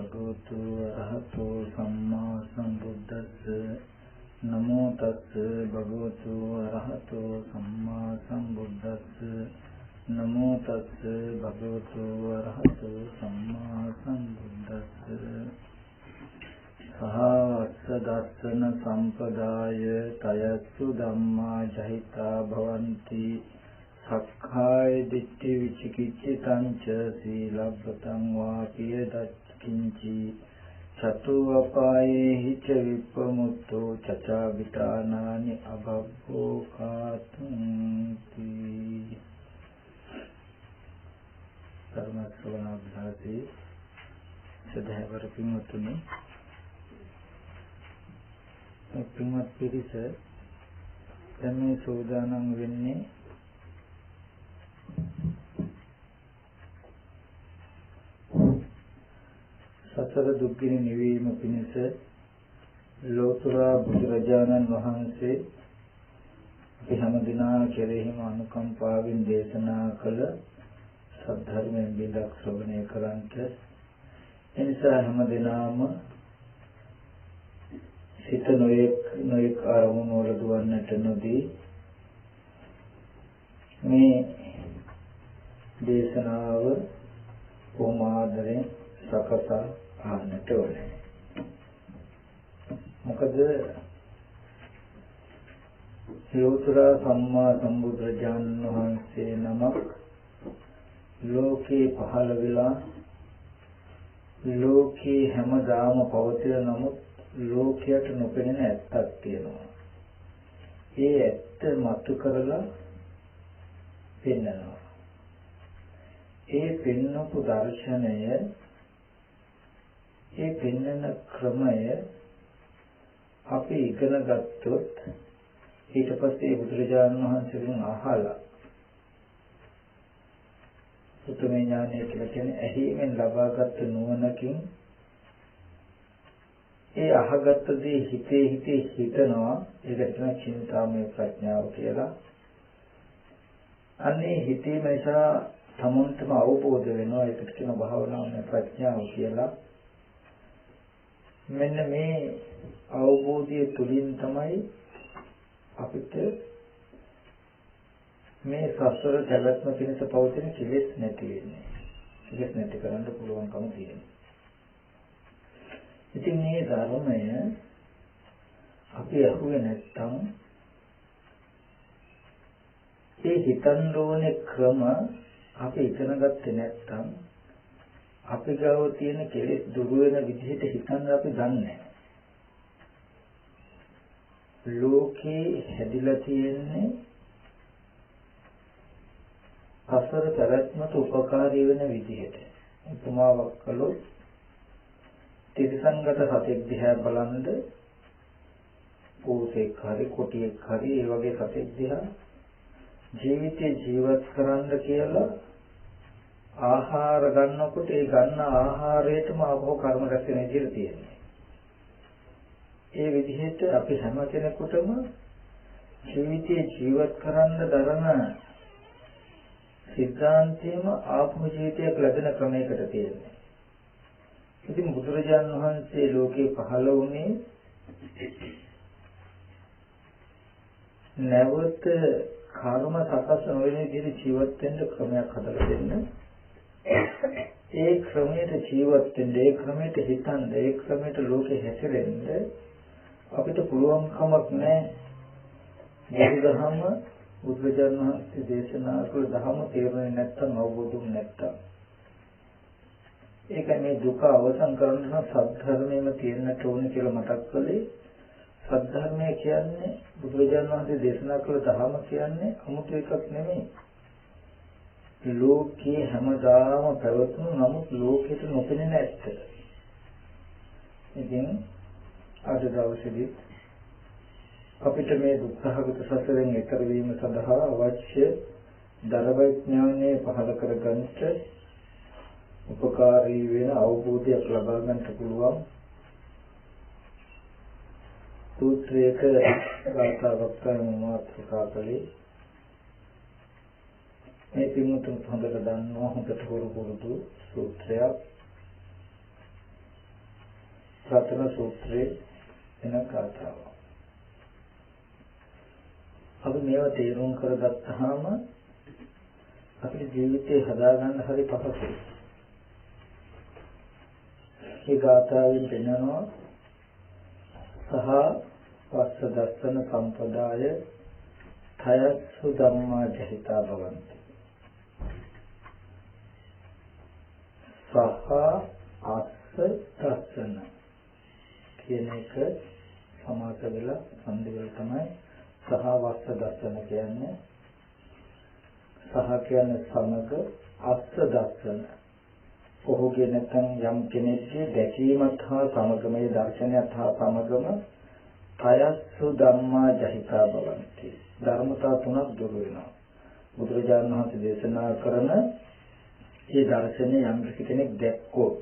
භගවතු අරහතෝ සම්මා සම්බුද්දස්ස නමෝ තස්ස භගවතු අරහතෝ සම්මා සම්බුද්දස්ස නමෝ තස්ස භගවතු අරහතෝ සම්මා සම්බුද්දස්ස සහවස්ස දස්සන සම්පදාය තයස්සු ධම්මා ජහිතා භවಂತಿ සක්ඛාය දිට්ඨි විචිකිච්ඡිතං ච සීලබ්බතං වාපිය දච්කින්චි චතුවපායේ හිච විප්පමුත්තෝ චචාවිතානානි අබබ්බෝ කාතුන්ති ධර්මස්වනාභාසී සදහවර පින්වත්නි පින්වත් පිරිස දැන් මේ සෝදානම් වෙන්නේ සතර දුක්ඛින නිවීම පිණිස ලෝතර බුදුරජාණන් වහන්සේ අපි හැම දිනා කෙරෙහිම අනුකම්පාවෙන් දේශනා කළ සද්ධර්මයෙන් බිඳක් ශ්‍රවණය කරන්ට එනිසා හැම දිනාම සිත නොයෙක් ආරමුණු වල දුවන්නට නොදී මේ දේශනාව කොමාදරෙන් සකසා ආන්නට ඕනේ. මොකද ලෝතර සම්මා සම්බුදුරජාණන් වහන්සේ නමක් ලෝකේ පහළ වෙලා ලෝකේ හැමදාම පවතින නමුත් ලෝකයට නොපෙනෙන ඇත්තක් තියෙනවා. ඒ ඇත්ත මතු කරලා පෙන්නනවා. ඒ පෙන්නපු දර්ශනය ඒ පෙන්නන ක්‍රමය අපි ඉගෙන ගත්තොත් ඊට පස්සේ බුදුරජාණන් වහන්සේගෙන් අහලා සුතමේ ඥානය කියලා කියන්නේ ඇහිමෙන් ලබාගත් නුවණකින් ඒ අහගත් දේ හිතේ හිතනවා ඒකට කියන චින්තාමය ප්‍රඥාව කියලා. අන්නේ හිතීම නිසා තමන්ටම අවබෝධ වෙනවා ඒකට කියන භාවනාවේ ප්‍රඥාව කියලා. මෙන්න මේ අවබෝධය තුලින් තමයි අපිට මේ සසර ජගත්ම පිණිස පවතින කෙලෙස් නැති වෙන්නේ. කෙලෙස් නැති කරන්න පුළුවන්කම තියෙනවා. ඉතින් මේ ධර්මය අපි අහුවේ නැත්තම් ඒ හිතන්න ඕනේ ක්‍රම අපි ඉගෙන ගත්තේ නැත්තම් අපි ගාව තියෙන කෙලෙස් දුරු වෙන විදිහට හිතන්න අපි දන්නේ නැහැ. ලෝකේ හැදිලා තියෙන්නේ අසර පැවැත්මට උපකාරී වෙන විදිහට. උපමාවක් කළොත් තිරසංගත සතෙක් දිහා බලනද පොසෙක් හරි කොටියෙක් හරි ඒ වගේ සතෙක් දිහා ජීවිතේ ජීවත් කරන්න කියලා ආහාර ගන්නකොට ඒ ගන්න ආහාරයටම ආපහු කර්ම රැස් වෙන විදිහට තියෙනවා. ඒ විදිහට අපි හැම කෙනෙකුටම ජීවිතේ ජීවත් කරන්න දරන සිද්ධාන්තයේම ආපහු ජීවිතයක් ලැබෙන ක්‍රමයකට තියෙනවා. ඉතින් බුදුරජාණන් වහන්සේ ලෝකේ පහළ වුණේ නැවත කර්ම සකස් නොවන විදිහට ජීවත් වෙන්න ක්‍රමයක් හදලා දෙන්න. ඒ ක්‍රමයට ජීවත් වෙන්න, ඒ ක්‍රමයට හිතන්න, ඒ ක්‍රමයට ලෝකේ හැසිරෙන්න අපිට පුළුවන් කමක් නැහැ. බුදුදහම බුදුරජාණන් වහන්සේ දේශනා කළ ධර්ම තේරුනේ නැත්තම් අවබෝධුනේ නැත්තම්. ඒක මේ දුක අවසන් කරන්න නම් සද්ධර්මයේම තියෙන්නට ඕනේ කියලා මතක් කළේ. සද්ධර්මය කියන්නේ බුදුරජාණන් වහන්සේ දේශනා කළ ධර්ම කියන්නේ 아무ත එකක් නෙමෙයි. ලෝකේ හැමදාම පැවතුණු නමුත් ලෝකෙට නොපෙනෙන ඇත්ත. ඉතින් අද දවසේදී අපිට මේ දුක්ඛගත සසරෙන් ඈතර වීම සඳහා අවශ්‍ය ධර්මඥානය පහළ කර ගන්නට උපකාරී වෙන අවබෝධයක් ලබා ගන්නට පුළුවන් සූත්‍රයක ගාථාවක් තමයි මාතෘකා කළේ. මේ පින්වතුන් හොඳට දන්නවා හොඳට පුරුදු සූත්‍රයක්. රතන සූත්‍රයේ එන කතාව. අපි මේවා තේරුම් කරගත්තාම අපේ ජීවිතේ හදාගන්න හරි පහසුයි. මේ ගාථාවෙන් පෙන්නනවා සහ වස්ස දර්ශන සම්පදාය තයස්සු ධම්මා ජහිතා භවಂತಿ. සහ අස්ස දර්ශන කියන එක සමාස වෙලා සම්දි වෙලා තමයි සහ වස්ස දර්ශන කියන්නේ. සහ කියන්නේ සමග, අස්ස දර්ශන ඔහුගේ නැත්නම් යම් කෙනෙක්ගේ දැකීමත් හා සමගමයේ දර්ශනයත් හා සමගම තයස්සු ධම්මා ජහිතා භවಂತಿ. ධර්මතා තුනක් දුර වෙනවා. බුදුරජාණන් වහන්සේ දේශනා කරන මේ දර්ශනය යම් කෙනෙක් දැක්කොත්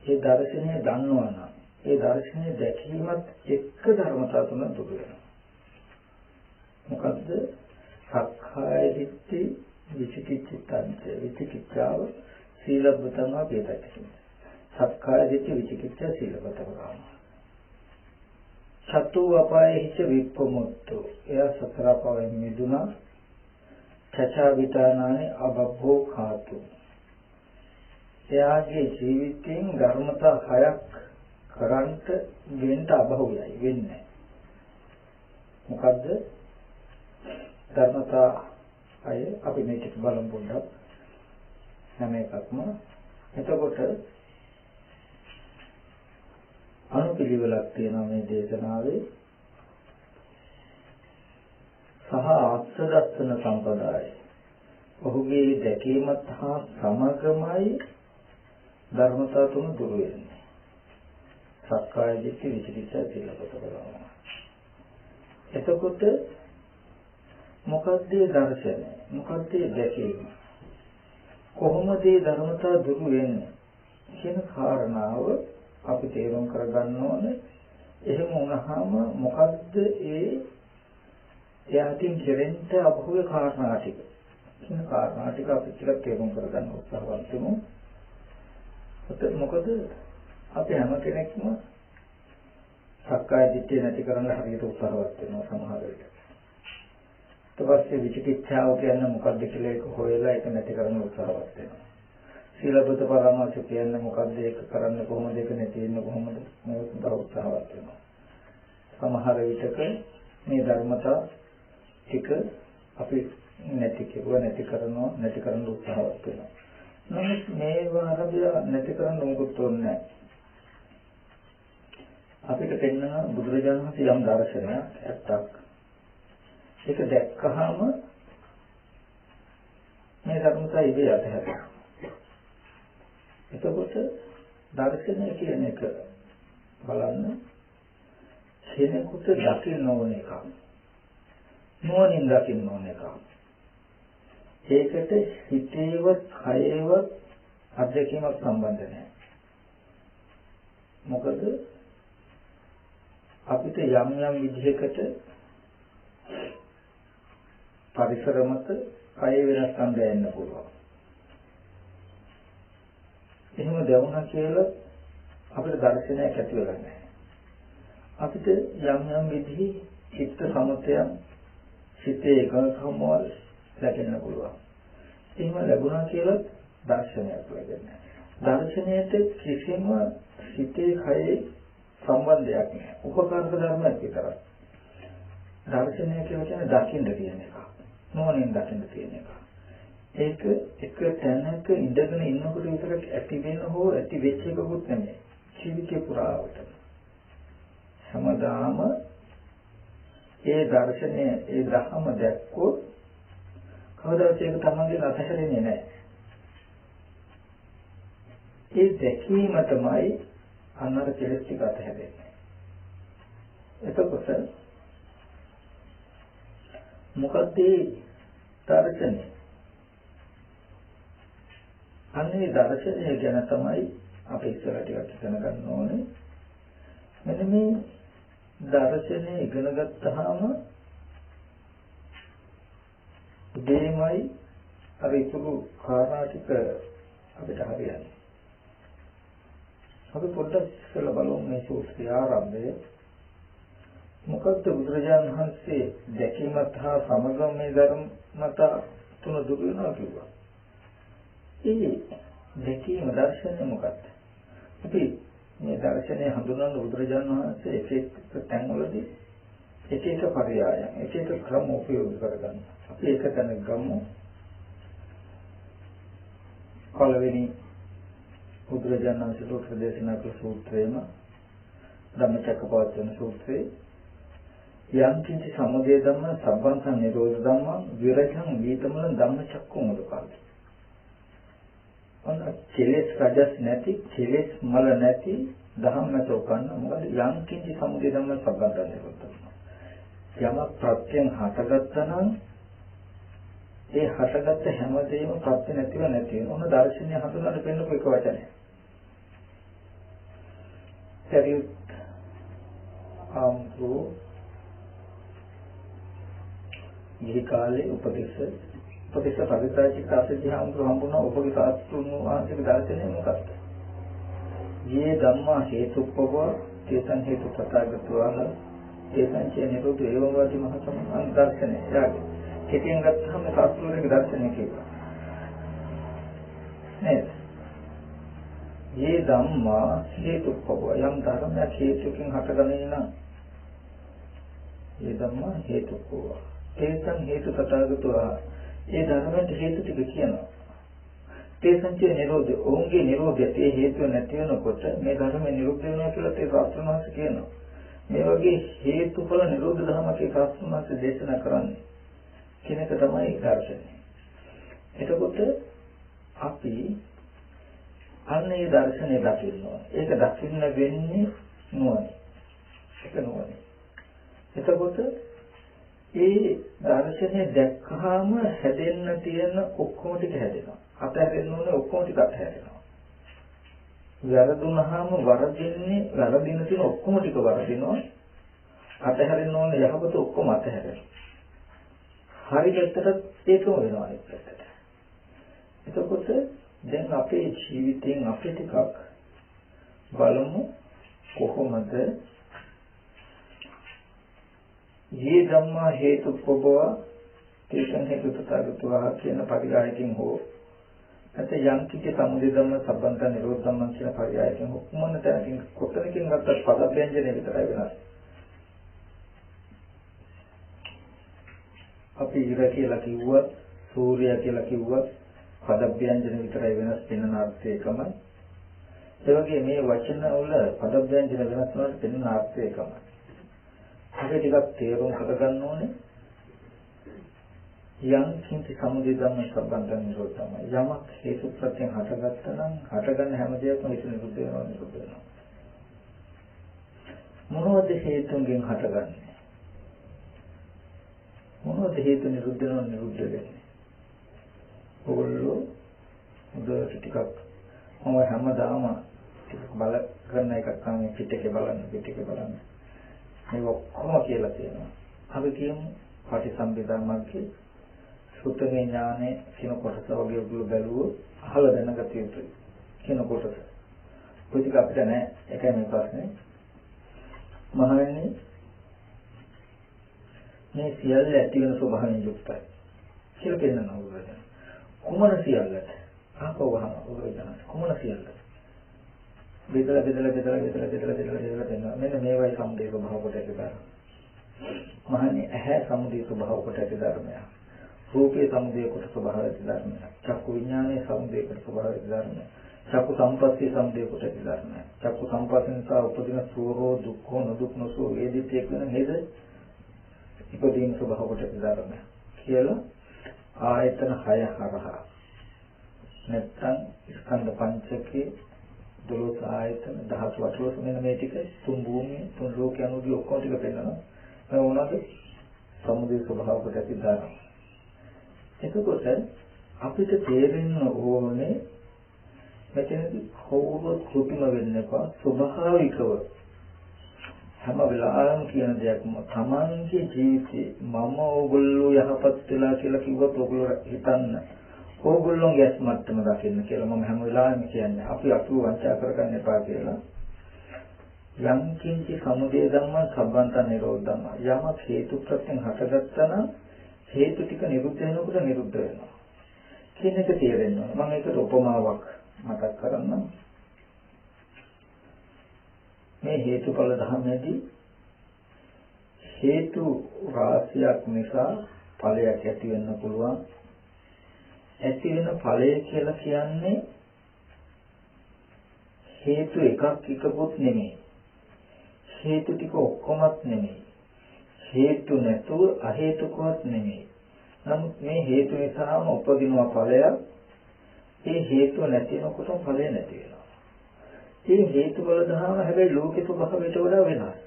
ඒ දර්ශනය දන්නවනම් ඒ දර්ශනය දැකීමත් එක්ක ධර්මතා තුනක් දුර වෙනවා. මොකද්ද? සක්කාය දිට්ඨි, විචිකිච්ඡාව, සීලබ්බතම වේදච්ච. සක්කාය දිට්ඨි, විචිකිච්ඡා, සීලබ්බතම. සතු අපායෙහිච විප්පමුක්තෝ. එයා සතර අපායෙන් මිදුණා. චචා විතානානි අබබ්බෝ කාතු. එයාගේ ජීවිතයෙන් ධර්මතා 6ක් කරන්ට වෙන්න අභවයයි වෙන්නේ. මොකද්ද? ධර්මතා අය අපි මේක බලමු පොඩ්ඩක්. හැම එකක්ම එතකොට අනුපිළිවෙලක් තියෙනවා මේ දේශනාවේ. සහ අස්ස දර්ශන සම්පදාය. ඔහුගේ දැකීමත් හා සමගමයි ධර්මතා තුන දුර වෙන්නේ. සක්කාය දිට්ඨි, විචිකිච්ඡා, සීලබ්බත බලනවා. එතකොට මොකක්ද දර්ශනය? මොකක්ද දැකීම? කොහොමද මේ ධර්මතා දුරු වෙන්නේ කියන කාරණාව අපි තේරුම් කරගන්න ඕනේ. එහෙම වුණාම මොකද්ද එයාටින් කෙරෙන්න අභව්‍ය කාරණා ටික? කියන කාරණා ටික අපි ටිකක් තේරුම් කරගන්න උත්සාහවත් වෙමු. මොකද අපි හැම කෙනෙක්ම සක්කාය දිට්ඨිය නැති කරන්න හරියට උත්සාහවත් වෙනවා සමහර විට. ඊට පස්සේ විචිකිච්ඡාව කියන්නේ මොකක්ද කියලා ඒක හොයලා ඒක නැති කරන්න උත්සාහවත් වෙනවා. සීලබ්බත පරමාර්ථ කියන්නේ මොකක්ද ඒක කරන්න කොහොමද ඒක නැති වෙන්නේ කොහොමද මේක උදව් උත්සාහවත් වෙනවා. සමහර විටක මේ ධර්මතා ටික අපි නැති කරන්න උත්සාහවත් වෙනවා. නමුත් මේ වාරය නැති කරන්න මොකුත් ඕනේ නැහැ. අපිට පෙන්වන බුදුරජාණන් වහන්සේ යම් දර්ශනයක් ඇත්තක්. ඒක දැක්කහම මේ ධර්මතා ඉබේ අතහැරෙනවා. එතකොට දර්ශනය කියන එක බලන්න කෙනෙකුට දකින්න ඕන එකක්. නුවණින් දකින්න ඕන එකක්. ඒකට හිතේවත් කයේවත් අධ්‍යක්ීමක් සම්බන්ධ නැහැ. මොකද අපිට යම් විදිහකට පරිසර මත කය වෙනස්කම් දැනෙන්න පුළුවන්. එහෙම දැනුණා කියලා අපිට දර්ශනයක් ඇති වෙලා නැහැ. අපිට යම් විදිහේ චිත්ත සමතයන් සිතේ එකඟකම වල ලැබෙන්න පුළුවන්. එහෙම ලැබුණා කියලා දර්ශනයක් වෙන්නේ නැහැ. දර්ශනයට කිසිම සිතේ කයේ සම්බන්ධයක් නැහැ. උපකාරක ධර්මයක් විතරයි. දර්ශනය කියන්නේ දකින්න තියෙන එක. නොනින් දකින්න තියෙන එක. ඒක එක තැනක ඉඳගෙන ඉන්නකොට විතරක් ඇති වෙන හෝ ඇති වෙච්ච එකකුත් නෙමෙයි. ජීවිතේ පුරාවට. හැමදාම ඒ දර්ශනය ඒ ධර්ම දැක්කොත් කවදාවත් ඒක තමයි අතහැරෙන්නේ නැහැ. ඒ දැකීම තමයි අන්නර කෙලෙස් ටික අතහැරෙන්නේ. එතකොට මොකද දර්ශනය? අන්නේ දර්ශනය ගැන තමයි අපි ඉස්සර ටිකක් ඉගෙන ගන්න ඕනේ. මෙන්න මේ දර්ශනය ඉගෙන ගත්තාම දෙයමයි අර ඉතුරු කාරණා ටික අපිට හරියන්නේ. අපි පොඩ්ඩක් ඉස්සෙල්ලා බලමු මේ සූත්‍රය ආරම්භය. මොකක්ද බුදුරජාණන් වහන්සේ දැකීමත් හා සමගම මේ ධර්මත තුන දුරු වෙනවා කිව්වා. ඒ දැකීම දර්ශනය මොකක්ද? අපි මේ දර්ශනය හඳුනන බුදුරජාණන් වහන්සේ එක එක තැන්වලදී එක එක පරයයන් එක එක ක්‍රම උපයෝගී කරගන්න. අපි එක තැනක ගමු. පළවෙනි බුදුරජාණන් වහන්සේ සූත්‍ර දේශනා කළ සූත්‍රයේම ධම්මචක්කපවත්තන සූත්‍රයේ යම් කිසි සමුදය ධම්ම සම්බන්ධ නිරෝධ ධම්ම විරජං වීතමල ධම්මචක්කෝ මුදපාලි. අන්න කෙලෙස් රජස් නැති කෙලෙස් මල නැති ධම්මත උපන්න මොකද යම් කිසි සමුදය ධම්ම සම්බන්ධ නිරෝධ ධම්ම. යම ප්‍රත්‍යයෙන් හටගත්තා නම් ඒ හටගත්ත හැමදේම ප්‍රත්‍ය නැතිව නැති වෙන. ඔන්න දර්ශනය හඳුනන්න පෙන්නපු එක වචනය. සරියුත් ආම්තු මේ කාලේ උපදේශ පරිත්‍යාගික ආසතිහාමුදුර හම්බුණා. ඔබගේ සාස්ත්‍රුන් වහන්සේගේ දර්ශනය මොකක්ද? යේ ධම්මා හේතුප්පව තේසං හේතු තථාගතවහ තේසං චේ නිරෝධ ඒවම් වාදී මහ සම්මාන දර්ශනය. යාගේ කෙටියෙන් ගත්තහම සාස්ත්‍රුන්ගේ දර්ශනය කියනවා. නේද? යේ ධම්මා හේතුප්පව යම් ධර්මයක් හේතුකින් හටගන්නේ නම් යේ ධම්මා හේතුප්පව තේසං හේතු තථාගතවහ ඒ ධර්මයට හේතු ටික කියනවා. තේසංචේ නිරෝධය ඔවුන්ගේ නිරෝධය ඒ හේතුව නැති වෙනකොට මේ ධර්මය නිරුද්ධ වෙනවා කියලා ඒ ශාස්ත්‍රඥයන් කියනවා. මේ වගේ හේතුඵල නිරෝධ ධර්මක ඒ ශාස්ත්‍රඥයන් දේශනා කරන්නේ කියන එක තමයි දර්ශනය. එතකොට අපි අන්නේ දර්ශනය දකින්නවා. ඒක දකින්න වෙන්නේ නුවණ. ඒක නුවණ. එතකොට ඒ දර්ශනය දැක්කහම හැදෙන්න තියෙන ඔක්කොම ටික හැදෙනවා. අතහැරෙන්න ඕනේ ඔක්කොම ටික අතහැරෙනවා. වැරදුනහම වැරදින තියෙන ඔක්කොම ටික වරදිනවා. අතහැරෙන්න ඕනේ යහපත ඔක්කොම අතහැරෙනවා. හරි පැත්තට ඒකම වෙනවා අනිත් පැත්තට. එතකොට දැන් අපේ ජීවිතයෙන් අපි ටිකක් බලමු කොහොමද යේ ධම්මා හේතුප්පව තේසං හේතු තථාගතවහ කියන පරියායකින් හෝ නැත්නම් යම් කිසි සමුදය ධම්ම සම්බන්ධ නිරෝධ ධම්ම කියන පරියායකින් හෝ මොන තැනකින් කොතනකින් ගත්තත් පද ව්‍යංජනය විතරයි වෙනස්. අපි ඉර කියලා කිව්වත් සූර්යයා කියලා කිව්වත් පද ව්‍යංජන විතරයි වෙනස් වෙන අර්ථය එකමයි. ඒ වගේ මේ වචන වල පද ව්‍යංජන වෙනස් වුණාට වෙන අර්ථය එකමයි. අපි ටිකක් තේරුම් කරගන්න ඕනේ යම් කිසි සමුදය ධම්ම සම්බන්ධ නිරෝධ තමයි. යමක් හේතු ප්‍රත්‍යයෙන් හටගත්තා නම් හටගන්න හැම දෙයක්ම හේතු නිරුද්ධ වෙනවා. මොනවද හේතුන්ගෙන් හටගන්නේ? මොනවද හේතු නිරුද්ධ වෙන්නේ? ඔයගොල්ලෝ උදේට ටිකක් මම හැමදාම ටිකක් බල කරන එකක් තමයි පිටකේ බලන්න. මේ ඔක්කොම කියලා තියෙනවා. අපි කියමු පටිසම්භිදා මග්ගේ සුත්තමේ ඥානෙ කියන කොටස වගේ ඔයගොල්ලෝ බැලුවොත් අහලා දැනගත යුතුයි කියන කොටස. ඔය ටික අපිට නෑ. ඒකයි මේ ප්‍රශ්නේ. මහණෙනි මේ සියල්ල ඇති වෙන ස්වභාවයෙන් යුක්තයි කියලා කියනවා උගලට. කුමන සියල්ලද? ආපවහම උගලට කුමන සියල්ලද? බෙදලා දෙනවා. මෙන්න මේවයි සමුදය ස්වභාව කොට ඇති ධර්ම. මහන්නේ ඇහැ සමුදය ස්වභාව කොට ඇති ධර්මය. රූපේ සමුදය කොට ස්වභාව ඇති ධර්මය. චක්කු විඥානයේ සමුදය කොට ස්වභාව ඇති ධර්මය. චක්කු සම්පස්සේ සමුදය කොට ඇති ධර්මය. චක්කු සම්පස්සේ නිසා උපදින සෝරෝ දුක්ඛෝ නොදුක් නොසෝ වේදිතේක වෙන නේද? ඉපදීම ස්වභාව කොට ඇති ධර්මය. කියලා ආයතන 6 හරහා නැත්තම් ස්කන්ධ පංචකේ 12 ආයතන 18 මෙන්න මේ ටික තුන් භූමිය තුන් ලෝක යනුදී ඔක්කොම ටික පෙන්නනවා. ඒ වුණාද සමුදය ස්වභාව කොට ඇති ධර්ම. එතකොට අපිට තේරෙන්න ඕනේ මෙතනදී කවුරුත් කෘතිම වෙන්න එපා. ස්වභාවිකව හැම වෙලාවෙම කියන දෙයක්ම තමන්ගේ ජීවිතේ මම ඕගොල්ලෝ යහපත් වෙලා කියලා කිව්වොත් ඕගොල්ලෝ හිතන්න ඕගොල්ලෝගේ ඇස් මට්ටම දකින්න කියලා මම හැම වෙලාවෙම කියන්නේ. අපි අපිව වංචා කරගන්න එපා කියලා. යම් කිංචි සමුදය ධම්මං සම්බන්තං නිරෝධ ධම්මං. යමක් හේතු ප්‍රත්‍යයෙන් හටගත්තා නම් හේතු ටික නිරුද්ධ වෙනකොට නිරුද්ධ වෙනවා. කියන එක තේරෙන්න ඕන. මම ඒකට උපමාවක් මතක් කරන්නම්. මේ හේතුඵල ධර්මයේදී හේතු රාශියක් නිසා ඵලයක් ඇති වෙන්න පුළුවන්. ඇති වෙන ඵලය කියලා කියන්නේ හේතු එකකුත් නෙමෙයි. හේතු ටික ඔක්කොමත් නෙමෙයි. හේතු නැතුව අහේතුකවත් නෙමෙයි. නමුත් මේ හේතු නිසාම උපදිනවා ඵලයක්. ඒ හේතුව නැති වෙනකොට ඵලය නැති වෙනවා. මේ හේතුඵල ධර්ම හැබැයි ලෝකේ ස්වභාවයට වඩා වෙනස්.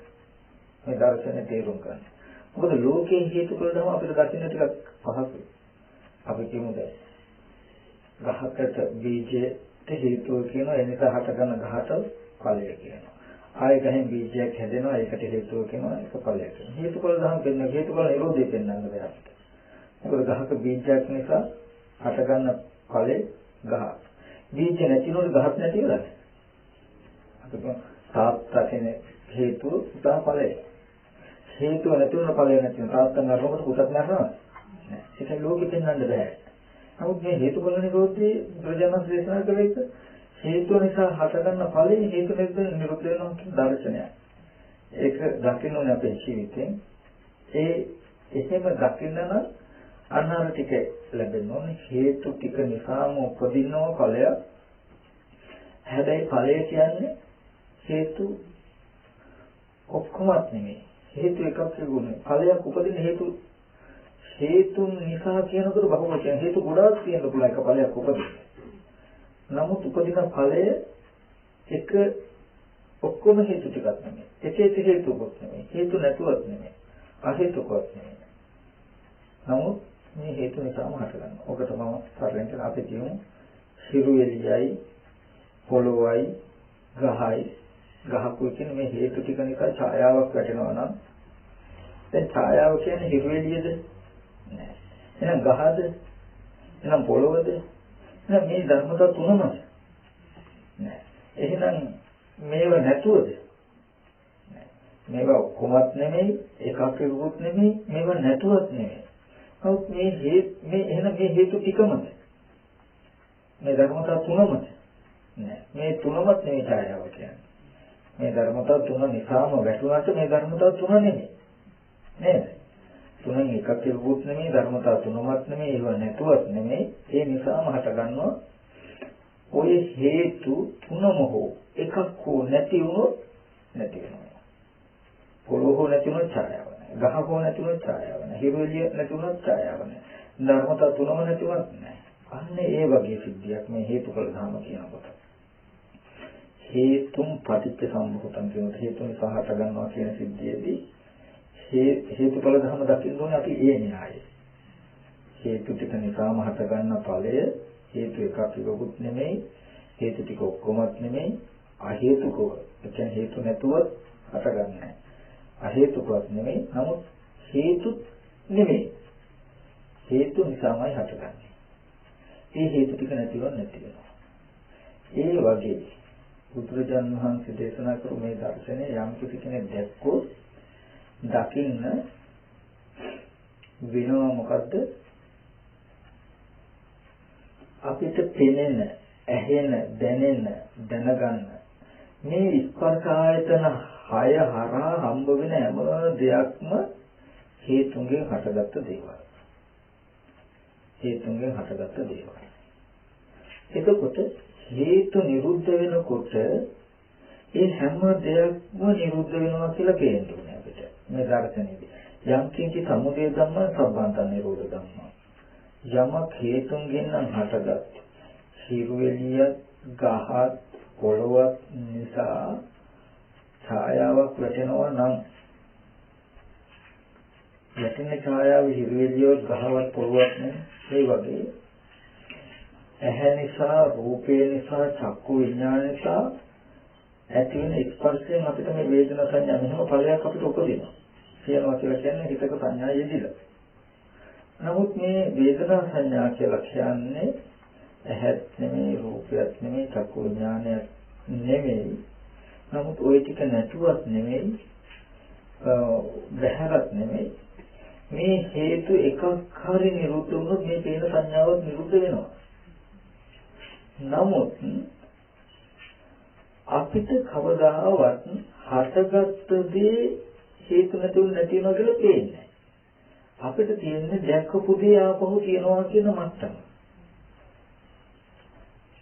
මේ දර්ශනේ තේරුම් ගන්න. මොකද ලෝකේ හේතුඵල ධර්ම අපිට දකින්න ටිකක් පහසුයි. අපි කියමු දැන් ගහකට බීජයට හේතුව කියනවා ඒ නිසා හටගන්න ගහට ඵලය කියනවා. ආයෙ ගහෙන් බීජයක් හැදෙනවා ඒකට හේතුව කියනවා ඒක ඵලය කියනවා. හේතුඵල ධර්ම දෙන්න හේතුඵල නිරෝධය පෙන්වන්න බෑ. මොකද ගහක බීජයක් නිසා හටගන්න ඵලේ ගහ. බීජ නැතිනොත් ගහක් නැති වෙලාද? අපි තාත්තා කෙනෙක් හේතුව පුතා ඵලය. හේතුව නැතිවම ඵලය නැති වෙනවා. තාත්තා මරනකොට පුතත් මරනවා. නෑ. ඒක ලෝකෙ පෙන්වන්න බෑ. නමුත් මේ හේතුඵල නිරෝධයේ ප්‍රජානස් දේශනා කළේ හේතුව නිසා හටගන්න ඵලෙ හේතු නිරුද්ධ වෙනවා කියන දර්ශනයක්. ඒක දකින්න ඕනේ අපේ ජීවිතෙන්. එහෙම දකින්න නම් අනාර ටික ලැබෙන්න ඕනේ. හේතු ටික නිසාම උපදිනවා ඵලයක්. හැබැයි ඵලය කියන්නේ හේතු ඔක්කොමත් නෙමෙයි. හේතු එකක් තිබුණේ. ඵලයක් උපදින හේතුන් නිසා කියනකොට බහුවචන හේතු ගොඩාක් තියෙන පුළුවන් එක ඵලයක් උපදින. නමුත් උපදින ඵලය එක ඔක්කොම හේතු ටිකක් නෙමෙයි. එක හේතුවක් නෙමෙයි. හේතු නැතුවත් නෙමෙයි. අහේතුකවත් නෙමෙයි. නමුත් මේ හේතු නිසාම හටගන්නවා. ඔකට මම සරලෙන් කියන අපේ කියමු සිරු එළියයි පොළොවයි ගහයි ගහකුයි කියන මේ හේතු ටික නිසා ඡායාවක් වැටෙනවා නම් දැන් ඡායාව කියන්නේ හිරු එළියද? නෑ. එහෙනම් ගහද? එහෙනම් පොළොවද? එහෙනම් මේ ධර්මතා තුනම නෑ. එහෙනම් මේව නැතුවද? නෑ. මේවා කොහොමත් නෙමෙයි, එකකෙකුත් නෙමෙයි, මේව නැතුවත් නෙමෙයි. නමුත් මේ එහෙනම් මේ හේතු ටිකමද? මේ ධර්මතා තුනමද? නෑ. මේ තුනමත් නෙමෙයි ඡායාව කියන්නේ. මේ ධර්මතා තුන නිසාම වැටුණාට මේ ධර්මතා තුන නෙමෙයි. නේද? තුනෙන් එකකෙකුත් නෙමෙයි, ධර්මතා තුනමත් නෙමෙයි, ඒව නැතුවත් නෙමෙයි. ඒ නිසාම හටගන්නවා. ඔය හේතු තුනම හෝ එකක් හෝ නැති වුණොත් නැති වෙනවා. පොළොව හෝ නැති වුණොත් ඡායාව නැහැ. ගහ හෝ නැති වුණොත් ඡායාව නැහැ. හිරු එළිය නැති වුණොත් ඡායාව නැහැ. ධර්මතා තුනම නැති වුණත් නැහැ. අන්න ඒ වගේ සිද්ධියක් මේ හේතුඵල ධර්ම කියනකොට. හේතුම් පටිච්ච සම්භූතං කියන හේතු නිසා හට ගන්නවා කියන සිද්ධියේදී හේතුඵල ධර්ම දකින්න ඕනේ අපි ඒ න්‍යායය. හේතු ටික නිසාම හට ගන්න ඵලය හේතු එකකුත් නෙමෙයි, හේතු ටික ඔක්කොමත් නෙමෙයි, අහේතුකව. ඒ කියන්නේ හේතු නැතුව හටගන්නේ. අහේතුකවත් නෙමෙයි, නමුත් හේතු නෙමෙයි. හේතු නිසාමයි හටගන්නේ. මේ හේතු ටික නැතිව නැති වෙනවා. ඒ වගේ බුදුරජාණන් වහන්සේ දේශනා කරු මේ දර්ශනය යම් කිසි කෙනෙක් දැක්කොත් දකින්න වෙනවා මොකද්ද? අපිට පෙනෙන, ඇහෙන, දැනෙන, දැනගන්න මේ ස්පර්ශ ආයතන 6 හරහා හම්බ වෙන හැම දෙයක්ම හේතුන්ගෙන් හටගත්ත දේවල්. හේතුන්ගෙන් හටගත්ත දේවල්. එතකොට හේතු නිරුද්ධ වෙනකොට ඒ හැම දෙයක්ම නිරුද්ධ වෙනවා කියලා පේන්නේ අපිට. මේ දර්ශනයේදී යම් කිසි සමුදය ධම්ම සම්බන්තන නිරෝධ ධම්ම. යමක් හේතුන්ගෙන් නම් හටගත් හිරු එළිය ගහත් පොළොවත් නිසා ඡායාවක් වැටෙනවා නම් වැටෙන ඡායාව හිරු එළියවත් ගහවත් පොළොවත් නෙවෙයි. ඒ වගේ ඇහැ නිසා, රූපේ නිසා, චක්කු විඥාන නිසා ඇති වෙන ස්පර්ශයෙන් අපිට මේ වේදනා සංඥා මෙහෙම ඵලයක් අපිට උපදිනවා. කියනවා කියලා කියන්නේ හිතක සංඥා යෙදිලා. නමුත් මේ වේදනා සංඥා කියලා කියන්නේ ඇහත් නෙමෙයි රූපයත් නෙමෙයි චක්කු විඥානයත් නෙමෙයි. නමුත් ওই ටික නැතුවත් නෙමෙයි බහැරත් නෙමෙයි. මේ හේතු එකක් හරි නිරුද්ධ වුණොත් මේ පේන සංඥාවත් නිරුද්ධ වෙනවා. නමුත් අපිට කවදාවත් හටගත්ත දේ හේතු නැතුව නැති වෙනවා කියලා පේන්නේ. අපිට තියෙන්නේ දැක්කපු දේ ආපහු තියනවා කියන මට්ටම.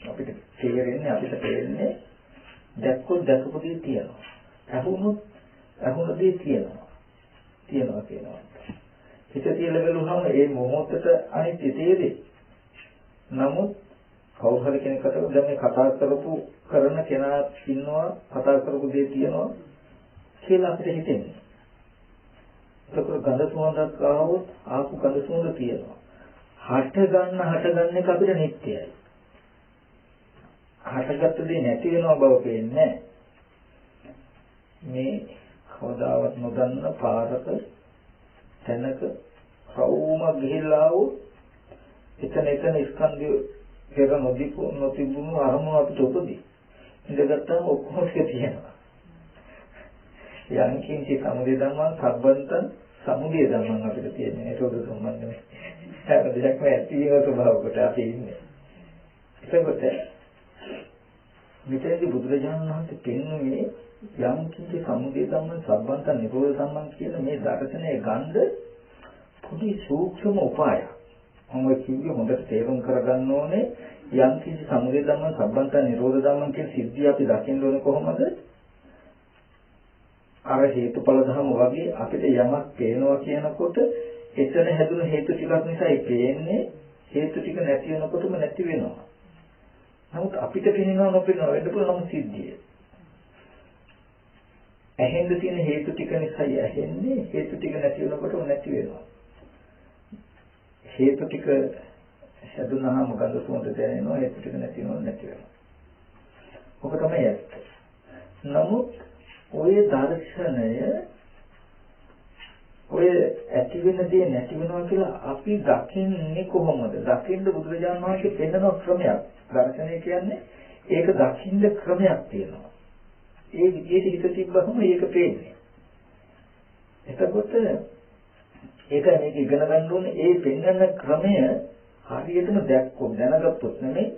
අපිට තේරෙන්නේ දැක්කොත් දැකපු දේ තියනවා. ඇහුණු දේ තියනවා කියනවා. හිත තියලා බලුවහම ඒ මොහොතට අනිත්‍ය තේරෙයි. නමුත් කවුරු හරි කෙනෙක්ට දැන් මේ කතා කරන කෙනා ඉන්නවා කතා කරපු දේ තියනවා කියලා අපිට හිතෙන්නේ. ඒක ගඳ සුවඳක් ආවොත් ආපු ගඳ සුවඳ තියනවා. හට ගන්න එක අපිට නිට්ටයයි. හටගත්ත දේ නැති වෙනව බව පේන්නේ මේ කවදාවත් නොදන්න පාරක තැනක කවුම ගිහිල්ලා වූ එතන ස්කන්ධය පෙර නොතිබුණු අරමුණු අපිට උපදී. ඉඳගත්තාම ඔක්කොම ටික තියෙනවා. යන්කින්චි සමුදය ධම්මං සම්බන්තං සමුදය ධම්මං අපිට තියෙන්නේ ඒක උදේ සම්බන්ධනේ. ඒක දෙයක්ම ඇති වෙන ස්වභාවයකට අපි ඉන්නේ. ඒකකොට මෙතනදී බුදුරජාණන් වහන්සේ පෙන්වන්නේ යම්කින්චි සමුදය ධම්මං සම්බන්තං නිරෝධ ධම්මං කියන මේ දර්ශනයේ ගන්ධ පොඩි සූක්ෂම උපායක්. මම කිව්වේ හොඳට තේරුම් කරගන්න ඕනේ යම්කිසි සමුදය ධම්ම සම්බන්ත නිරෝධ ධම්ම කියන සිද්ධිය අපි දකින්න ඕනේ කොහොමද? අර හේතුඵල ධර්ම වගේ අපිට යමක් පේනවා කියනකොට එතන හැදුණු හේතු ටිකක් නිසායි පේන්නේ. හේතු ටික නැති වෙනකොටම නැති වෙනවා. නමුත් අපිට පේනවා නොපේනවා වෙන්න පුළුවන් සිද්ධිය. ඇහෙන්න තියෙන හේතු ටික නිසායි ඇහෙන්නේ. හේතු ටික නැති වෙනකොටම නැති වෙනවා. හේතු ටික හැදුනහම මොකද සුවඳ දැනෙනවා හේතු ටික නැති වෙනවා. ඔක තමයි ඇත්ත. නමුත් ඔය දර්ශනය ඔය ඇති වෙන දේ නැති වෙනවා කියලා අපි දකින්නේ කොහොමද? දකින්න බුදුරජාණන් වහන්සේ පෙන්වන ක්‍රමයක්. දර්ශනය කියන්නේ ඒක දකින්න ක්‍රමයක් තියෙනවා. ඒ විදිහට හිත තිබ්බම ඒක පේන්නේ. එතකොට ඒක මේක ඉගෙන ගන්න ඕනේ ඒ පෙන්වන ක්‍රමය හරියටම දැක්කොත් දැනගත්තොත් නෙමෙයි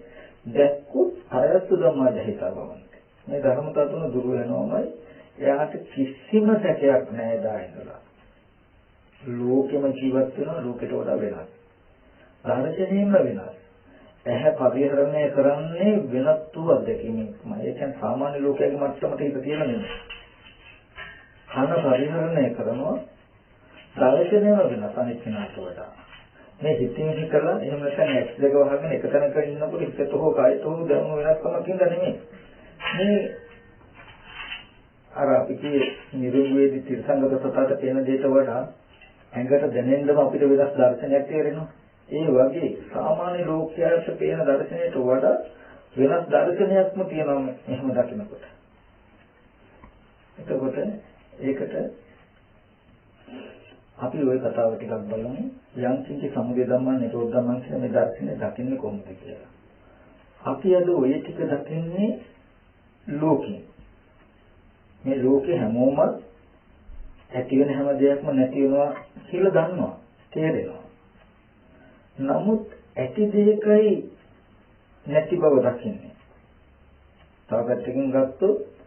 දැක්කොත් අරයත් ධම්මාදහිතවන්ත මේ ධර්මතා තුන දුර වෙනවමයි එයාට කිසිම සැකයක් නැහැ දායනලා ලෝකෙම ජීවත් වෙනවා ලෝකෙට වඩා වෙනස් දර්ශනයෙන්ම වෙනස් ඇහැ පරිහරණය කරන්නේ වෙනත් වූ අත්දැකීමක්මයි ඒ කියන්නේ සාමාන්‍ය ලෝකයේ මට්ටමට හිත තියලා නෙමෙයි කන පරිහරණය කරනවා දර්ශනයම වෙනස් අනිත් කෙනාට වඩා මේ හිතින් හිතලා එහෙම නැත්නම් ඇස් දෙක වහගෙන එක තැනක ඉන්නකොට හිතට හෝ කායයට හෝ දැනුම වෙනස්කමක් ඉඳලා නෙමෙයි මේ අර අපිට නිරුවේදී තිරසංගත සතට පේන දෙයට වඩා ඇඟට දැනෙන්නම අපිට වෙනස් දර්ශනයක් තේරෙනවා ඒ වගේ සාමාන්‍ය ලෝකයට පේන දර්ශනයට වඩා වෙනස් දර්ශනයක්ම තියෙනවා එහෙම දකිනකොට එතකොට ඒකට අපි ওই කතාව ටිකක් බලමු යම් කිසි සමුදය ධම්මං නිරෝධ ධම්මං කියන මේ දර්ශනය දකින්නේ කොහොමද කියලා. අපි අද ওই ටික දකින්නේ ලෝකේ. මේ ලෝකේ හැමෝම ඇති වෙන හැම දෙයක්ම නැති වෙනවා කියලා දන්නවා. තේරෙනවා. නමුත් ඇති දෙයකයි නැති බව දකින්නේ. තව පැත්තකින් ගත්තොත්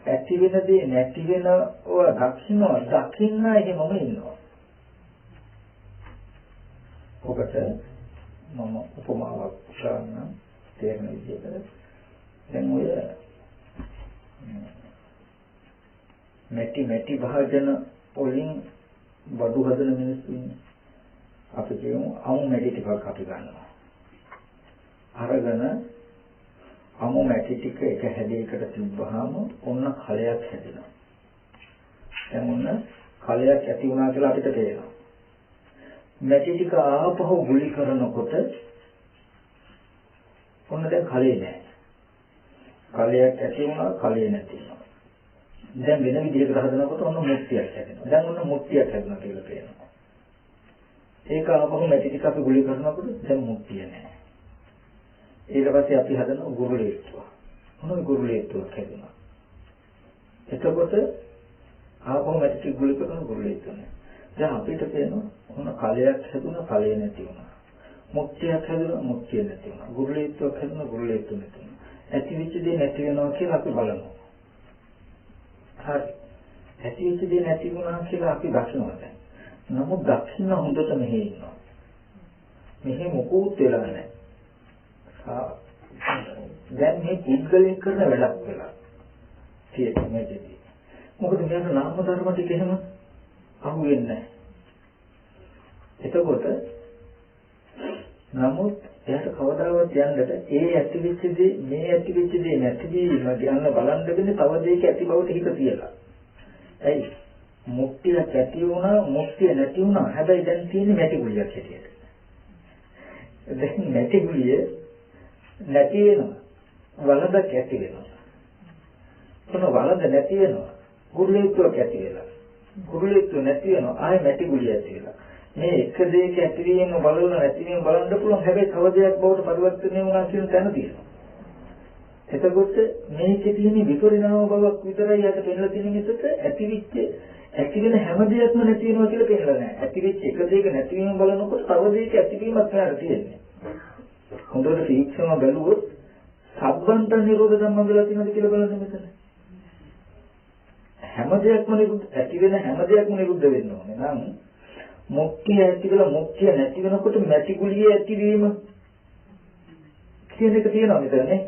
ඇති වෙන දේ නැති වෙනවා දකින්න එහෙමම ඉන්නවා. ඔකට මම උපමාවක් ගන්න තේරෙන විදිහට දැන් ඔය මැටි භාජන වලින් බඩු හදන මිනිස්සු ඉන්නේ. අපි කියමු අමු මැටි ටිකක් අපි ගන්නවා. අරගෙන අමු මැටි ටික එක හැඩයකට තිබ්බහම ඔන්න කලයක් හැදෙනවා. දැන් ඔන්න කලයක් ඇති වුණා කියලා අපිට තේරෙනවා. මැටි ටික ආපහු ගුලි කරනකොට ඔන්න දැන් කලේ නැහැ. කලයක් ඇති වුණා කලේ නැති වුණා. දැන් වෙන විදිහකට හදනකොට ඔන්න මුට්ටියක් හැදෙනවා. දැන් ඔන්න මුට්ටියක් හැදෙනවා කියලා පේනවා. ඒක ආපහු මැටි ටික අපි ගුලි කරනකොට දැන් මුක්තිය නැහැ. ඊට පස්සේ අපි හදන ගුරුලීත්ව. මොනවද ගුරුලීත්වයක් හැදුනා. එතකොට ආපහු මැටි ටික ගුලි කරන ගුරුලීත්ව නැහැ. දැන් අපිට පේනවා මොන කලයක් හැදුනා කලය නැති වුණා. මුක්තියක් හැදුනා මුක්තිය නැති වුණා. ගුරුලීත්වයක් හැදුනා ගුරුලීත්ව නැති වුණා. ඇති වෙච්ච දේ නැති වෙනවා කියලා අපි බලනවා. හරි. ඇති වෙච්ච දේ නැති වුණා කියලා අපි දකිනවා දැන්. නමුත් දකින්න හොඳට මෙහෙ ඉන්නවා. මෙහෙ මොකුත් වෙලා නැහැ. දැන් මේ පුද්ගලයන් කරන වැඩක් වෙලා තියෙන්නේ මේකදී. මොකද මෙයාට නාම ධර්ම ටික එහෙම අහුවෙන්නේ නැහැ. එතකොට නමුත් එයාට කවදාවත් යන්නට ඒ ඇතිවෙච්ච දේ මේ ඇතිවෙච්ච දේ නැති වීම යන්න බලන්න දෙන්නේ තව දෙයක ඇති බවට හිත තියලා. ඇයි? මුක්තිය ඇති වුණා මුක්තිය නැති වුණා. හැබැයි දැන් තියෙන්නේ නැති ගුලියක් හැටියට. දැන් නැති ගුලිය නැති වෙනවා. වලදක් ඇති වෙනවා. කොන වලද නැති වෙනවා. ගුරුලීත්වයක් ඇති වෙලා. ගුරුලීත්ව නැති වෙනවා. ආයෙ නැති ගුලිය ඇති වෙලා. මේ එක දෙයක ඇතිවීම බලන නැතිවීම බලන්න පුළුවන්. හැබැයි තව දෙයක් බවට පරිවර්තනය වුණා කියන තැන තියෙනවා. එතකොට මේකේ තියෙන විපරිණාම බවක් විතරයි යට පෙන්නලා තියෙන විදිහට ඇතිවිච්ච ඇති වෙන හැම දෙයක්ම නැති වෙනවා කියලා පෙන්නලා නැහැ. ඇතිවිච්ච එක දෙයක නැතිවීම බලනකොට තව දෙයක ඇතිවීමක් නෑර තියෙන්නේ. හොඳට තීක්ෂණව බැලුවොත් සබ්බන්ත නිරෝධ ධම්ම වෙලා තියෙනවද කියලා බලන්න මෙතන. හැම දෙයක්ම නිරුද්ධ ඇති වෙන හැම දෙයක්ම නිරුද්ධ වෙන්න ඕනේ. නම් මුක්තිය ඇති වෙලා මුක්තිය නැති වෙනකොට මැටි ගුලිය ඇතිවීම කියන එක තියෙනවා මෙතනනේ.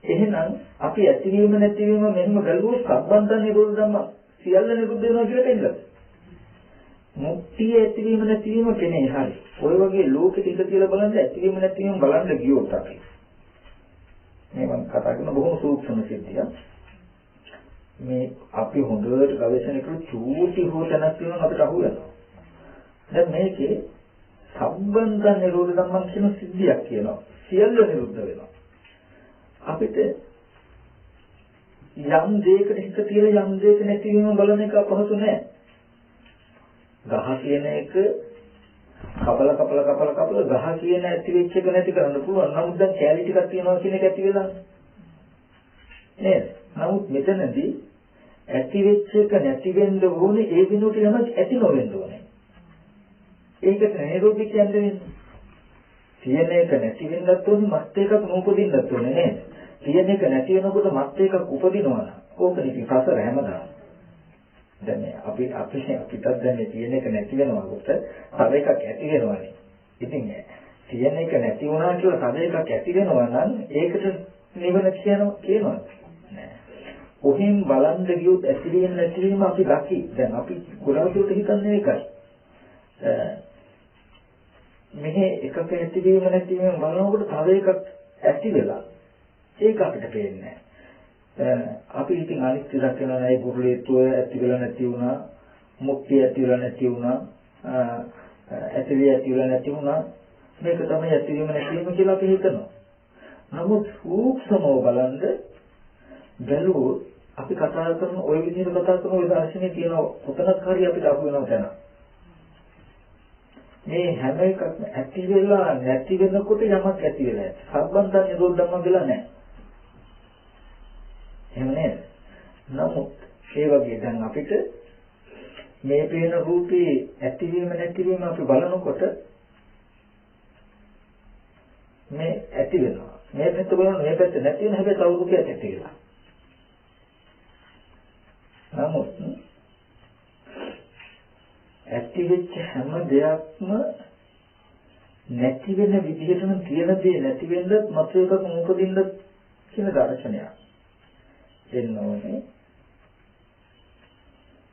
එහෙනම් අපි ඇතිවීම නැතිවීම මෙහෙම බැලුවොත් සම්බන්ධ නිරෝධ ධම්ම සියල්ල නිරුද්ධ වෙනවා කියලා කියනවා. මුක්තිය ඇතිවීම නැතිවීම කෙනේ හරි. ඔය වගේ ලෝකෙට ඉඳ කියලා බලන්න ඇතිවීම නැතිවීම බලන්න ගියොත් අපි මේ මම කතා කරන බොහොම සූක්ෂම සිද්ධියක්. මේ අපි හොඳට ගවේෂණය කරලා චූටි හෝ තැනක් තියෙනවා අපිට අහු වෙනවා. දැන් මේකේ සම්බන්ධ නිරෝධ ධම්මන් කියන සිද්ධියක් කියනවා. සියල්ල නිරුද්ධ වෙනවා. අපිට යම් දෙයකට හිත තියලා යම් දෙයක නැතිවීම බලන එක අපහසු නෑ. ගහ කියන එක කපල ගහ කියන ඇති වෙච්ච එක නැති කරන්න පුළුවන්. නමුත් දැන් කැලි ටිකක් තියෙනවා කියන එක ඇති වෙලා නේද? නමුත් මෙතනදී ඇති වෙච්ච එක නැති වෙන්න ඕනේ ඒ වෙනුවට යමක් ඇති නොවෙන්න ඕනේ. ඒකට නිරෝධය කියන්නේ තියෙන එක නැති වෙන්නත් ඕනේ මත් එකක් නූපදින්නත් ඕනේ නේද? තියෙන එක නැති වෙනකොට මත් එකක් උපදිනවා නම් ඕක නිකන් සසර හැමදාම. දැන් අපිටත් දැන් තියෙන එක නැති වෙනකොට තව එකක් ඇති වෙනවානේ. ඉතින් තියෙන එක නැති වුණා කියලා තව එකක් ඇති වෙනවා නම් ඒකට නිවන කියනවා නෑ. කොහෙන් බලන්න ගියොත් ඇතිවීම නැතිවීම අපි දකි. දැන් අපි ගොඩාක් දුරට හිතන්නේ ඒකයි. මෙහි එකක ඇතිවීම නැතිවීම බලනකොට තව එකක් ඇති වෙලා ඒක අපිට පේන්නේ නැහැ. අපි ඉතින් අනිත්‍ය දකිනවා නේ ගුරුලීත්වය ඇති වෙලා නැති වුණා, මුක්තිය ඇති වෙලා නැති වුණා, ඇතිවිය ඇති වෙලා නැති වුණා. මේක තමයි ඇතිවීම නැතිවීම කියලා අපි හිතනවා. නමුත් සූක්ෂමව බලන්න බැලුවොත් අපි කතා කරන ওই විදිහට කතා කරන ওই දර්ශනේ තියෙන කොතනක් හරි අපිට අහු වෙනවා දැන. මේ හැම එකක්ම ඇති වෙලා නැති වෙනකොට යමක් ඇති වෙලා ඇති. සම්බන්ධ නිරෝධ ධම්ම වෙලා නැහැ. එහෙම නේද? නමුත් ඒ වගේ දැන් අපිට මේ පේන රූපේ ඇතිවීම නැතිවීම අපි බලනකොට මේ ඇති වෙනවා. මේ පැත්ත බලන මේ පැත්ත නැති වෙන හැබැයි තව රූපයක් ඇති වෙනවා. නමුත් ඇති වෙච්ච හැම දෙයක්ම නැති වෙන විදිහටම තියෙන දේ නැති වෙන්නත් මත එකක් මොකදින්ද කියන දර්ශනයක් එන්න ඕනේ.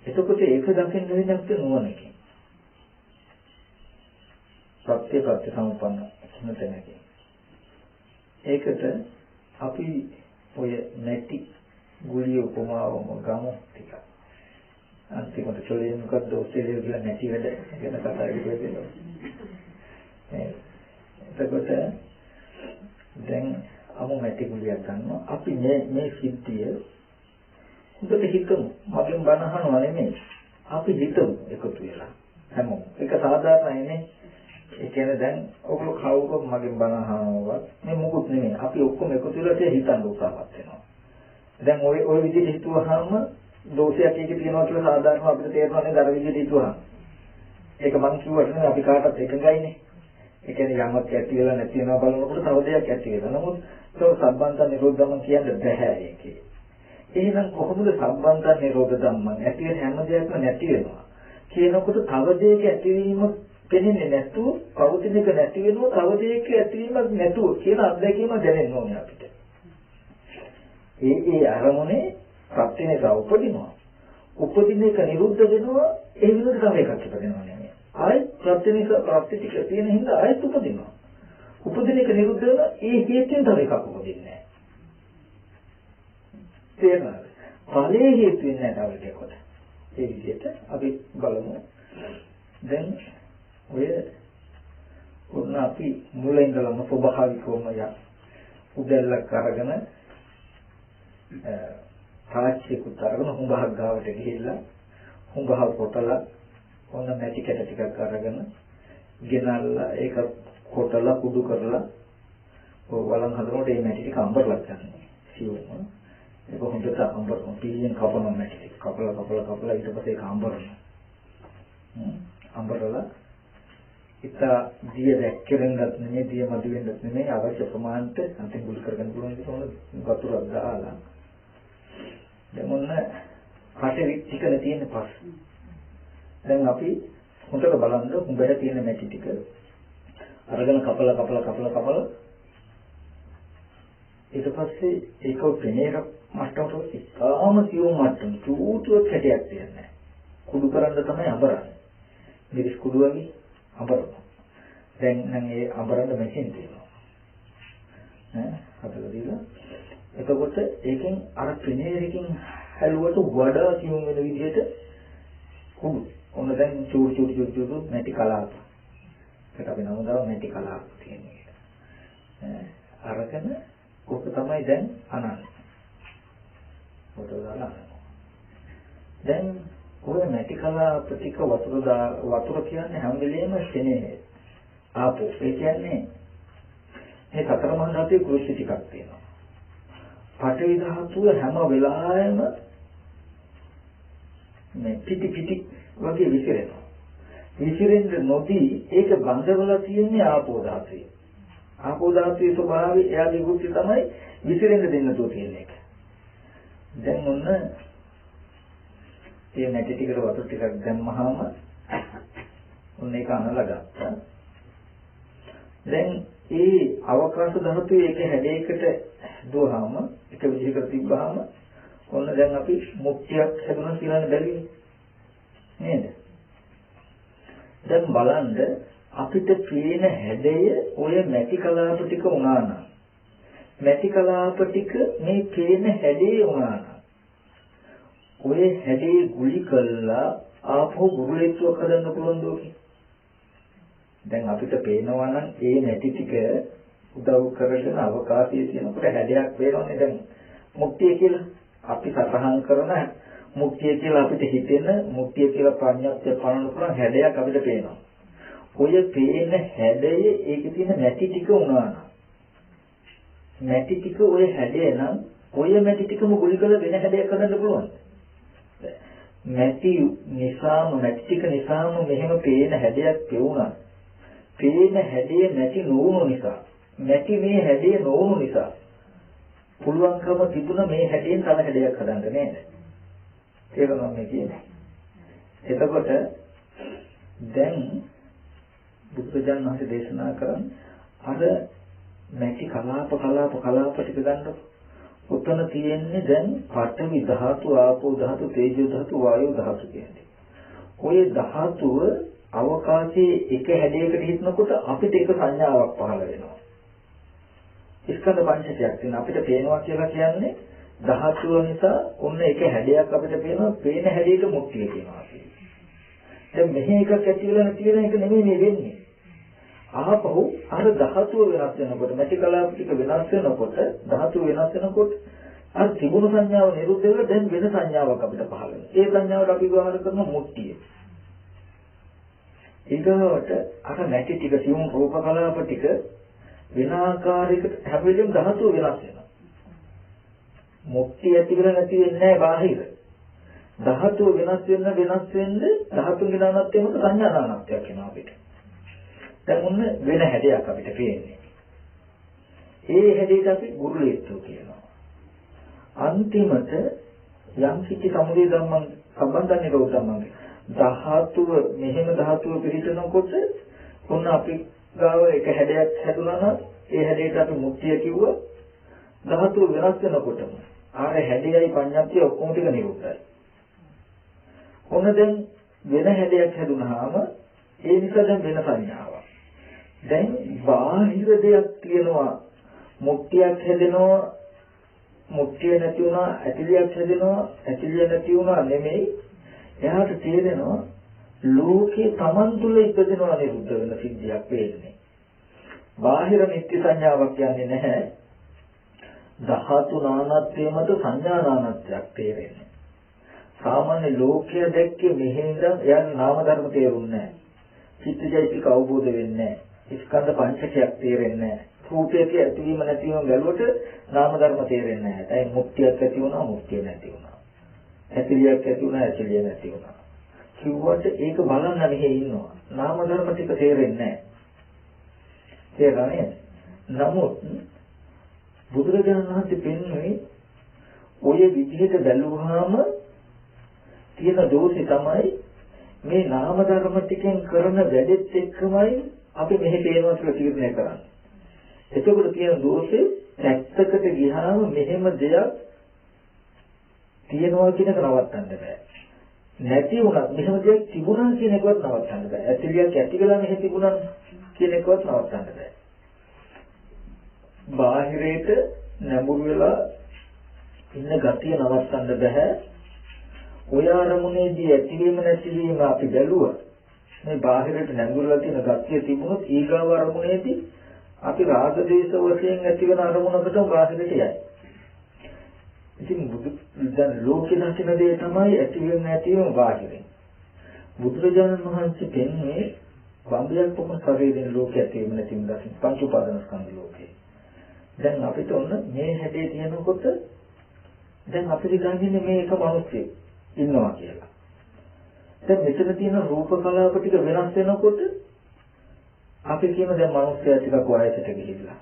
එතකොට ඒක දකින්න වෙන්නේ නුවණකින්. සත්‍ය සම්පන්න කියන තැනකින්. ඒකට අපි ඔය නැති ගුලිය උපමාවම ගමු ටික. අන්තිමට චොලේ මොකද්ද ඔස්ට්‍රේලියාව කියලා නැති වැඩ ගැන කතා කරලා එතකොට දැන් අමු නැති ගුලියක් ගන්නවා. අපි මේ සිද්ධිය හොඳට හිතමු. මගෙන් බණ අහනවා නෙමෙයි. අපි හිතමු එකතු වෙලා. හැමෝම. ඒක සාධාරණයි නේ. ඒ කියන්නේ දැන් ඔයගොල්ලෝ කවුරුත් මගෙන් බණ අහනවා මේ මොකුත් නෙමෙයි. අපි ඔක්කොම එකතු වෙලා තේ හිතන්න උත්සාහවත් වෙනවා. දැන් ওই විදිහට හිතුවාම දෝෂයක් එකේ තියෙනවා කියලා සාමාන්‍යව අපිට තේරෙනවා නේද අර විදිහට හිතුවාම. ඒක මං කිව්වට නෙමෙයි අපි කාටත් එකගයිනේ. ඒ කියන්නේ යමක් ඇති වෙලා නැති වෙනවා බලනකොට තව දෙයක් ඇති වෙනවා. නමුත් ඒක සම්බන්ධ නිරෝධ ධම්ම කියන්න බෑ ඒකේ. එහෙනම් කොහොමද සම්බන්ධ නිරෝධ ධම්ම ඇති වෙන හැම දෙයක්ම නැති වෙනවා. කියනකොට තව දෙයක ඇතිවීම පෙනෙන්නේ නැතුව පවතින එක නැති වෙනවා තව දෙයක ඇතිවීමක් නැතුව කියන අත්දැකීම දැනෙන්න ඕනේ අපිට. ඒ අරමුණේ ප්‍රත්‍යනේක උපදිනවා. උපදින එක නිරුද්ධ වෙනවා ඒ විදිහට තමයි එකක් ඉපදෙනවා නෙමෙයි. ආයෙත් ප්‍රත්‍යනේක ප්‍රත්‍ය ටික තියෙන හින්දා ආයෙත් උපදිනවා. උපදින එක නිරුද්ධ වෙනවා ඒ හේතුවෙන් තමයි එකක් උපදින්නේ නැහැ. තේරෙනවද? ඵලයේ හේතුවෙන් නැහැ තව එකකට. ඒ විදිහට අපි බලමු. දැන් ඔය උන්න අපි මුලින් ඉඳලම ස්වභාවිකවම උදැල්ලක් අරගෙන තාච්චියකුත් අරගෙන හුඟහක් ගාවට ගිහිල්ලා හුඟහ කොටලා ඔන්න මැටි කැට ටිකක් අරගෙන ගෙනල්ලා ඒක කොටලා කුඩු කරලා ඔය වලන් හදනකොට මේ මැටි ටික අඹරලා ගන්න. සියුම්. ඒක හොඳට අඹරන පිළියෙන් කපන මැටි ටික කපලා ඊට පස්සේ ඒක අඹරනවා. අඹරලා ඉතා දිය දැක්කෙන්නත් නෙමෙයි දිය මදි වෙන්නත් නෙමෙයි අවශ්‍ය ප්‍රමාණයට අන්තිම ගුල් කරගන්න පුළුවන් විදිහට වතුරක් දාලා දැන් මොන කටේ ටිකල තියෙන පස් දැන් අපි හොඳට බලන්න හුඹට තියෙන මැටි ටික අරගෙන කපලා ඊට පස්සේ ඒක පෙනේක මට්ටමට ඉතාම සියුම් මට්ටම චූටුවක් හැටයක් තියෙනවා කුඩු කරන්න තමයි අඹරන්නේ මිරිස් කුඩු වගේ අඹරනවා. දැන් නම් ඒ අඹරන්න මැෂින් තියෙනවා. හදලා දීලා. එතකොට ඒකෙන් අර ෆිනේරකින් හැලුවට වඩා සියුම් වෙන විදිහට කුඩු. ඔන්න දැන් චූටු මැටි කලාප. ඒකට අපි නම දාව මැටි කලාප කියන්නේ. අරගෙන ඔක තමයි දැන් අනන්නේ. වතුර දාලා අනනවා. දැන් ඔය මැටි කලාප ටික වතුර කියන්නේ හැම වෙලෙම සෙනෙහය. ආපෝ ඒ කියන්නේ මේ සතර මහා ධාතුවේ කෘෂි ටිකක් තියෙනවා. පඨවි ධාතුව හැම වෙලාවෙම මේ පිටි වගේ විසිරෙනවා. විසිරෙන්න නොදී ඒක බඳවලා තියෙන්නේ ආපෝ ධාතුවේ. ආපෝ ධාතුවේ ස්වභාවය එයාගේ කෘෂි තමයි විසිරෙන්න දෙන්න තෝ තියෙන එක. දැන් ඔන්න මේ නැටි ටිකට වතුර ටිකක් දැම්මහම ඔන්න ඒක අනලා ගත්තා. දැන් ඒ අවකාශ ධාතුවේ එක හැඩයකට දුවහම එක විදිහකට තිබ්බහම ඔන්න දැන් අපි මුක්තියක් හැදුණා කියලා බැලුවේ නේද? දැන් බලන්න අපිට පේන හැඩය ඔය මැටි කලාප ටික වුණා නම් මැටි කලාප ටික මේ පේන හැඩේ වුණා නම් ඔය හැඩේ ගුලි කළා ආපහු ගුරුලෙක්වක් හදන්න පුළුවන් දෝකේ. දැන් අපිට පේනවා නම් ඒ නැටි ටික උදව් කරගෙන අවකාශයේ තියෙනකොට හැඩයක් වෙනවනේ දැන් මුක්තිය කියලා. අපි සතහන් කරන මුක්තිය කියලා අපිට හිතෙන මුක්තිය කියලා ප්‍රඥාත්ය පනවන්න පුළුවන් හැඩයක් අපිට පේනවා. ඔය පේන හැඩයේ ඒකේ තියෙන නැටි ටික වුණා නම් නැටි ටික ඔය හැඩය නම් ඔය නැටි ටිකම ගුලි කරලා වෙන හැඩයක් හදන්න පුළුවන්. නැති ටික නිසාම මෙහෙම පේන හැඩයක් පෙවුණා. පේන හැඩේ නැති නොවුණු නිසා, නැති මේ හැඩේ නොවුණු නිසා පුළුවන්කම තිබුණ මේ හැඩයෙන් තව හැඩයක් හදන්න නේද? තේරුණා මේ කියන්නේ. එතකොට දැන් බුදුරජාණන් වහන්සේ දේශනා කරන්නේ අර නැති කලාප ටික ගන්නකො. උතන තියෙන්නේ දැන් පඨවි ධාතු, ආපෝ ධාතු, තේජෝ ධාතු, වායෝ ධාතු කියන්නේ. ඔය ධාතුව අවකාශයේ එක හැඩයකට හිටනකොට අපිට එක සංඥාවක් පහළ වෙනවා. ස්කන්ධ පංචකයක් තියෙන අපිට පේනවා කියලා කියන්නේ ධාතුව නිසා ඔන්න එක හැඩයක් අපිට පේනවා. පේන හැඩයට මුක්තිය කියනවා. දැන් මෙහි එකක් ඇති වෙලා නැති වෙන එක නෙමෙයි මේ වෙන්නේ. ආපහු අර ධාතුව වෙනස් වෙනකොට මැටි කලාප ටික වෙනස් වෙනකොට ධාතුව වෙනස් වෙනකොට අර තිබුණු සංඥාව නිරුද්ධ වෙලා දැන් වෙන සංඥාවක් අපිට පහළ වෙනවා. ඒ සංඥාවට අපි ව්‍යවහාර කරන මුක්තිය. ඊගොල්ලෝට අර නැටි ටික සියුම් රූප කලාප ටික වෙන ආකාරයකට හැම වෙලෙම ධාතුව වෙනස් වෙනවා. මුක්තිය ඇති වෙලා නැති වෙන්නේ නැහැ බාහිර. ධාතුව වෙනස් වෙන්න ධාතුන්ගේ නානත්වයම සංඥා නානත්වයක් වෙනවා අපිට. දැන් මොන වෙන හැඩයක් අපිට පේන්නේ. ඒ හැඩයට අපි ගුරුලීත්ව කියනවා. අන්තිමට යම් කිසි සමුදය ධම්මං සම්බන්ධ නිරෝධ ධම්මං ධාතුව මෙහෙම ධාතුව පිළිතනකොට ඔන්න අපි ගාව එක හැඩයක් හැදුනා නම් ඒ හැඩයට අපි මුක්තිය කිව්වා. ධාතුව වෙනස් වෙනකොටම ආර හැඩයයි පඤ්ඤාප්තිය ඔක්කොම ටික නිරුද්ධයි. ඔන්න දැන් වෙන හැඩයක් හැදුනහම ඒ නිසා දැන් වෙන සංඥාවක්. දැන් බාහිර දෙයක් තියෙනවා මුක්තියක් හැදෙනවා මුක්තිය නැති වුණා ඇතිලියක් හැදෙනවා ඇතිලිය නැති වුණා නෙමෙයි එයාට තේරෙනවා ලෝකේ Taman තුල ඉපදෙනවා නිරුද්ධ වෙන සිද්ධියක් වෙන්නේ. බාහිර නිත්‍ය සංඥාවක් කියන්නේ නැහැ. ධාතු නානත්වයේ මත සංඥා නානත්වයක් තේරෙන්නේ. සාමාන්‍ය ලෝකයේ දැක්කේ මෙහෙඳ යන නාම ධර්ම තේරුන්නේ නැහැ. චිත්තජෛතික අවබෝධ වෙන්නේ නැහැ. ස්කන්ධ පංචකයක් තේරෙන්නේ නැහැ. රූපයේ ඇතිවීම නැතිවීම ගැලුවට නාම ධර්ම තේරෙන්නේ නැහැ. දැන් මුක්තියක් ඇති වුණා මුක්තිය නැති වුණා. ඇතිලියක් ඇති වුණා ඇතිලිය නැති වුණා. කිව්වට ඒක බලන්න මෙහෙ ඉන්නවා. නාම ධර්ම ටික තේරෙන්නේ නැහැ. තේරෙන්නේ. නමුත් බුදුරජාණන් වහන්සේ පෙන්වන්නේ ඔය විදිහට බැලුවාම තියෙන දෝෂය තමයි මේ නාම ධර්ම ටිකෙන් කරන වැඩෙත් එක්කමයි අපි මෙහි පේනවා කියලා තීරණය කරන්නේ. එතකොට තියෙන දෝෂේ පැත්තකට ගියාම මෙහෙම දෙයක් තියෙනවා කියන එක නවත්තන්න බෑ. නැති වුණා මෙහෙම දෙයක් තිබුණා කියන එකවත් නවත්තන්න බෑ. ඇතිලියක් ඇති වෙලා මෙහෙ තිබුණා කියන එකවත් නවත්තන්න බෑ. බාහිරයට නැඹුරු වෙලා ඉන්න ගතිය නවත්තන්න බෑ. ඔය අරමුණේදී ඇතිවීම නැතිවීම අපි බැලුවා. මේ බාහිරට නැඹුරුලා තියෙන ගතිය තිබුණොත් ඊගාව අරමුණේදී අපි රාග දේශ වශයෙන් ඇති වෙන අරමුණකට බාහිරට යයි. ඉතින් දැන් ලෝකේ නැතින දේ තමයි ඇතිවීම නැතිවීම බාහිරින්. බුදුරජාණන් වහන්සේ කියන්නේ බම්බයක් කොහොම ශරීරයෙන් ලෝකයේ ඇතිවීම නැතිවීම දකින්න පංච උපාදාන ස්කන්ධ ලෝකේ. දැන් අපිට ඔන්න මේ හැඩේ තියෙනකොට දැන් අපිට ගන්නේ මේ එක මිනිස්සෙක් ඉන්නවා කියලා. දැන් මෙතන තියෙන රූප කලාප ටික වෙනස් වෙනකොට අපි කියන දැන් මිනිස්සයා ටිකක් වයසට ගිහිල්ලා.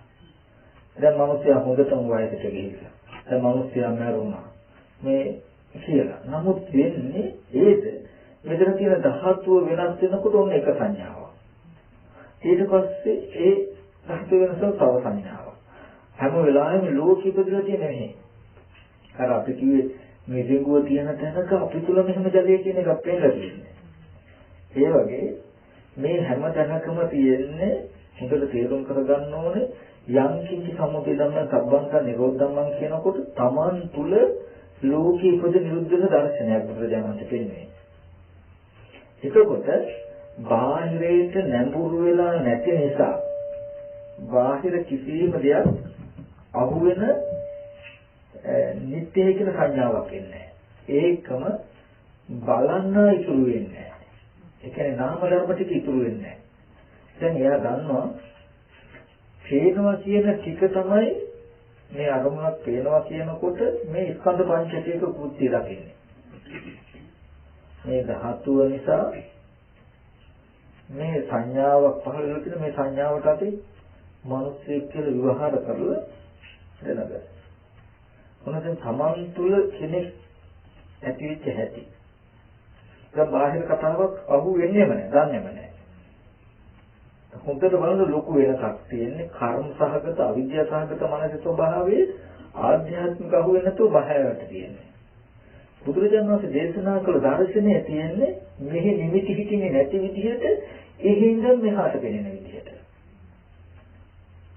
දැන් මිනිස්සයා හොඳටම වයසට ගිහිල්ලා. දැන් මිනිස්සයා මැරුණා. මේ කියලා. නමුත් වෙන්නේ ඒද මෙතන තියෙන ධාතුව වෙනස් වෙනකොට ඔන්න එක සංඥාවක්. ඊට පස්සේ ඒ ධාතුව වෙනස තව සංඥාවක්. හැම වෙලාවෙම ලෝකෙ ඉපදලා තියෙන මේ. අර අපි කිව්වේ මේ දෙඟුව තියෙන තැනක අපි තුල මෙහෙම ජලය කියන එකක් පේනවා කියන්නේ. ඒ වගේ මේ හැම තැනකම තියෙන්නේ හොඳට තේරුම් කරගන්න ඕනේ යම් කිසි සමුදය ධම්ම සම්බන්ත නිරෝධ ධම්මං කියනකොට Taman තුල ලෝකෙ ඉපද නිරුද්ධ වෙන දර්ශනයක් බුදුරජාණන් දෙන්නේ. එතකොට බාහිරයට නැඹුරු වෙලා නැති නිසා බාහිර කිසිම දෙයක් අහු වෙන නිත්‍යයි කියන සංඥාවක් එන්නේ. ඒකම බලන්න ඉතුරු වෙන්නේ. ඒ කියන්නේ නාම ධර්ම ටික ඉතුරු වෙන්නේ. දැන් එයා දන්නවා පේනවා කියන ටික තමයි මේ අරමුණක් පේනවා කියනකොට මේ ස්කන්ධ පංචකයක කෘත්‍ය දකින්නේ. මේ ධාතුව නිසා මේ සංඥාවක් පහළ වෙන මේ සංඥාවට අපි මිනිස්සෙක් කියලා විවහාර කරලා දැනගන්න. මොනවාද තමන් තුල කෙනෙක් ඇතිවෙච්ච හැටි. ඒක බාහිර කතාවක් අහු වෙන්නේම නැහැ, දන්නේම නැහැ. හොඳට බලන ලොකු වෙනසක් තියෙන්නේ කර්ම සහගත අවිද්‍යා සහගත මනසේ ස්වභාවයේ ආධ්‍යාත්මික අහු වෙන තු බාහිරට තියෙන්නේ. බුදුරජාණන් වහන්සේ දේශනා කළ දර්ශනය තියෙන්නේ මෙහි නිමිති හිතින්නේ නැති විදිහට එහෙඳන් මෙහාට පෙනෙන විදිහට.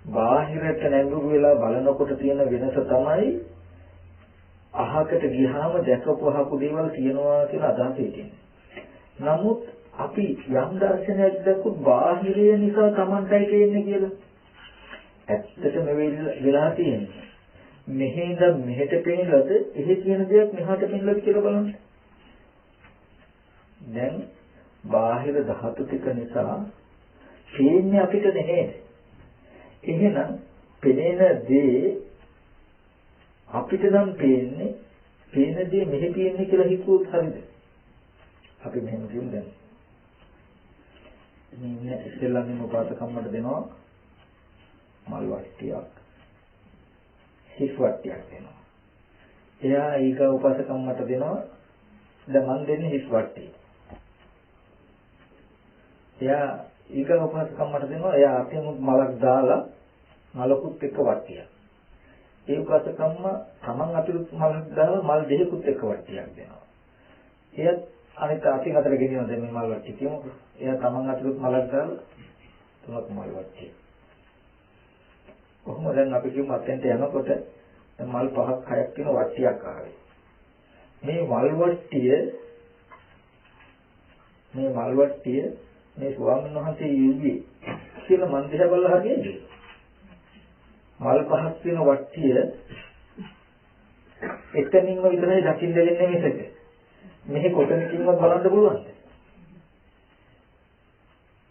බාහිරට නැඹුරු වෙලා බලනකොට තියෙන වෙනස තමයි අහකට ගියාම දැකපුවහපු දේවල් තියෙනවා කියන අදහස හිටින්නේ. නමුත් අපි යම් දර්ශනයක් දැක්කොත් බාහිරය නිසා Tamanටයි කියන්නේ කියලා. ඇත්තටම වෙලා තියෙන්නේ. මෙහෙඳ මෙහෙට පෙන්නලද එහෙ කියන දේක් මෙහාට පෙන්නලද කියලා බලන්න. දැන් බාහිර ධාතු ටික නිසා පේන්නේ අපිට නේද? එහෙනම් පෙනෙන දේ අපිට නම් පේන්නේ පේන දේ මෙහෙ තියෙන්නේ කියලා හිතුවොත් හරිද? අපි මෙහෙම කියමු දැන්. මේ ඉස්සෙල්ලාම උපාසකම්මට දෙනවා මල් වට්ටියක්. හිස් වට්ටියක් දෙනවා. එයා ඊග උපාසකම්මට දෙනවා දැන් මන් දෙන්නේ හිස් වට්ටිය. එයා ඊග උපාසකම්මට දෙනවා එයා අතින් මලක් දාලා මලකුත් එක්ක වට්ටියක්. ඒ උපාසකම්ම තමන් අතිරුත් මලක් දාලා මල් දෙකකුත් එක්ක වට්ටියක් දෙනවා. එයත් අනිත් අතින් අතර ගෙනියනවා දැන් මේ මල් වට්ටිය කියමුකෝ. එයා තමන් අතිරුත් මලක් දාලා තුනක් මල් වට්ටිය. කොහොමද දැන් අපි කියමු අතෙන්ට යනකොට මල් 5ක් 6ක් තියෙන වට්ටියක් ආවේ. මේ මල් වට්ටිය මේ ස්වාමීන් වහන්සේ යුගී කියලා මන් දිහා බලලා හරියද? මල් 5ක් තියෙන වට්ටිය එතනින්ම විතරයි දකින්න වෙන්නේ මේක. මෙහි කොතනකින්වත් බලන්න පුළුවන්ද?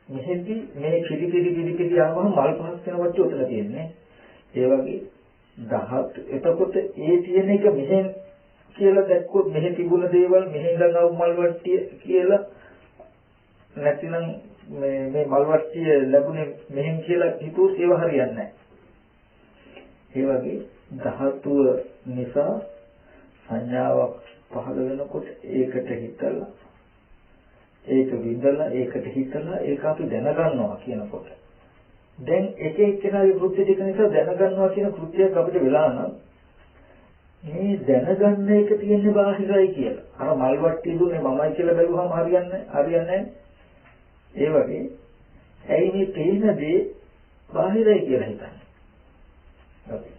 මෙහෙදි මේ කිරි ආවම මල් 5ක් තියෙන වට්ටිය උතන තියෙන්නේ. ඒ වගේ 10 එතකොට ඒ තියෙන එක මෙහෙන් කියලා දැක්කොත් මෙහෙ තිබුණ දේවල් මෙහෙ ඉඳන් ආව මල් වට්ටිය කියලා නැතිනම් මේ මල් වට්ටිය ලැබුණේ මෙහෙන් කියලා හිතුවොත් ඒව හරියන්නේ නැහැ. ඒ වගේ ධාතුව නිසා සංඥාවක් පහළ වෙනකොට ඒකට හිතලා ඒක විඳලා ඒකට හිතලා ඒක අපි දැනගන්නවා කියනකොට දැන් එක එක්කෙනාගේ කෘත්‍ය ටික නිසා දැනගන්නවා කියන කෘත්‍යයක් අපිට වෙලා නම් මේ දැනගන්න එක තියෙන්නේ බාහිරයි කියලා. අර මල් වට්ටිය දුන්නේ මමයි කියලා බැලුවම හරියන්නේ නැහැ. ඒ වගේ ඇයි මේ පේන දේ බාහිරයි කියලා හිතන්නේ? අපි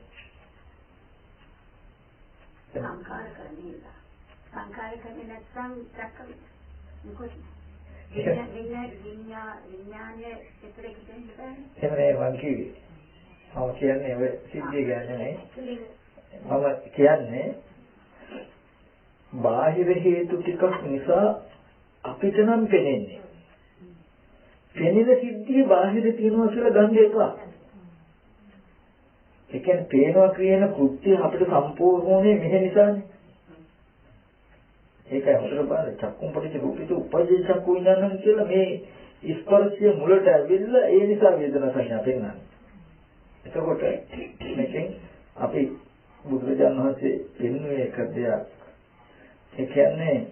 සංකාර කරන්නේ නැත්නම් දැක්කම මොකද? විඥානයේ පිටරේ කියන්නේ එමේ මං කිව්වේ. මම කියන්නේ ඔය සිද්ධිය ගැන නෙමෙයි. මම කියන්නේ බාහිර හේතු ටිකක් නිසා අපිට නම් පෙනෙන්නේ. පෙනෙන සිද්ධිය බාහිර තියෙනවා කියලා ගන්න එපා. ඒ කියන්නේ පේනවා කියන කෘත්‍ය අපිට සම්පූර්ණෝනේ මෙහෙ නිසානේ. ඒකයි හොඳට බලන්න චක්කුම් පටිච්ච රූපිත උපජ්ජේ චක්කු විඥානං කියලා මේ ස්පර්ශය මුලට ඇවිල්ලා ඒ නිසා වේදනා සංඥා පෙන්නන්නේ. එතකොට මේකෙන් අපි බුදුරජාණන් වහන්සේ පෙන්වුවේ එක දෙයක්. ඒ කියන්නේ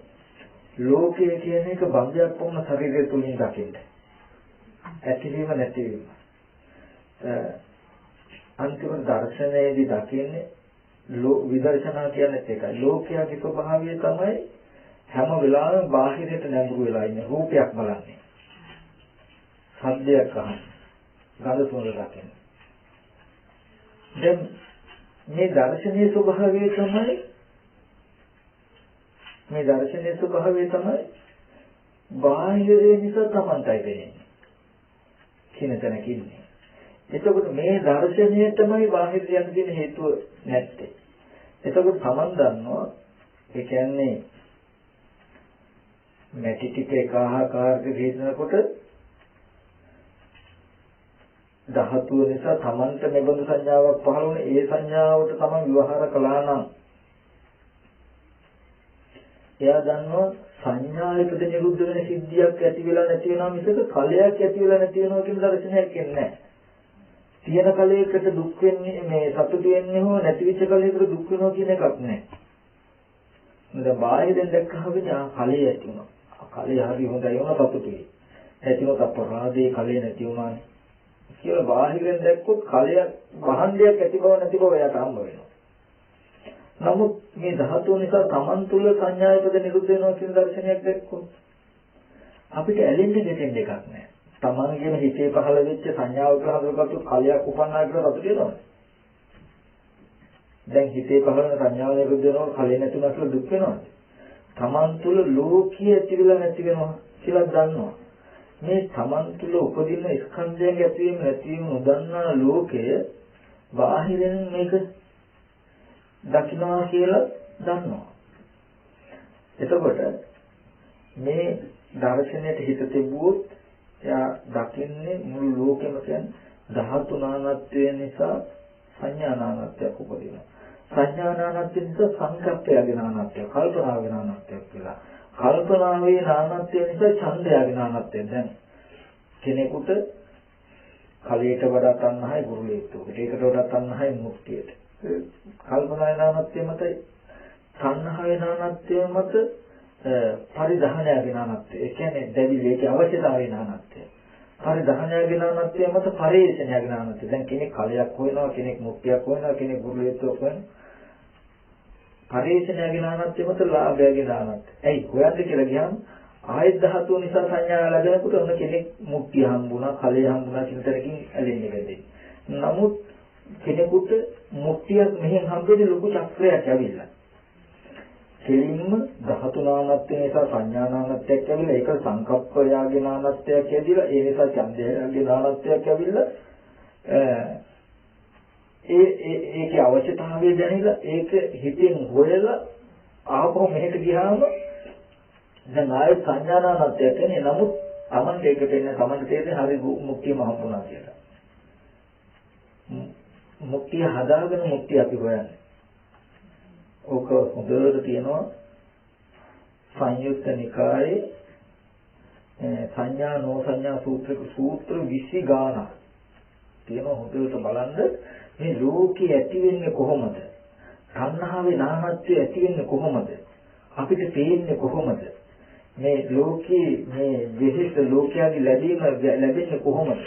ලෝකය කියන එක භවයක් වුණ ශරීරය තුලින් දකින්න. ඇතිවීම නැතිවීම. අන්තිම දර්ශනයේදී දකින්නේ විදර්ශනා කියන්නේ ඒකයි. ලෝකයේ ස්වභාවය තමයි හැම වෙලාවෙම බාහිරයට නැඹුරු වෙලා ඉන්නේ රූපයක් බලන්නේ. ශබ්දයක් අහන්නේ. ගඳ සුවඳ දකින්නේ. දැන් මේ දර්ශනීය ස්වභාවය තමයි බාහිරේ නිසා තමන්ටයි වෙන්නේ. කින තැනක ඉන්නේ. එතකොට මේ දර්ශනය තමයි බාහිර යන්න තියෙන හේතුව නැත්තේ. එතකොට තමන් දන්නවා ඒ කියන්නේ මැටි ටික එක ආකාරයකට හේතුනකොට ධාතුව නිසා තමන්ට මෙබඳු සංඥාවක් පහළ වුණේ ඒ සංඥාවට තමන් විවහාර කළා නම් එයා දන්නවා සංඥායකද නිරුද්ධ වෙන සිද්ධියක් ඇති වෙලා නැති වෙනවා මිසක කලයක් ඇති වෙලා නැති වෙනවා කියන දර්ශනයක් එන්නේ නැහැ. තියෙන කලයකට දුක් වෙන්නේ මේ සතුට වෙන්නේ හෝ නැති වෙච්ච කලයකට දුක් වෙනවා කියන එකක් නැහැ. දැන් බාහිරෙන් දැක්කහම කලය ඇති වෙනවා. කලය හරි හොඳයි වුණා සතුටුයි. ඇති වුණත් අපරාධේ කලය නැති වුණානේ. කියලා බාහිරෙන් දැක්කොත් කලය වහණ්ඩයක් ඇති බව නැති බව එයාට හම්බ වෙනවා. නමුත් මේ ධාතුව නිසා Taman තුල සංඥායපද නිරුද්ධ වෙනවා කියන දර්ශනයක් දැක්කොත් අපිට ඇලෙන්න දෙන්න එකක් නැහැ. Tamanගේම හිතේ පහළ වෙච්ච සංඥාව කියලා හඳුනගත්තොත් කලයක් උපන්නා කියලා රතු වෙනවා. දැන් හිතේ පහළ වෙන සංඥාව නිරුද්ධ වෙනවා කලේ නැතුණා කියලා දුක් වෙනවා. Taman තුල ලෝකීය ඇතිවිලා නැති වෙනවා කියලා දන්නවා. මේ Taman තුල උපදින ස්කන්ධයන්ගේ ඇතිවීම නැතිවීම නොදන්නා ලෝකය බාහිරින් මේක දකින්නවා කියලා දන්නවා. එතකොට මේ දර්ශනයට හිත තිබුවොත් එයා දකින්නේ මුළු ලෝකෙම කියන්නේ ධාතු නානත්වය නිසා සංඥා නානත්වයක් උපදිනවා. සංඥා නානත්වය නිසා සංකප්පයගේ නානත්වය, කල්පනාවේ නානත්වයක් කියලා. කල්පනාවේ නානත්වය නිසා ඡන්දයගේ නානත්වය. දැන් කෙනෙකුට කලයට වඩා තණ්හායි ගුරුලීත්වයට. ඒකට වඩා තණ්හායි මුක්තියට. කල්පනාවේ නානත්වය මත තණ්හාවේ නානත්වය මත පරිධානයගේ නානත්වය. ඒ කියන්නේ දැවිලේක අවශ්‍යතාවේ නානත්වය. පරිධානයගේ නානත්වය මත පරිේශණයගේ නානත්වය. දැන් කෙනෙක් කලයක් හොයනවා, කෙනෙක් මුක්තියක් හොයනවා, කෙනෙක් ගුරුලීත්වයක් හොයනවා. පරිේශණයගේ නානත්වය මත ලාභයගේ නානත්වය. ඇයි හොයන්නේ කියලා ගියාම ආයත් ධාතුව නිසා සංඥා ලැබෙනකොට ඔන්න කෙනෙක් මුක්තිය හම්බුණා, කලය හම්බුණා කියන තරකින් ඇලෙන්නේ වැඩි. නමුත් කෙනෙකුට මුක්තියක් මෙහෙන් හම්බෙන්නේ ලොකු චක්‍රයක් ඇවිල්ලා. කෙලින්ම ධාතු නානත්වය නිසා සංඥා නානත්වයක් ඇවිල්ලා ඒක සංකප්පයාගේ නානත්වයක් ඇවිල්ලා ඒ නිසා ඡන්දයාගේ නානත්වයක් ඇවිල්ලා ඒකේ අවශ්‍යතාවය දැනিলা ඒක හිතෙන් හොයලා ආපහු මෙහෙට ගියාම දැන් ආයෙත් සංඥා නානත්වයක් එන්නේ. නමුත් Tamanට ඒක දෙන්නේ Tamanට තේරෙන්නේ හරි මුක්තියම හම්බුණා කියලා. මුක්තිය හදාගෙන මුක්තිය අපි හොයන්නේ. ඕක හොඳට තියෙනවා සංයුත්ත නිකායේ සංඥා නොසංඥා සූත්‍ර 20 ගානක් තියෙනවා. හොඳට බලන්න මේ ලෝකේ ඇති වෙන්නේ කොහොමද? තණ්හාවේ නානත්වය ඇති වෙන්නේ කොහොමද? අපිට පේන්නේ කොහොමද? මේ ලෝකේ මේ විශේෂ ලෝකයාගේ ලැබෙන්නේ කොහොමද?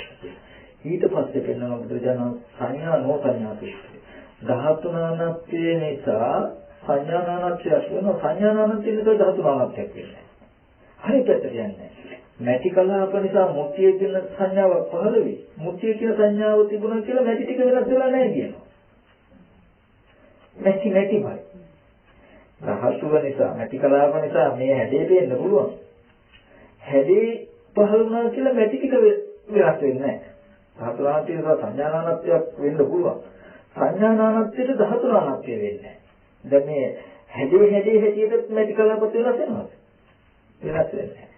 ඊට පස්සේ පෙන්වන බුදුරජාණන් සංඥා නොසංඥා සූත්‍රය. ධාතු නානත්වය නිසා සංඥා නානත්වයක් වෙනවා. සංඥා නානත්වය නිසා ධාතු නානත්වයක් වෙන්නේ. හරි පැත්තට යන්නේ. මැටි කලාප නිසා මුත්‍ය කියන සංඥාවක් පහළ වෙයි. මුත්‍ය කියන සංඥාව තිබුණා කියලා මැටි ටික වෙනස් වෙලා නැහැ කියනවා. මැටිමයි. ධාතුව නිසා මැටි කලාප නිසා මේ හැඩේ පේන්න පුළුවන්. හැඩේ පහළ වුණා කියලා මැටි ටික වෙනස් වෙන්නේ නැහැ. ධාතු නානත්වය නිසා සංඥා නානත්වයක් වෙන්න පුළුවන්. සංඥා නානත්වයට ධාතු නානත්වය වෙන්නේ නැහැ. දැන් මේ හැඩේ හැටියට මැටි කලාප වෙනස් වෙනවද? වෙනස් වෙන්නේ නැහැ.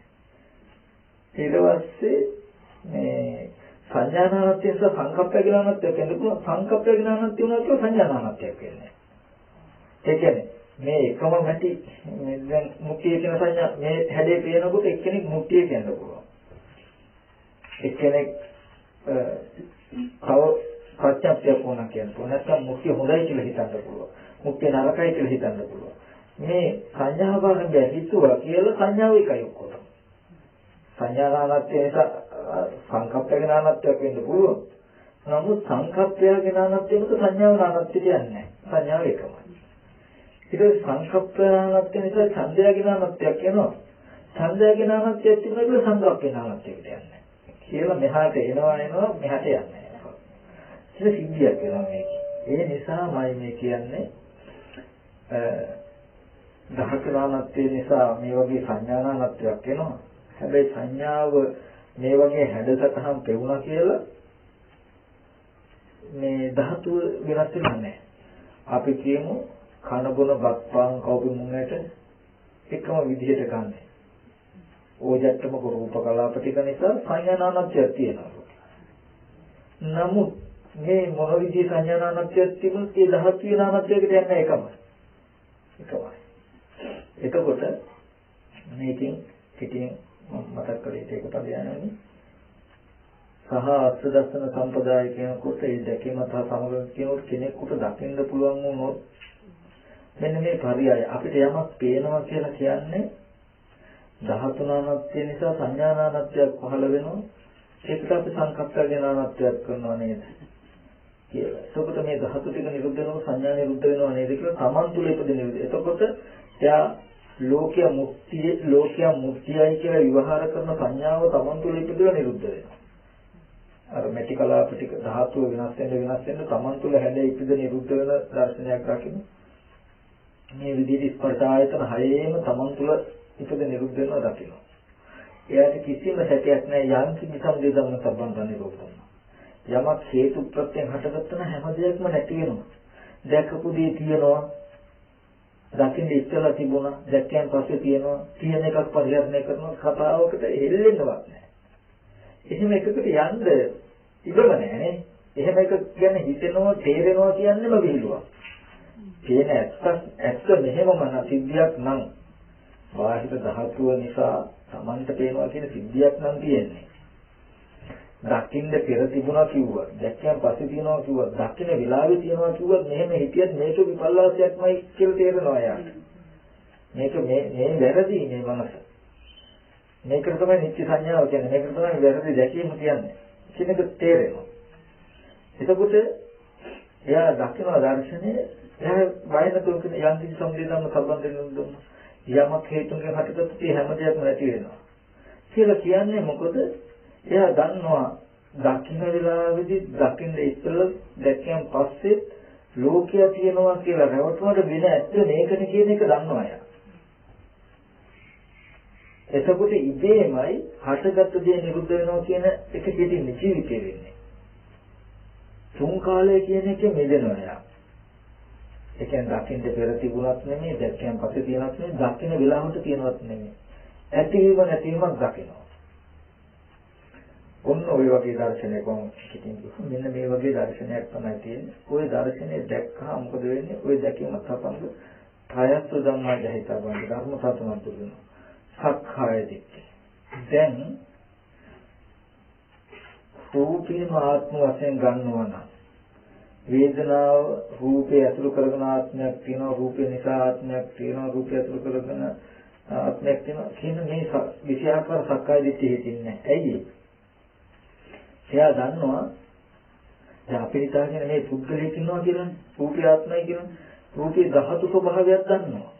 ඊට පස්සේ මේ සංඥා නානත්වය නිසා සංකප්ප ඥානත්වයක් වෙන්න පුළුවන්. සංකප්ප ඥානත්වය වුණා කියලා සංඥා නානත්වයක් වෙන්නේ. ඒ කියන්නේ මේ එකම මැටි දැන් මුක්තිය කියන සංඥා මේ හැඩේ පේනකොට එක්කෙනෙක් මුක්තිය කියන්න පුළුවන්. එක්කෙනෙක් කව ප්‍රත්‍යක්ෂයක් වුණා කියනවා. නැත්නම් මුක්තිය හොඳයි කියලා හිතන්න පුළුවන්. මුක්තිය නරකයි කියලා හිතන්න පුළුවන්. මේ සංඥාවකින් බැඳිතුවා කියලා සංඥාව එකයි ඔක්කොම. සංඥානානත්වය නිසා සංකප්පයගේ නානත්වයක් වෙන්න පුළුවන්. නමුත් සංකප්පයගේ නානත්වය මත සංඥාව නානත්වය කියන්නේ නැහැ. සංඥාව එකමයි. ඊට සංකප්පනානත්වය නිසා ඡන්දයගේ නානත්වයක් වෙනවා. ඡන්දයගේ නානත්වයක් තිබුණා කියලා සංකප්පේ නානත්වයකට යන්නේ. කියලා මෙහාට එනවා මෙහාට යන්නේ. ඒක සිද්ධියක් වෙනවා මේක. ඒ නිසාමයි මේ කියන්නේ ධාතු නානත්වය නිසා මේ වගේ සංඥානානත්වයක් වෙනවා. හැබැයි සංඥාව මේ වගේ හැඩසටහන් පෙවුණා කියලා මේ ධාතුව වෙනස් වෙන්නේ නැහැ. අපි කියමු කන බොන බත්පාන් කවුරු මුන්නට එකම විදිහට ගන්න. ඕජට්ටමක රූප කලාප ටික නිසා සංඥානානත්වයක් තියෙනවා. නමුත් මේ මොන විදිහේ සංඥානානත්වයක් තිබුණත් ඒ ධාතුවේ නානත්වයකට යන්නේ එකමයි. එතකොට මේකෙන් පිටින් මතක් කරේ ඒක තමයි යන්නේ. සහ අර්ථ දර්ශන සම්පදාය කියනකොට ඒ දැකීම සහ සමග කියනකොට කෙනෙකුට දකින්න පුළුවන් වුණොත් මෙන්න මේ පරියය අපිට යමක් පේනවා කියලා කියන්නේ ධාතු නානත්වය නිසා සංඥා නානත්වයක් පහළ වෙනවා. ඒකට අපි සංකප්පයගේ නානත්වයක් කරනවා නේද කියලා. එතකොට මේ ධාතු ටික නිරුද්ධ වෙනවා සංඥා නිරුද්ධ වෙනවා නේද කියලා තමන් තුළ ඉපදෙන විදිහ. එතකොට එයා ලෝකයේ මුක්තියයි කියලා විවහාර කරන සංඥාව තමන් තුළ ඉපදෙලා නිරුද්ධ වෙනවා. අර මැටි කලාප ටික ධාතුව වෙනස් වෙන තමන් තුළ හැඩ ඉපද නිරුද්ධ වෙන දර්ශනයක් දකින්න. මේ විදිහට ස්පර්ශ ආයතන හයේම තමන් තුළ ඉපද නිරුද්ධ වෙනවා දකින්න. එයාට කිසිම සැකයක් නැහැ යම් කිසි සම්දේ ධම්ම සම්බන්ධ නිරෝධය. යමක් හේතු ප්‍රත්‍යයෙන් හටගත්තා නම් හැම දෙයක්ම නැති වෙනවා. දැකපු දේ තියෙනවා. දකින්න ඉස්සලා තිබුණා දැක්කයන් පස්සේ තියෙන එකක් පරිහරණය කරන කතාවකට හෙල්ලෙන්නවත් නැහැ. එහෙම එකකට යන්න ඉඩම නැහැ. එහෙම එක කියන්නේ හිතෙනවා තේරෙනවා කියන්නේම විහිළුවක්. තියෙන ඇත්ත මෙහෙමම සිද්ධියක් නම් බාහිර ධාතුව නිසා Tamanට පේනවා කියන සිද්ධියක් නම් තියෙන්නේ. දකින්න පෙර තිබුණා කිව්වා, දැක්කයන් පස්සේ තියනවා කිව්වා, දකින්න වෙලාවේ තියනවා කිව්වා මෙහෙම හිතියත් මේක විපල්ලාසයක්මයි කියලා තේරෙනවා යාට. මේක මේ වැරදි මේ මනස. මේකට තමයි නිත්‍ය සංඥාව කියන්නේ. මේකට තමයි වැරදි දැකීම කියන්නේ. කියන එක තේරෙනවා. එතකොට එයා දකින්න දර්ශනේ එයා වයනතෝ කියන යම් කිසි සම්බන්ධයක් සම්බන්ධ වෙනවා. යමක් හේතුන්ගෙන් හටගත්තු හැම දෙයක්ම නැති වෙනවා. කියලා කියන්නේ මොකද? එයා දන්නවා දකින්න වෙලාවේදී දකින්න ඉස්සෙල්ලා දැක්කයන් පස්සේ ලෝකය තියෙනවා කියලා රැවටුනට වෙන ඇත්ත මේකනේ කියන එක දන්නවා එයා. එතකොට ඉබේමයි හටගත්තු දේ නිරුද්ධ වෙනවා කියන එක පිටින් ජීවිතේ වෙන්නේ. තුන් කාලය කියන එකේ මෙදෙනවා එයා. ඒ කියන්නේ දකින්න පෙර තිබුණත් නෙමෙයි දැක්කයන් පස්සේ තියෙනත් නෙමෙයි දකින්න වෙලාවට තියෙනවත් නෙමෙයි. ඇතිවීම නැතිවීමක් දකිනවා. ඔන්න ඔය වගේ දර්ශනයක් කොහොමද කිව්වොත් මෙන්න මේ වගේ දර්ශනයක් තමයි තියෙන්නේ. ওই දර්ශනය දැක්කහම මොකද වෙන්නේ? ওই දැකීමත් සම්බන්ධ ඡායත්ව ධම්මා ජහිතබන් ධර්ම සතුනක් දුන්නා. සක්කාය දිට්ඨිය. දැන් රූපේම ආත්ම වශයෙන් ගන්නවා නම් වේදනාව රූපේ ඇතුළු කරගෙන ආත්මයක් තියෙනවා, රූපේ නිසා ආත්මයක් තියෙනවා, රූපය ඇතුළු කරගෙන ආත්මයක් තියෙනවා කියන මේ විෂයාකාර සක්කාය දිට්ඨිය හිතින්නේ නැහැ. ඇයි ඒ? එයා දන්නවා දැන් අපේ හිතාගෙන මේ පුද්ගලයෙක් ඉන්නවා කියලානේ, රූපී ආත්මයි කියලානේ, රූපී ධාතු ස්වභාවයක් දන්නවා.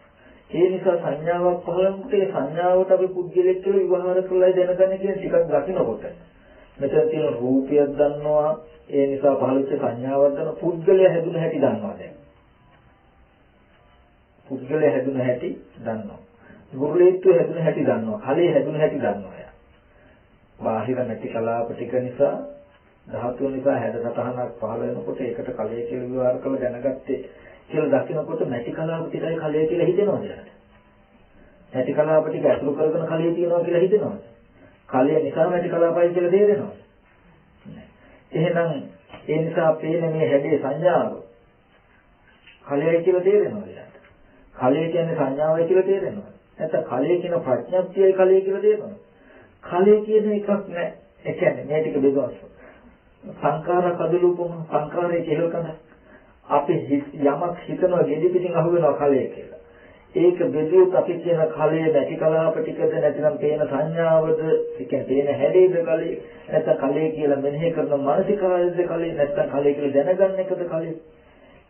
ඒ නිසා සංඥාවක් පහළ වුණොත් ඒ සංඥාවට අපි පුද්ගලයෙක් කියලා විවහාර කරලා දැනගන්න කියන ටිකක් දකින්නකොට මෙතන තියෙන රූපයක් දන්නවා, ඒ නිසා පහළච්ච සංඥාවක් දන්නවා, පුද්ගලයා හැදුන හැටි දන්නවා. දැන් පුද්ගලයා හැදුන හැටි දන්නවා, ගුරුලීත්වය හැදුන හැටි දන්නවා, කලයේ හැදුන හැටි දන්නවා. බාහිර නැති කලාප ටික නිසා ධාතුව නිසා හැඩසටහනක් පහළ වෙනකොට ඒකට කලයේ කියලා විවහාර කරලා දැනගත්තේ කියලා දකිනකොට නැති කලාප ටිකයි කලයේ කියලා හිතෙනවද යාට? නැති කලාප ටික අතුරු කරගෙන කලයේ තියනවා කියලා හිතෙනවද? කලය නිසා නැති කලාපයි කියලා තේරෙනවද? එහෙනම් ඒ නිසා පේන මේ හැඩේ සංඥාව කලයයි කියලා තේරෙනවද යාට? කලය කියන්නේ සංඥාවයි කියලා තේරෙනවද? නැත්නම් කලය කියන ප්‍රඥප්තියයි කලය කියලා තේරෙනවද? කලයේ කියන එකක් නැහැ. ඒ කියන්නේ මේ ටික බෙදවස්. සංඛාර කදලූපම සංඛාරයේ කෙලකන අපි යමක් හිතනවා ගෙඩි පිටින් අහු වෙනවා කලයේ කියලා. ඒක බෙදුවොත් අපි කියන කලයේ නැති කලාප ටිකද නැතිනම් පේන සංඥාවද, ඒ කියන්නේ පේන හැඩේද කලයේ, නැත්නම් කලයේ කියලා මෙනෙහි කරන මානසිකායද කලයේ, නැත්නම් කලයේ කියලා දැනගන්න එකද කලයේ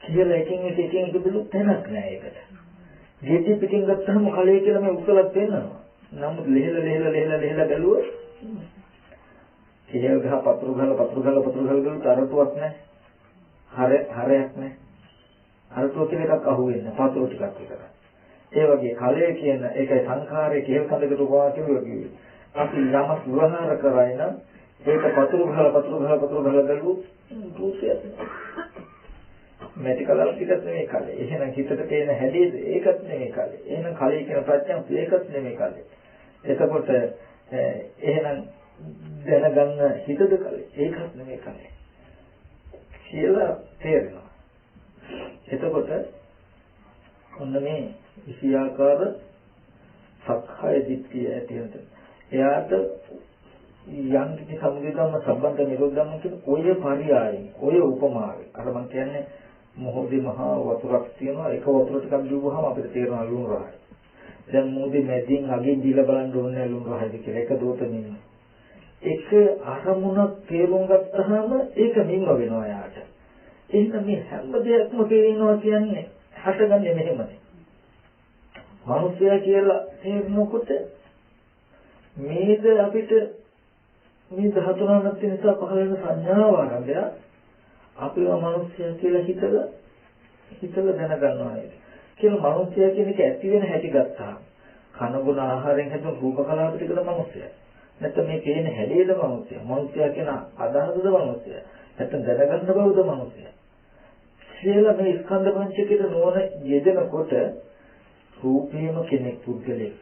කියලා එකින් එක බෙදුවොත් තැනක් නැහැ ඒකට. ගෙඩි පිටින් ගත්තම කලයේ කියලා මේ උසලක් වෙනවා. නමුත් ලෙහෙල බැලුවොත් කෙහෙල් ගහ පතුරු ගහලා ගලුත් අරටුවක් නැහැ. හරයක් නැහැ. අරටුව කියලා එකක් අහුවෙන්නේ පතුරු ටිකක් විතරයි. ඒ වගේ කලයේ කියන ඒකයි සංඛාරයේ කෙහෙල් කඳකට උපවා කිව්වේ. අපි යමක් විවහාර කරයි නම් ඒක පතුරු ගහලා ගලුත් රූපයක්. මේක කලාව ටිකක් නෙමෙයි කලේ. එහෙනම් හිතට පේන හැඩේද ඒකත් නෙමෙයි කලේ. එහෙනම් කලයේ කියන ප්‍රඥාව ඒකත් නෙමෙයි කලේ. එතකොට එහෙනම් දැනගන්න හිතද කලේ ඒකත් නෙමෙයි කලේ කියලා තේරෙනවා. එතකොට ඔන්න මේ විෂයාකාර සක්කාය දිට්ඨිය ඇතිවෙන එයාට යම් කිසි සමුදය ධම්ම සම්බන්ධ නිරෝධ ධම්ම කියන ඔය පරියායයි ඔය උපමාවයි අර මම කියන්නේ මොහොතේ මහා වතුරක් තියෙනවා ඒක වතුර ටිකක් බිව්වහම අපිට තේරෙනවා ලුණු රහයි. දැන් මොහොතේ මැදින් අගින් දීලා බලන්න ඕනේ ලුණු රහයිද කියලා ඒක දෝතමින්. එක අරමුණක් තේරුම් ගත්තාම ඒක නිම්ම වෙනවා යාට. එහෙනම් මේ හැම දෙයක්ම තේරෙනවා කියන්නේ හටගන්නේ මෙහෙමයි. මිනිසයා කියලා තේරුනකොට මේද අපිට මේ ධාතුනානත් නිසා පහළ වෙන සංඥාව ආරම්භය අපිව මිනිසයා කියලා හිතලා දැනගන්නවා නේද? කියලා මිනිසයා කියන එක ඇති වෙන හැටි ගත්තා. කන බොන ආහාරයෙන් හැදුණු රූප කලාප ටිකද මිනිසයා. නැත්නම් මේ පේන හැඩේද මිනිසයා. මිනිසයා කියන අදහසද මිනිසයා. නැත්නම් දැනගන්න බවද මිනිසයා. කියලා මේ ස්කන්ධ පංචකයට නෝන යෙදෙනකොට රූපේම කෙනෙක් පුද්ගලෙක්.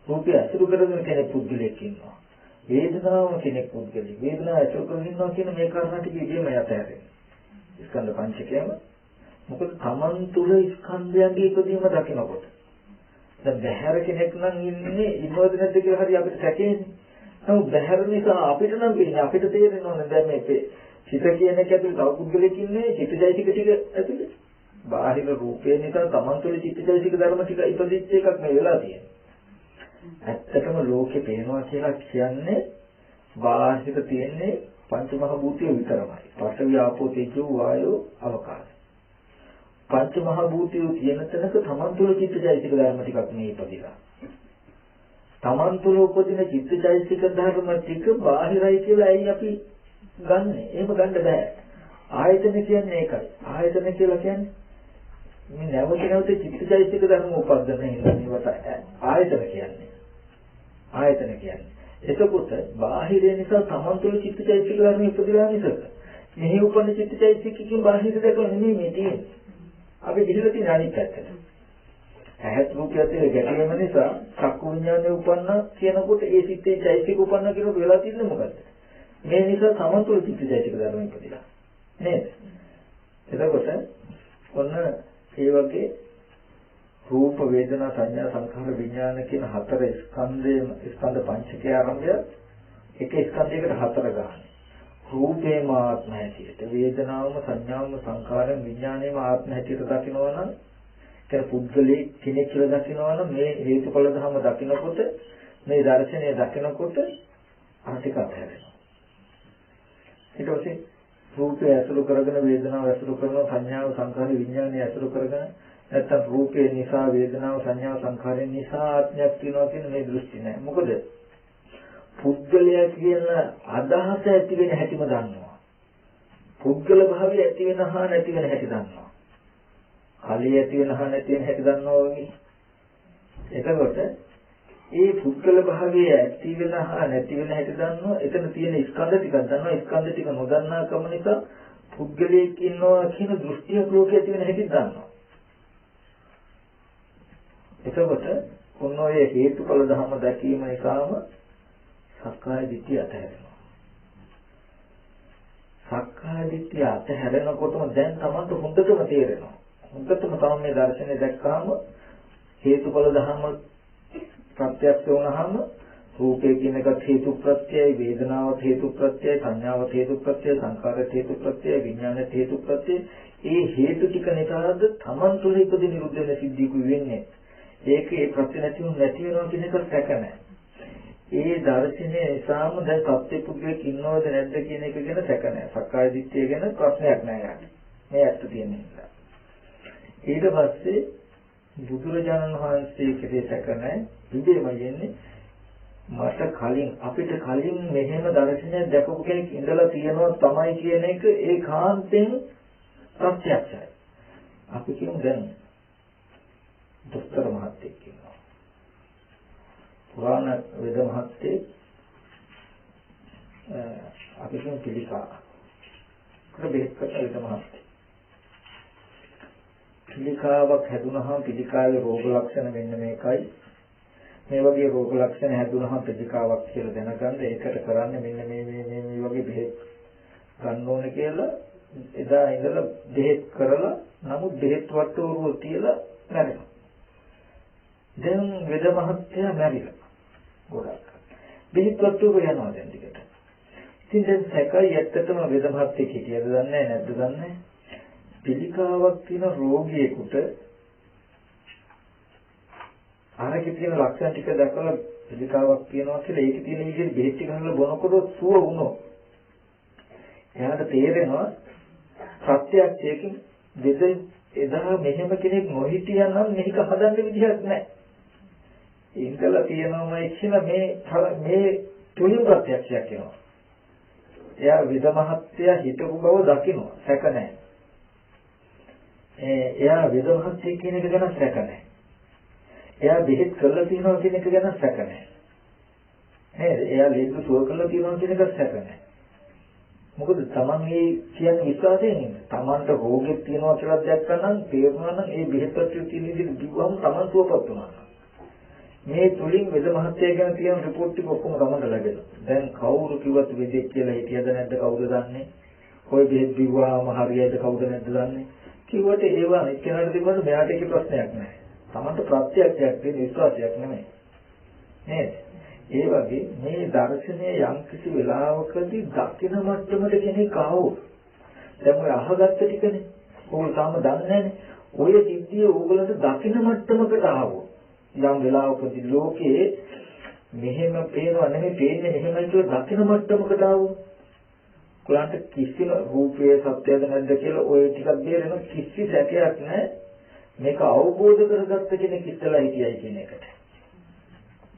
රූපය අසුරු කරගෙන කෙනෙක් පුද්ගලෙක් ඉන්නවා. වේදනාවම කෙනෙක් පුද්ගලෙක්. වේදනාව අසුරු කරගෙන ඉන්නවා කියන මේ කාරණා ටික ඉදීම යතහැරෙන්නේ. ස්කන්ධ පංචකයම මොකද තමන් තුල ස්කන්ධයන්ගේ ඉදීම දකිනකොට. දැන් බහැර කෙනෙක් නම් ඉන්නේ ඉන්නවද නැද්ද කියලා හරි අපිට සැකේන්නේ. නමුත් බහැර නිසා අපිට නම් වෙන්නේ අපිට තේරෙනවනේ දැන් මේ චිත කියන එක ඇතුළේ තව පුද්ගලෙක් ඉන්නේ චිත්තජෛතික ටික ඇතුළේ. බාහිර රූපේ නිසා තමන් තුළ චිත්තජෛතික ධර්ම ටික ඉපදිච්ච එකක් නේ වෙලා තියෙන්නේ. ඇත්තටම ලෝකේ පේනවා කියලා කියන්නේ බාහිර තියෙන්නේ පංච මහ භූතය විතරමයි. පඨවි ආපෝ තේජෝ වායෝ අවකාශ. පංච මහ භූතය කියන තැනක තමන් තුළ චිත්තජෛතික ධර්ම ටිකක් නේ ඉපදිලා. තමන් තුළ උපදින චිත්තජෛතික ධර්ම ටික බාහිරයි කියලා ඇයි අපි ගන්නෙ? එහෙම ගන්න බෑ. ආයතන කියන්නේ ඒකයි. ආයතන කියලා කියන්නේ මේ නැවත චිත්තජෛතික ධර්ම උපදින මේවට ආයතන කියන්නේ. ආයතන කියන්නේ. එතකොට බාහිරය නිසා තමන් තුළ චිත්තජෛතික ධර්ම ඉපදලා මිසක මෙහි උපන්න චිත්තජෛතිකකින් බාහිර දැකලා නෙමෙයි මේ තියෙන්නේ. අපි ගිහිල්ලා තියෙන අනිත් පැත්තට. ඇහත් රූපයත් ගැටීම නිසා චක්කු විඥානය උපන්න කියනකොට ඒ සිත්තේ චෛතික උපන්න කියනකොට වෙලා තියෙන්නේ මොකද්ද? මේ නිසා තමන් තුළ චිත්තජෛතික ධර්ම ඉපදිලා. නේද? එතකොට ඔන්න ඒ වගේ රූප වේදනා සංඥා සංඛාර විඥාන කියන හතර ස්කන්ධ පංචකය ආරම්භය එක ස්කන්ධයකට හතර ගන්න. රූපේම ආත්ම හැටියට වේදනාවම සංඥාවම සංඛාරම විඥානයම ආත්ම හැටියට දකිනවා නම් ඒක පුද්ගලයේ කෙනෙක් කියලා දකිනවා නම් මේ හේතුඵල ධර්ම දකිනකොට මේ දර්ශනය දකිනකොට අනික අතහැරෙනවා. ඊට පස්සේ රූපය ඇසුරු කරගෙන වේදනාව ඇසුරු කරන සංඥාව සංඛාර විඥානය ඇසුරු කරගෙන නැත්තම් රූපේ නිසා වේදනාව සංඥාව සංඛාරයෙන් නිසා ආත්මයක් තියෙනවා කියන මේ දෘෂ්ටි නෑ. මොකද පුද්ගලයා කියන අදහස ඇති වෙන හැටිම දන්නවා. පුද්ගල භාවය ඇති වෙන හා නැති වෙන හැටි දන්නවා. කලිය ඇති වෙන හා නැති වෙන හැටි දන්නවා වගේ. එතකොට ඒ පුද්ගල භාවය ඇති වෙන හා නැති වෙන හැටි දන්නවා. එතන තියෙන ස්කන්ධ ටිකක් දන්නවා. ස්කන්ධ ටික නොදන්නා කම නිසා පුද්ගලයෙක් ඉන්නවා කියන දෘෂ්ටියක් ලෝකයේ ඇති වෙන හැටි දන්නවා. එතකොට ඔන්න ඔය හේතුඵල ධර්ම දැකීම නිසාම සක්කාය දිට්ඨිය අතහැරෙනවා. සක්කාය දිට්ඨිය අතහැරෙනකොටම දැන් Tamanට හොඳටම තේරෙනවා. හොඳටම තමයි මේ දර්ශනය දැක්කාම හේතුඵල ධර්ම ප්‍රත්‍යක්ෂ වුණාම රූපේ කියන එකත් හේතු ප්‍රත්‍යයයි, වේදනාවත් හේතු ප්‍රත්‍යයයි, සංඥාවත් හේතු ප්‍රත්‍යයයි, සංකාරත් හේතු ප්‍රත්‍යයයි, විඥානත් හේතු ප්‍රත්‍යයයි. ඒ හේතු ටික නිසාද Taman තුළ ඉපදී නිරුද්ධ වෙන සිද්ධියකුයි වෙන්නේ. ඒකේ ප්‍රත්‍ය නැතිව නැති වෙනවා කියන එක සැක නැහැ. ඒ දර්ශනය නිසාම දැන් සත්‍ය පුද්ගලෙක් ඉන්නවද නැද්ද කියන එක ගැන සැක නැහැ. සක්කාය දිට්ඨිය ගැන ප්‍රශ්නයක් නැහැ යාට. මේ ඇත්ත තියෙන නිසා. ඊට පස්සේ බුදුරජාණන් වහන්සේ කෙරේ සැක නැහැ. ඉබේම යන්නේ මට කලින් අපිට කලින් මෙහෙම දර්ශනයක් දැකපු කෙනෙක් ඉඳලා තියෙනවා තමයි කියන එක ඒකාන්තයෙන් ප්‍රත්‍යක්ෂයි. අපි කියමු දැන් දොස්තර මහත්තයෙක් ඉන්නවා. පුරාණ වේද මහත්තයෙක් අපි කියමු පිළිකා. බෙහෙත් වේද මහත්තයෙක්. පිළිකාවක් හැදුනහම පිළිකාවේ රෝග ලක්ෂණ මෙන්න මේකයි. මේ වගේ රෝග ලක්ෂණ හැදුනහම පිළිකාවක් කියලා දැනගන්න ඒකට කරන්නේ මෙන්න මේ වගේ බෙහෙත් ගන්න ඕනේ කියලා එදා ඉඳලා බෙහෙත් කරලා නමුත් බෙහෙත් වට්ටෝරුව තියලා මැරෙනවා. දැන් වේද මහත්තයා මැරිලා. ගොඩක්. බෙහෙත් වට්ටෝරුව යනවා දැන් ටිකට. ඉතින් දැන් සැකයි ඇත්තටම වේද මහත්තයෙක් හිටියද දන්නේ නැද්ද දන්නේ. පිළිකාවක් තියෙන රෝගියෙකුට ආරකේ තියෙන ලක්ෂණ ටික දැකලා පිළිකාවක් තියෙනවා කියලා ඒකේ තියෙන විදිහට බෙහෙත් ටික ගන්නලා බොනකොට සුව වුණොත් එයාට තේරෙනවා ප්‍රත්‍යක්ෂයෙන් දෙද එදා මෙහෙම කෙනෙක් නොහිටියා නම් මේක හදන්න විදිහක් නැහැ. ඉඳලා තියෙනවමයි කියලා මේ තුලින් ප්‍රත්‍යක්ෂයක් වෙනවා. එයා විද මහත්තයා හිතපු බව දකිනවා සැක නැහැ. එයා විද මහත්තයා කියන එක ගැන සැක නැහැ. එයා බෙහෙත් කරලා තියෙනවා කියන එක ගැන සැක නැහැ. නේද? එයා ලෙඩ සුව කරලා තියෙනවා කියන එක සැක නැහැ. මොකද Taman මේ කියන්නේ විශ්වාසයෙන් ඉන්නේ. Tamanට රෝගෙත් තියෙනවා කියලා දැක්කනම් තේරුණා නම් ඒ බෙහෙත් තියෙන විදිහට දිව්වම Taman සුවපත් වෙනවා. මේ තුලින් වෙද මහත්ය ගැන තියෙන report ටික ඔක්කොම Tamanට ලැබෙනවා. දැන් කවුරු කිව්වත් වෙදෙක් කියලා හිටියද නැද්ද කවුද දන්නේ? කොයි බෙහෙත් දිව්වාම හරියයිද කවුද නැද්ද දන්නේ? කිව්වට ඒවා එක්කෙනාට තිබුණාට මෙයාට ඒක ප්‍රශ්නයක් නෑ. Tamanට ප්‍රත්‍යක්ෂයක් තියෙන විශ්වාසයක් නෙමෙයි. නේද? ඒ වගේ මේ දර්ශනය යම් කිසි වෙලාවකදී දකින මට්ටමට කෙනෙක් ආවොත් දැන් ඔය අහගත්ත ටිකනේ ඕගොල්ලෝ තාම දන්නේ නැනේ ඔය සිද්ධිය ඕගොල්ලන්ට දකින මට්ටමකට ආවොත් යම් වෙලාවකදී ලෝකේ මෙහෙම පේනවා නෙමෙයි පේන්නේ මෙහෙමයි කියලා දකින මට්ටමකට ආවොත් ඔයගොල්ලන්ට කිසිම රූපයේ සත්‍යද නැද්ද කියලා ඔය ටිකක් බේරෙන කිසි සැකයක් නැහැ මේක අවබෝධ කරගත්ත කෙනෙක් ඉස්සලා හිටියයි කියන එකට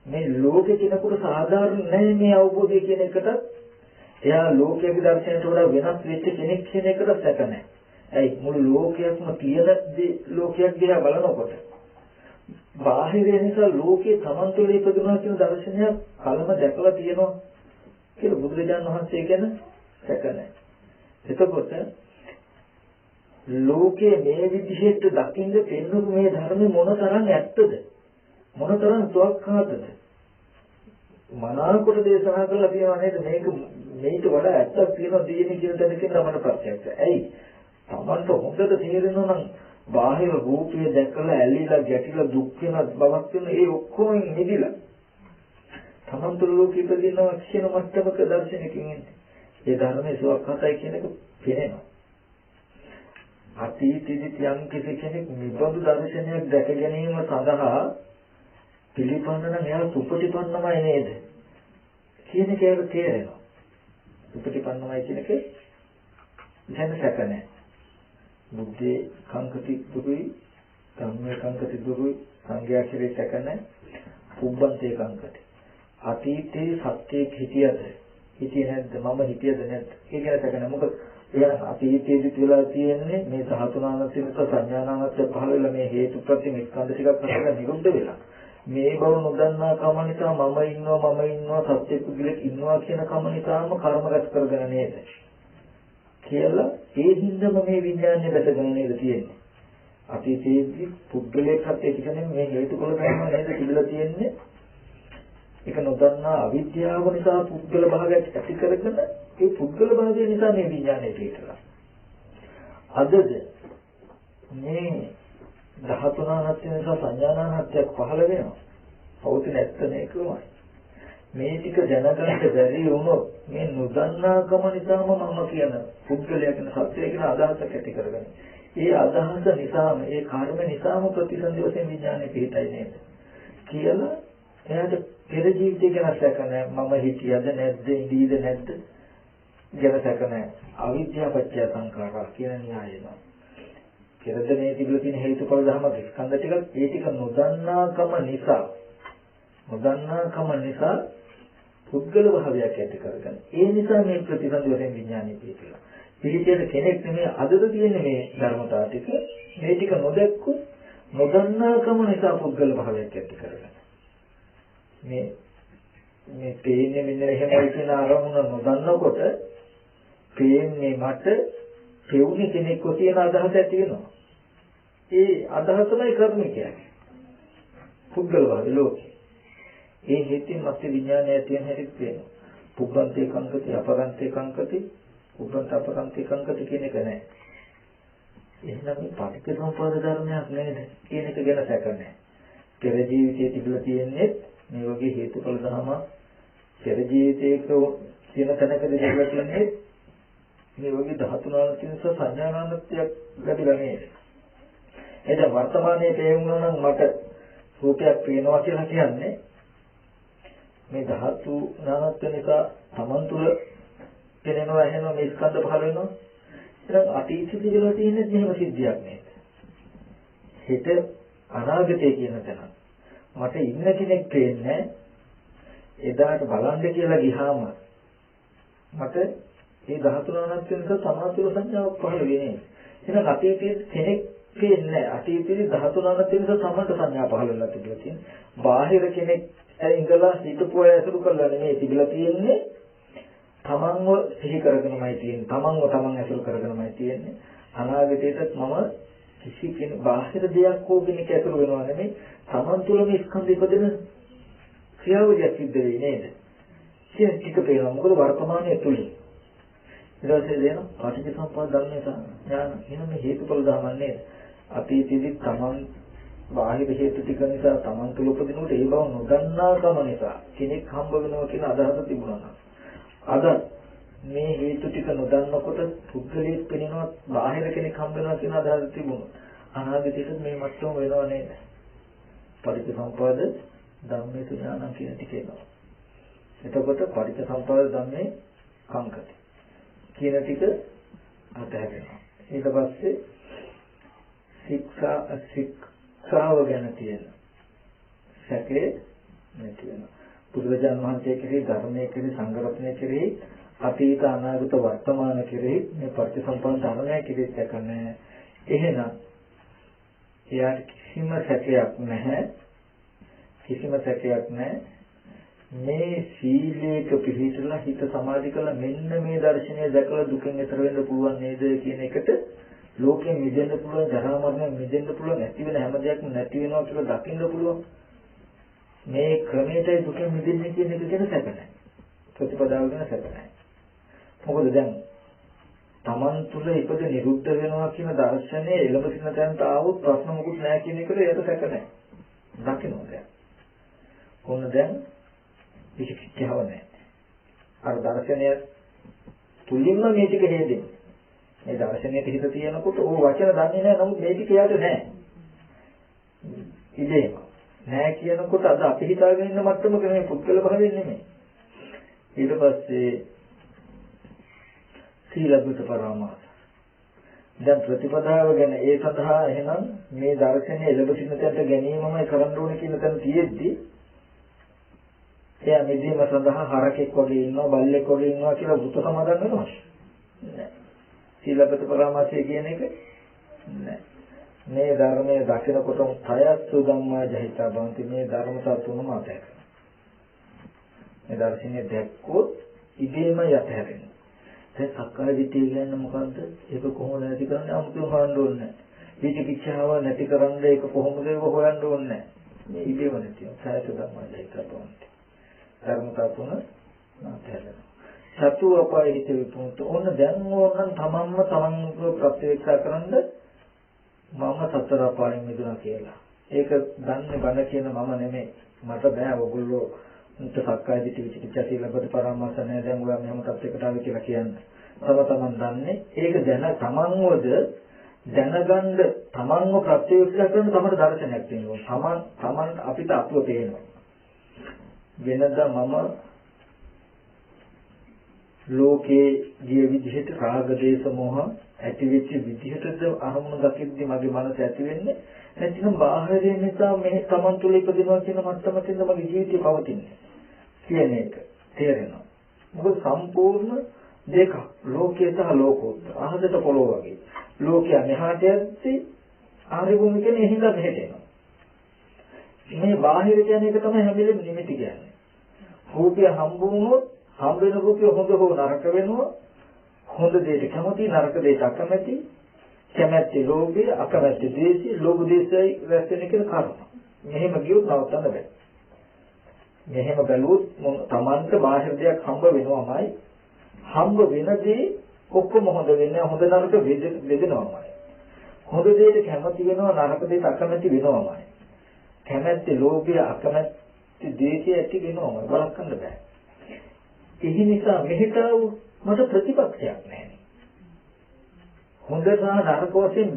මේ ලෝකේ කෙනෙකුට සාධාරණ නැහැ මේ අවබෝධය කියන එකට එයා ලෝකයේ දර්ශනයට වඩා වෙනස් වෙච්ච කෙනෙක් කියන එකට සැක නැහැ. ඇයි මුළු ලෝකයක්ම තියෙන ලෝකයක් දිහා බලනකොට බාහිර නිසා ලෝකේ Taman තුළ ඉපදුනා කියන දර්ශනයක් කලම දැකලා තියෙනවා කියලා බුදුරජාණන් වහන්සේ ගැන සැක නැහැ. එතකොට ලෝකයේ මේ විදිහට දකින්න පෙන්වපු මේ ධර්මේ මොන තරම් ඇත්තද? මොන තරම් සුවක්ඛාතද? මනාකොට දේශනා කරලා තියෙනවා නේද මේක මේට වඩා ඇත්තක් තියෙනවා දෙන්නේ කියන තැනකින් තමයි ප්‍රත්‍යක්ෂයි. ඇයි? Tamanට හොඳට තේරෙනවා නම් බාහිර රූපය දැකලා ඇලිලා ගැටිලා දුක් වෙන බවක් තියෙන ඒ ඔක්කොම නිදිලා Taman තුළ ලෝකෙ ඉපදිනවා කියන මට්ටමක දර්ශනයකින් ඉන්නේ. ඒ ධර්මයේ සුවක්ඛාතයි කියන එක පේනවා. අතීතයේදී යම් කෙනෙක් නිබඳු දර්ශනයක් දැක ගැනීම සඳහා පිළිපන්න නම් එයා සුපටිපන්නමයි නේද කියන එක ඒක තේරෙනවා. සුපටිපන්නමයි කියන එක දැන සැක නැහැ. බුද්ධේ කංකති දුරුයි, ධම්මේ කංකති දුරුයි, සංඝයා කෙරේ සැක නැහැ. පුබ්බන්තේ කංකති. අතීතේ සත්‍යයක් හිටියේ නැද්ද? මම හිටියද නැද්ද? ඒක ගැන සැක නැහැ. මොකද එයා අතීතයේදී කියලා තියෙන්නේ මේ ධාතුනානත් වෙනස සංඥානානත් පහළ වෙලා මේ හේතු ප්‍රති ස්කන්ධ ටිකක් අතර නිරුද්ධ වෙලා මේ බව නොදන්නා කම නිසා මම ඉන්නවා සත්‍ය පුද්ගලෙක් ඉන්නවා කියන කම නිසාම කර්ම රැස් කරගෙන නේද කියලා ඒ හින්දාම මේ විඥානය බැසගෙන නේද තියෙන්නේ අතීතයේදී පුද්ගලයෙක් සත්‍ය කියන්නේ මේ හේතුඵල ධර්ම නේද තිබිලා තියෙන්නේ ඒක නොදන්නා අවිද්‍යාව නිසා පුද්ගල භාවයක් ඇති කරගෙන ඒ පුද්ගල භාවය නිසා මේ විඥානය පිටලා අදද මේ ධාතුනානත් නිසා සංඥානානත්යක් පහළ වෙනවා. පෞති නැත්ත මේකමයි. මේ ටික දැනගන්න බැරි වුණොත් මේ නොදන්නාකම නිසාම මම කියන පුද්ගලයා කියන සත්‍යය කියන අදහසක් ඇති කරගන්න. ඒ අදහස නිසාම ඒ කර්ම නිසාම ප්‍රතිසන්දි වශයෙන් විඥානය පිටයි නේද? කියලා එයාට පෙර ජීවිතය ගැන සැක නැහැ. මම හිතියද නැද්ද ඉඳීද නැද්ද? ගැන සැක නැහැ. අවිද්‍යාව පත්‍ය සංඛාරා කියන න්‍යායනවා. කෙරදනේ තිබිලා තියෙන හේතුඵල ධර්ම ස්කන්ධ ටිකක් ඒ ටික නොදන්නාකම නිසා පුද්ගල භාවයක් ඇති කරගන්න. ඒ නිසා මේ ප්‍රතිසන්දි වශයෙන් විඥානය පිටලා. පිළිචේත කෙනෙක් නෙමෙයි අදද තියෙන්නේ මේ ධර්මතාව ටික. මේ ටික නොදැක්කොත් නොදන්නාකම නිසා පුද්ගල භාවයක් ඇති කරගන්න. මේ පේන්නේ මෙන්න එහෙමයි කියන අරමුණ නොදන්නකොට පේන්නේ මට පෙවුනේ කෙනෙක්ව කියන අදහස ඇති වෙනවා. ඒ අදහසමයි කර්ම කියන්නේ. පුද්ගල භාවය ලෝකේ. ඒ හේතින් මත් විඥානය තියෙන හැටි පේනවා. පුබ්බන්තේ කංකති අපරන්තේ කංකති පුබ්බන්ත අපරන්තේ කංකති කියන එක නෑ. එහෙනම් මේ පටිච්චසමුප්පාද ධර්මයක් නේද කියන එක ගැන සැක නැහැ. පෙර ජීවිතයේ තිබිලා තියෙන්නේ මේ වගේ හේතුඵල ධර්ම පෙර ජීවිතයක කියන තැනකදී තිබිලා තියෙන්නේ මේ වගේ ධාතුනානත් නිසා සංඥානානත්යක් ලැබිලා නේද? එතන වර්තමානයේ තේරුණා නම් මට රූපයක් පේනවා කියලා කියන්නේ මේ ධාතුනානත් නිසා Taman තුල පෙනෙනවා එහෙනම් මේ ස්කන්ධ පහළ වෙනවා. එහෙනම් අතීතයේදී කියලා තියෙන්නේ මෙහෙම සිද්ධියක් නේද? හිත අනාගතයේ කියන තැන මට ඉන්න කෙනෙක් පේන්නේ එදාට බලන්න කියලා ගියාම මට ඒ ධාතුනානත් නිසා සමාතුල සංඥාවක් පහළ වෙන්නේ. එහෙනම් අතීතයේ කෙනෙක් පේන්නේ අතීතයේ ධාතුනානත් නිසා සමන්ත සංඥා පහළ වෙලා තිබිලා තියෙනවා. බාහිර කෙනෙක් ඉඳලා හිතපු අය අසුරු කරලා නෙමෙයි තිබිලා තියෙන්නේ. තමන්ව සිහි කරගෙනමයි තියෙන්නේ. තමන්ව තමන් ඇසුරු කරගෙනමයි තියෙන්නේ. අනාගතයේත් මම කිසි කෙනෙක් බාහිර දෙයක් හෝ කෙනෙක් ඇසුරු වෙනවා නෙමෙයි. තමන් තුළම ස්කන්ධ ඉපදෙන ක්‍රියාවලියක් සිද්ධ වෙන්නේ නේද? කියන ටික පේනවා. මොකද වර්තමානයේ තුලින් ඊට පස්සේ දෙන පටිච්චසමුප්පාද ධර්මයේ ඥාන එහෙනම් මේ හේතුඵල ධර්ම නේද? අතීතයේදී තමන් බාහිර හේතු ටික නිසා තමන් තුළ උපදිනකොට ඒ බව නොදන්නාකම නිසා කෙනෙක් හම්බ වෙනවා කියන අදහස තිබුණා. අද මේ හේතු ටික නොදන්නකොට පුද්ගලයෙක් පෙනෙනවා බාහිර කෙනෙක් හම්බ වෙනවා කියන අදහස තිබුණා. අනාගතයේත් මේ මට්ටම වෙනව නේද? පටිච්චසමුප්පාද ධම්මේ ඥාන කියන ටික එනවා. එතකොට පටිච්චසමුප්පාද ධම්මේ කංකති කියන ටික අතහැරෙනවා. ඊට පස්සේ ශික්ෂාව ගැන තියෙන සැකේ නැති වෙනවා. බුදුරජාණන් වහන්සේ කෙරෙහි ධර්මයේ කෙරෙහි සංඝ රත්නයේ කෙරෙහි අතීත අනාගත වර්තමාන කෙරෙහි මේ පටිච්චසමුප්පාද ධර්මයේ කෙරෙහි සැක නැහැ. එහෙනම් එයාට කිසිම සැකයක් නැහැ. කිසිම සැකයක් නැහැ. මේ සීලයක පිළිහිටලා හිත සමාධි කළා මෙන්න මේ දර්ශනය දැකලා දුකෙන් ඈතර වෙන්න පුළුවන් නේද කියන එකට ලෝකෙන් මිදෙන්න පුළුවන්, ජරා මරණයෙන් මිදෙන්න පුළුවන්, නැති වෙන හැම දෙයක්ම නැති වෙනවා කියලා දකින්න පුළුවන්. මේ ක්‍රමයටයි දුකෙන් මිදෙන්නේ කියන එක ගැන සැක නැහැ. ප්‍රතිපදාව ගැන සැක නැහැ. මොකද දැන් Taman තුල ඉපද නිරුද්ධ වෙනවා කියන දර්ශනය එළඹ සිටින තැනට ආවොත් ප්‍රශ්න මොකුත් නැහැ කියන එකට එයාට සැක නැහැ. දකින්න දැන්. කොහොමද දැන් විචිකිච්ඡාව නැහැ. අර දර්ශනය තුලින්ම මේ ටික හේදෙන්නේ. මේ දර්ශනයේ හිත තියෙනකොට ඕ වචන දන්නේ නැහැ. නමුත් මේ ටික යාට නැහැ. ඉතින් නැහැ කියනකොට අද අපි හිතාගෙන ඉන්න මට්ටමක මේ පුද්ගල භාවයෙන් නෙමෙයි. ඊට පස්සේ සීලබ්බත පරාමාස. දැන් ප්‍රතිපදාව ගැන ඒ සඳහා එහෙනම් මේ දර්ශනය එළඹ සිටින තැනට ගැනීමමයි කරන්න ඕනේ කියන තැන තියෙද්දි එයා මෙදීම සඳහා හරකෙක් වගේ ඉන්නවා, බල්ලෙක් වගේ ඉන්නවා කියලා බුත සමාදන් වෙනවා. නෑ. සීලබ්බත පරාමාසය කියන එක නෑ. මේ ධර්මයේ දකිනකොටම තයස්සු ධම්මා ජහිතා බන්ති මේ ධර්මතා තුනම අතහැරෙනවා. මේ දර්ශනය දැක්කොත් ඉබේම යතහැරෙනවා. දැන් සක්කාය දිට්ඨිය කියන්නේ මොකද්ද? ඒක කොහොමද නැති කරන්නේ? 아무තේ හොයන්න ඕනේ නැහැ. විචිකිච්ඡාව නැති කරන්න ඒක කොහොමද ඒක හොයන්න ඕනේ නැහැ. මේ ඉබේම නැති වෙනවා. තයස්සු ධම්මා ජහිතා බන්ති. ධර්මතා තුන අතහැරෙනවා. සතු අපාය හිත විපුණත ඕන දැන් ඕනනම් තමන්ව ප්‍රත්‍යක්ෂ කරන්ද මම සතර අපායෙන් මිදුණා කියලා. ඒක දන්නේ බණ කියන මම නෙමෙයි. මට බෑ ඔයගොල්ලෝ සක්කාය දිට්ඨි විචිකිච්ඡා සීලබ්බත පරාමාස නැහැ දැන් ඔයා මෙහෙම තත්යකට ආවේ කියලා කියන්නේ. තමන් දන්නේ ඒක දැන තමන්වද දැනගන්න තමන්ව ප්‍රත්‍යක්ෂ කරන තමට දර්ශනයක් තියෙනවා. තමන් අපිට අපව පේනවා. වෙනදා මම ලෝකේ ගිය විදිහට රාග දේශ මොහ ඇති වෙච්ච විදිහටද අරමුණු දකිද්දි මගේ මනස ඇති වෙන්නේ නැතිනම් බාහිරින් නිසා මේ Taman තුල ඉපදිනවා කියන මට්ටමකින්ද මගේ ජීවිතය පවතින්නේ කියන එක තේරෙනවා. මොකද සම්පූර්ණ දෙක ලෝකයේ සහ ලෝකෝත්තර අහකට පොළොව වගේ. ලෝකයා මෙහාට යද්දි ආර්ය භූමිය කියන්නේ එහෙනම් මෙහෙට එනවා. මේ බාහිර කියන එක තමයි හැම වෙලෙම නිමිති කියන්නේ. රූපය හම්බ වුණොත් හම්බ වෙන රූපය හොඳ හෝ නරක වෙනවා. හොඳ දෙයට කැමති නරක දෙයට අකමැති. කැමැති ලෝභය අකමැති ද්වේෂය ලෝභ දේශය රැස් වෙන එක කර්ම. මෙහෙම ගියොත් නවත්තන්න බෑ. මෙහෙම බැලුවොත් තමන්ට බාහිර දෙයක් හම්බ වෙනවමයි. හම්බ වෙනදී ඔක්කොම හොඳ වෙන්නේ හොඳ නරක බෙදෙනවමයි. හොඳ දෙයට කැමති වෙනවා නරක දෙයට අකමැති වෙනවමයි. කැමැති ලෝභය අකමැති ද්වේෂය ඇති වෙනවමයි. බලන්න බෑ. ඒ නිසා මෙහෙට මට ප්‍රතිපක්ෂයක් නැහැ. හොඳ සහ නරක වශයෙන්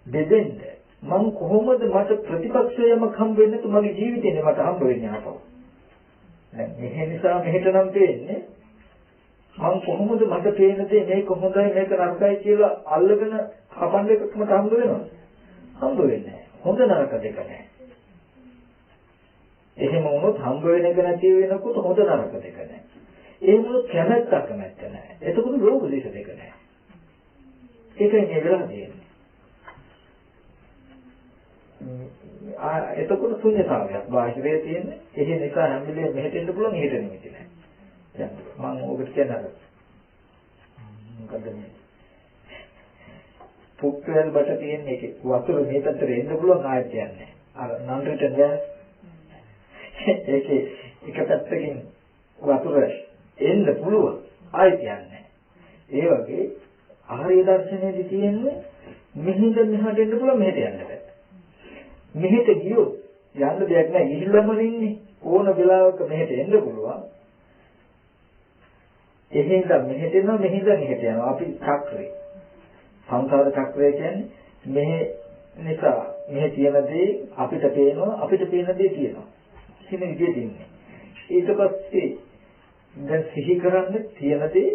බෙදෙන්න මම කොහොමද මට ප්‍රතිපක්ෂයම හම්බ වෙන්නේ තු මගේ ජීවිතේනේ මට හම්බ වෙන්නේ ආපහු. දැන් මෙහෙ නිසා මෙහෙට නම් පේන්නේ මම කොහොමද මට පේන දේ මේක හොඳයි මේක නරකයි කියලා අල්ලගෙන කපන්න එකක් මට හම්බ වෙනවද? හම්බ වෙන්නේ නැහැ. හොඳ නරක දෙක නැහැ. එහෙම වුණොත් හම්බ වෙන එක නැති වෙනකොට හොඳ නරක දෙක නැහැ. ඒ වුණොත් කැමැත්ත අකමැත්ත නැහැ. එතකොට ලෝභ දේශ දෙක නැහැ. ඒකයි මේ වෙලා තියෙන්නේ. එතකොට ශුන්‍යතාවයක් බාහිරේ තියෙන්නේ. ඒ නිසා හැම වෙලේම මෙහෙට එන්න පුළුවන් එහෙට නෙමෙයි නෑ. මම ඔබට කියනවා මොකද මේ පුක්කල් බට තියෙන එක වතුර මේ පැත්තට එන්න පුළුවන් ආයෙත් යන්නේ. අර නන් රිටර්න් ගෑස් ඒකේ එක පැත්තකින් වතුර එන්න පුළුවන් ආයෙත් යන්නේ. ඒ වගේ ආර්ය දර්ශනයේදී තියෙන්නේ මෙහෙන්ද මෙහාට එන්න පුළුවන් මෙහෙට යන්න බෑ. මෙහෙට ගියොත් යන්න දෙයක් නැහැ ගිහිල්ලාම ඉන්නේ. ඕන වෙලාවක මෙහෙට එන්න පුළුවන්. එහෙන්ද මෙහෙට එනවා මෙහෙන්ද මෙහෙට යනවා. අපි චක්‍රේ සංසාර චක්‍රය කියන්නේ මෙහෙ නිසා මෙහෙ තියෙන දේ අපිට පේනවා අපිට පේන දේ තියෙනවා. කියන විදිහට ඉන්නේ. ඊට පස්සේ දැන් සිහි කරන්නේ තියෙන දේ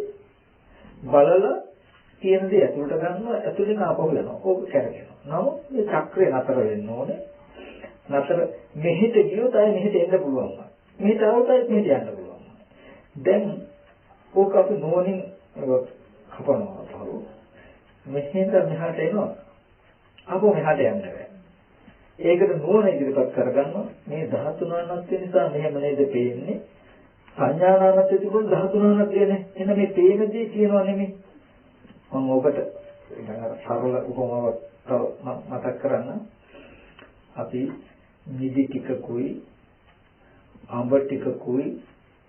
බලලා තියෙන දේ ඇතුළට ගන්නවා ඇතුළෙන් ආපහු යනවා. ඕක කරගෙනවා. නමුත් මේ චක්‍රය නතර වෙන්න ඕනේ. නතර මෙහෙට ගියොත් ආයෙ මෙහෙට එන්න පුළුවන්. මෙහෙට આવොත් ආයෙ මෙහෙට යන්න පුළුවන්. දැන් ඕක අපි නෝනින් කපනවා පහු. මෙහෙට මෙහාට එනවා. ආපහු මෙහාට යන්න බෑ. ඒකට නෝන ඉදිරිපත් කරගන්නවා. මේ 13 නිසා මෙහෙම නේද පේන්නේ. සංඥානානත් තිබුණ 13ක් කියන්නේ එන්න මේ පේන දේ කියනවා නෙමෙයි. මම ඔබට සරල උපමාවක් මතක් කරන්න. අපි නිදි ටිකකුයි අඹ ටිකකුයි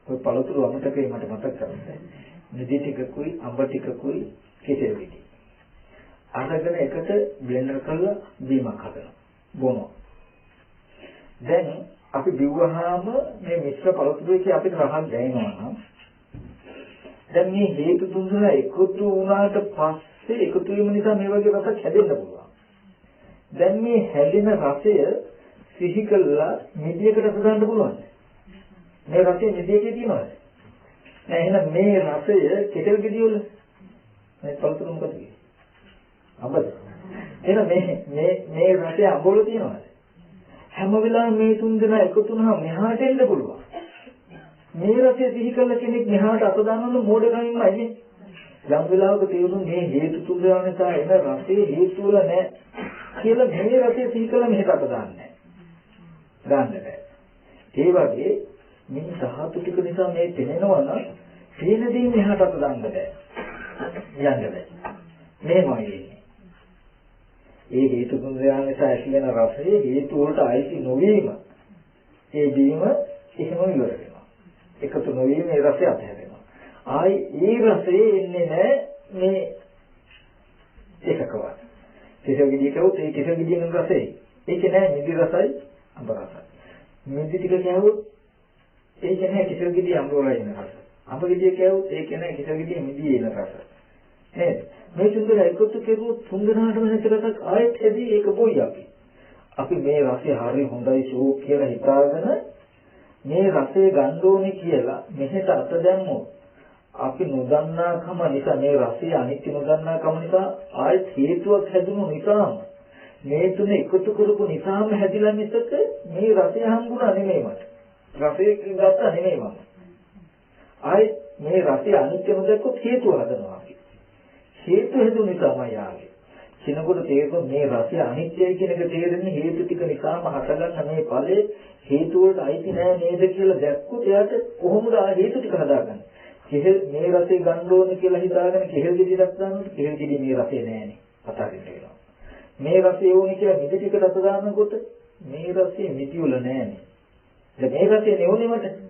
ඔය පළතුරු අමතකේ මට මතක් කරගන්න. නිදි ටිකකුයි අඹ ටිකකුයි කෙසෙල් ටික. අරගෙන එකට බ්ලෙන්ඩර් කරලා බීමක් හදනවා. බොනවා. දැන් අපි බිව්වහම මේ මිශ්‍ර පළතුරු එකේ අපිට රහක් දැනෙනවා නම් දැන් මේ හේතු තුන එකතු වුණාට පස්සේ එකතු වීම නිසා මේ වගේ රසක් හැදෙන්න පුළුවන්. දැන් මේ හැදෙන රසය සිහි කළා මිදියකට දාන්න පුළුවන්. මේ රසය මිදියකේ තියෙනවද? නෑ එහෙනම් මේ රසය කෙටල් ගෙඩිය වල මේ පළතුරු මොකද කියන්නේ? අඹද. එහෙනම් මේ රසය අඹ වල තියෙනවද? හැම වෙලාවෙම මේ තුන් දෙනා එකතු වුණාම මෙහාට එන්න පුළුවන්. මේ රසය සිහි කළ කෙනෙක් මෙහාට අත දානවොත් මෝඩකමින්මයි. යම් වෙලාවක තේරුම් මේ හේතු තුන නිසා එන රසය හේතු වල නැහැ කියලා මේ රසය සිහි කළ මෙහෙට අත දාන්නේ නැහැ. ගන්න බෑ. ඒ වගේ මේ ධාතු ටික නිසා මේ පෙනෙනවා නම් පේන දේ මෙහාට අත දාන්න බෑ. යන්න බෑ. මේමයි ඉන්නේ. ඒ හේතු තුන නිසා ඇතිවෙන රසය හේතු වලට අයිති නොවීම ඒ බීම එහෙම ඉවර වෙනවා. එකතු නොවීම ඒ රසය අතහැරෙනවා. ආයි ඒ රසය එන්නේ නැහැ මේ එකකවත්. කෙසෙල් ගෙඩිය කවුත් ඒ කෙසෙල් ගෙඩියෙන් රසයි. ඒක නෑ නිදි රසයි අඹ රසයි. නිදි ටික කවුත් ඒක නෑ කෙසෙල් ගෙඩිය අඹ වල ඉන්න රස. අඹ ගෙඩිය කවුත් ඒක නෑ කෙසෙල් ගෙඩිය නිදි එන රස. නේද? මේ තුන්දෙන එකතු කෙරුවොත් තුන්දෙනාටම නැති රසක් ආයෙත් ඇදී ඒක බොයි අපි. අපි මේ රසය හරි හොඳයි ෂෝක් කියලා හිතාගෙන මේ රසය ගන්න ඕනේ කියලා මෙහෙට අත දැම්මොත් අපි නොදන්නාකම නිසා මේ රසය අනිත්‍ය නොදන්නාකම නිසා ආයෙත් හේතුවක් හැදුණු නිසාම මේ තුන එකතු කරපු නිසාම හැදිලා මිසක මේ රසය හම්බුණා නෙමෙයි මට. රසය ගත්තා නෙමෙයි මම. ආයෙත් මේ රසය අනිත්‍ය නොදැක්කොත් හේතුව හදනවා අපි. හේතු හේතු නිසාමයි ආවේ. කිනකොට තේරෙන්නේ මේ රසය අනිත්‍යයි කියන එක තේරෙන්නේ හේතු ටික නිසාම හටගන්න මේ ඵලයේ හේතු වලට අයිති නෑ නේද කියලා දැක්කොත් එයාට කොහොමද ආ හේතු ටික හදාගන්නේ? කෙහෙල් මේ රසය ගන්න ඕනේ කියලා හිතාගෙන කෙහෙල් ගෙඩියක් දානකොට කෙහෙල් ගෙඩිය මේ රසය නෑනේ. අතාරින්න වෙනවා. මේ රසය ඕනේ කියලා මිදි ටික රස දානකොට මේ රසය මිදි වල නෑනේ. දැන් මේ රසය නෙවුනේ මට.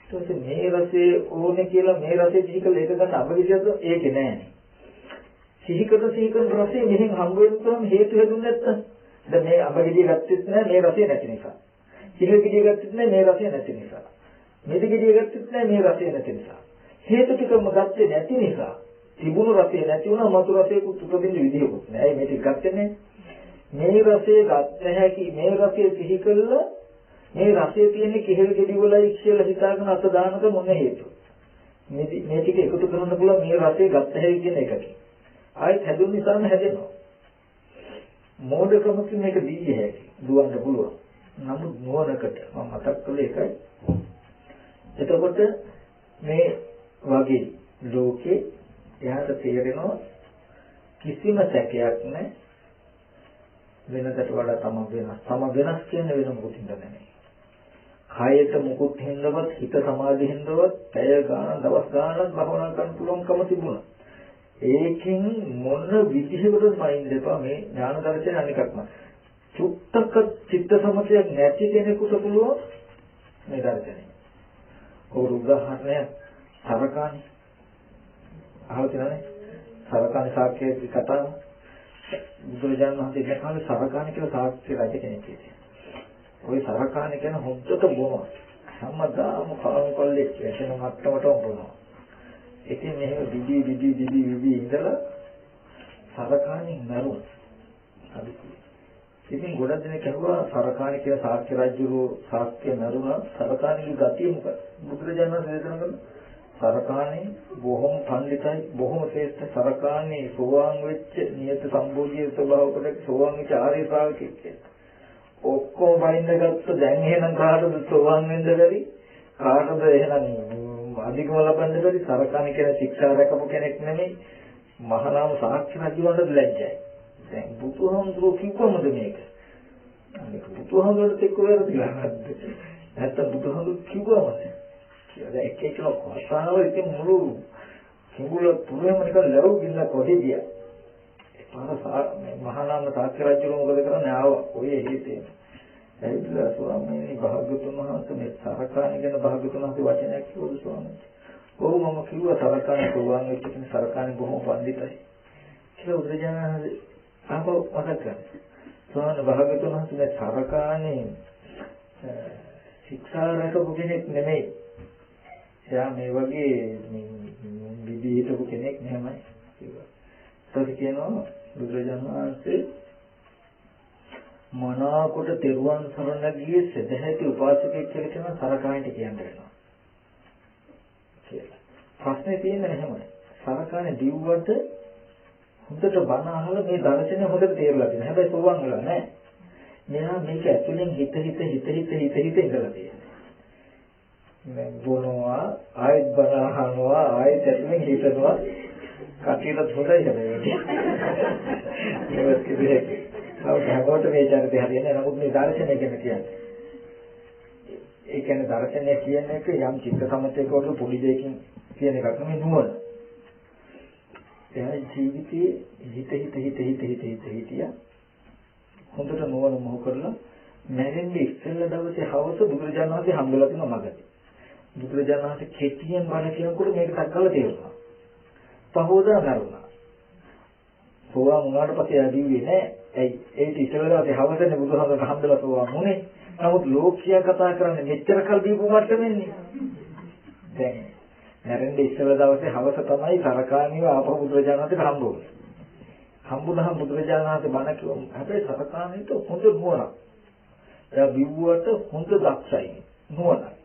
ඊට මේ රසය ඕනේ කියලා මේ රසය සිහි කළ එක ගන්න අබවිදයද ඒකේ නෑනේ. සිහි කරන රසය මෙහෙන් හම්බ වෙනකම් හේතු හැදුන්නේ නැත්තම් දැන් මේ අබවිදිය ගත්තෙත් නෑ මේ රසය නැති නිසා. කෙහෙල් ගෙඩිය ගත්තෙත් නෑ මේ රසය නැති නිසා. මිදි ගෙඩිය ගත්තෙත් නෑ මේ රසය නැති නිසා. හේතු ටිකම ගත්තේ නැති නිසා තිබුණු රසය නැති වුණා මතු රසයකුත් උපදින්න විදියකුත් නෑ. ඒ මේ ටික ගත්තේ නෑ. මේ රසය ගත්ත හැකි මේ රසය සිහි කළා මේ රසය තියෙන්නේ කෙහෙල් ගෙඩි වලයි කියලා හිතාගෙන අත දානක මොන හේතුව? මේ ටික එකතු කරන්න පුළුවන් මේ රසය ගත්ත හැකි කියන එකකින්. ආයෙත් හැදුන නිසාම හැදෙනවා. මෝඩකමකින් මේක දීය හැකි. දුවන්න පුළුවන්. නමුත් නුවණකට මම මතක් කළේ ඒකයි. එතකොට මේ වගේ ලෝකේ එයාට තේරෙනවා කිසිම සැකයක් නැහැ. වෙනකට වඩා තම වෙනස්. තම වෙනස් කියන්නේ වෙන මොකකින්ද නෙමෙයි. කායයට මුකුත් හින්දවත් හිත සමාධි හින්දවත් පැය ගාන දවස් ගානක් භවනා කරන්න පුළුවන්කම තිබුණා. ඒකෙන් මොන විදිහකටද මයින්ඩ් එපා මේ ඥාන දර්ශනය අනිකක්ම. චුට්ටක චිත්ත සමතයක් නැති කෙනෙකුට පුළුවන් මේ දර්ශනය. උදාහරණයක් සරකාණි. අහලා තියෙනවනේ. සරකාණි සාක්‍යයේ කතාව. බුදුරජාණන් වහන්සේ කියනවා සරකාණි කියලා සාක්‍ය රජ කෙනෙක් කියලා. ওই සරකාණි කියන හොද්දට බොනවා. හැමදාම කලම් කොල්ලෙක් එතන මට්ටමට බොනවා. ඉතින් මෙහෙම දිදි ඉඳලා සරකාණි මරුණා. ඉතින් ගොඩක් දෙනෙක් කරුවා සරකාණි කියලා සාක්‍ය රජුගේ සාක්‍ය මරුණා. සරකාණිගේ ගතිය මොකද? බුදුරජාණන් වහන්සේ දේශනා කළා සරකාණි බොහොම පඬිතයි බොහොම ශ්‍රේෂ්ඨ සරකාණි සෝවාන් වෙච්ච නියත සම්බෝධියේ ස්වභාවකට සෝවාන් වෙච්ච ආර්ය ශ්‍රාවකෙක් කියලා. ඔක්කොම බයින්දගත්ත දැන් එහෙනම් කාටද සෝවාන් වෙන්න බැරි? කාටද එහෙනම් අධිකම ලබන්න බැරි? සරකාණි කියන ශික්ෂා රැකපු කෙනෙක් නෙමෙයි. මහානාම සාක්ෂි රජුන්ට ලැජ්ජයි. දැන් බුදුහාමුදුරුවෝ කිව්වමද මේක? අනික බුදුහාමුදුරුවෝට එක්ක වැරදිලා නැද්ද? නැත්තම් බුදුහාමුදුරුවෝ කිව්වමද? කියලා එක එක කතාව ඉතින් මුළු කිඹුල පුරේම නිකන් ලැබුගින්න කොහෙදියා. මහානාම සාක්‍ය රජු මොකද කරන්නේ ආවා ඔය හේතේ. ඇවිල්ලා ස්වාමීනි භාග්‍යවතුන් වහන්සේ මේ සරකාණි ගැන භාග්‍යවතුන් වහන්සේ වචනයක් කිව්වද ස්වාමීනි? ඔව් මම කිව්වා සරකාණි සෝවාන් වෙච්ච කෙනෙක් සරකාණි බොහොම පඬිතයි. කියලා බුදුරජාණන් ආපහු මතක් කරා. ස්වාමීනි භාග්‍යවතුන් වහන්සේ මේ සරකාණි ශික්ෂා රැකපු කෙනෙක් නෙමෙයි. එයා මේ වගේ විදි හිටපු කෙනෙක් නෙමෙයි කිව්වා. ඊට කියනවා බුදුරජාණන් වහන්සේ මනාකොට තෙරුවන් සරණ ගියේ සදැහැති උපාසකෙක් කියලා කියන සරකාණිට කියන්න වෙනවා. කියලා. ප්‍රශ්නේ තියෙන්නේ එහෙමයි. සරකාණි දිව්වට හොඳට බණ අහලා මේ දර්ශනය හොඳට තේරලා තියෙනවා. හැබැයි සෝවන් වෙලා නැහැ. මෙයා මේක ඇතුලෙන් හිත ඉඳලා තියෙනවා. මේ බොනවා ආයෙත් බණ අහනවා ආයෙත් ඇතුලෙන් හිතනවා කටියට හොඳයි හැබැයි. ඒක කිව්වේ. හැමෝට මේ චරිතය හරියන්නේ නමුත් මේ දර්ශනය ගැන කියන්නේ. ඒ කියන්නේ දර්ශනය කියන එක යම් චිත්ත සමතයක වගේ පොඩි දෙයකින් කියන එකක් නෙමෙයි නුවණ. එයා ජීවිතේ හිත හොඳට නුවණ මොහ කරලා මැරෙන්නේ ඉස්සෙල්ලා දවසේ හවස බුදුරජාණන් වහන්සේ හම්බෙලා තියෙන මගදී. බුදුරජාණන් වහන්සේ කෙටියෙන් බණ කියනකොට මේක තක්කලා තේරුණා. පහෝදා නරුණා. සෝවාන් වුණාට පස්සේ ආදීවේ නෑ. ඒ ඉස්සෙල්ලා දවසේ හවසනේ බුදුහාමුදුරුවෝ හම්බෙලා සෝවාන් වුණේ. නමුත් ලෝකයා කතා කරන්නේ මෙච්චර කල් දීපු මට්ටමෙන්නේ. දැන් මැරෙන්නේ ඉස්සෙල්ලා දවසේ හවස තමයි සරකාණිව ආපහු බුදුරජාණන් වහන්සේට හම්බුනේ. හම්බුනහම බුදුරජාණන් වහන්සේ බණ කිව්වා. හැබැයි සරකාණිට හොඳ නුවණක්. එයා බිව්වට හොඳ දක්ෂයි නුවණයි.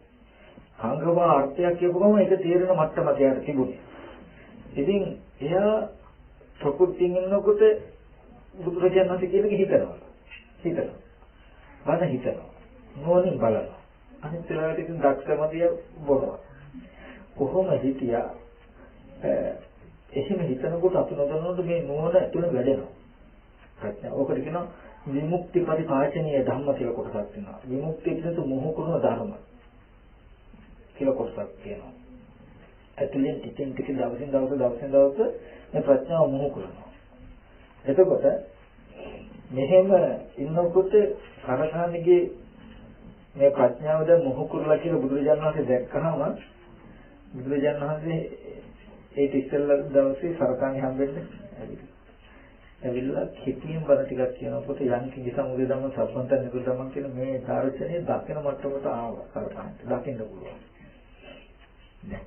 අංගවා අර්ථයක් කියපුවම ඒක තේරෙන මට්ටමට යාට තිබුණේ. ඉතින් එයා ප්‍රකෘතියෙන් ඉන්නකොට බුදුරජාණන් වහන්සේ කියන එක හිතනවා. බණ හිතනවා. නුවණින් බලනවා. අනිත් වෙලාවට ඉතින් දක්ෂමදිය බොනවා. කොහොම හිතියා එහෙම හිතනකොට අපි නොදන්නොත් මේ නුවණ ඇතුළේ වැඩෙනවා. ප්‍රඥාව. ඔකට කියනවා විමුක්ති පරිපාචනීය ධම්ම කියලා කොටසක් තියෙනවා. විමුක්තිය කියන්නේ මොහ කරන ධර්ම කියලා කොටසක් තියෙනවා. ඇතුළෙන් ටිකෙන් ටික දවසින් දවස මේ ප්‍රඥාව මොහ කරනවා. එතකොට මෙහෙම ඉන්නකොට කරකාණිගේ මේ ප්‍රඥාව දැන් මොහ කරලා කියලා බුදුරජාණන් වහන්සේ දැක්කහම බුදුරජාණන් වහන්සේ ඒ ඉස්සෙල්ලා දවසේ සරකාණි හම්බෙන්නේ ඇවිල්ලා කෙටියෙන් බණ ටිකක් කියනකොට යම් කිසි සමුදේ ධම්ම සම්බන්ත නිකුත් ධම්ම කියන මේ ධර්මයේ දකින මට්ටමට ආවා සරකාණිට දකින්න පුළුවන්. දැන්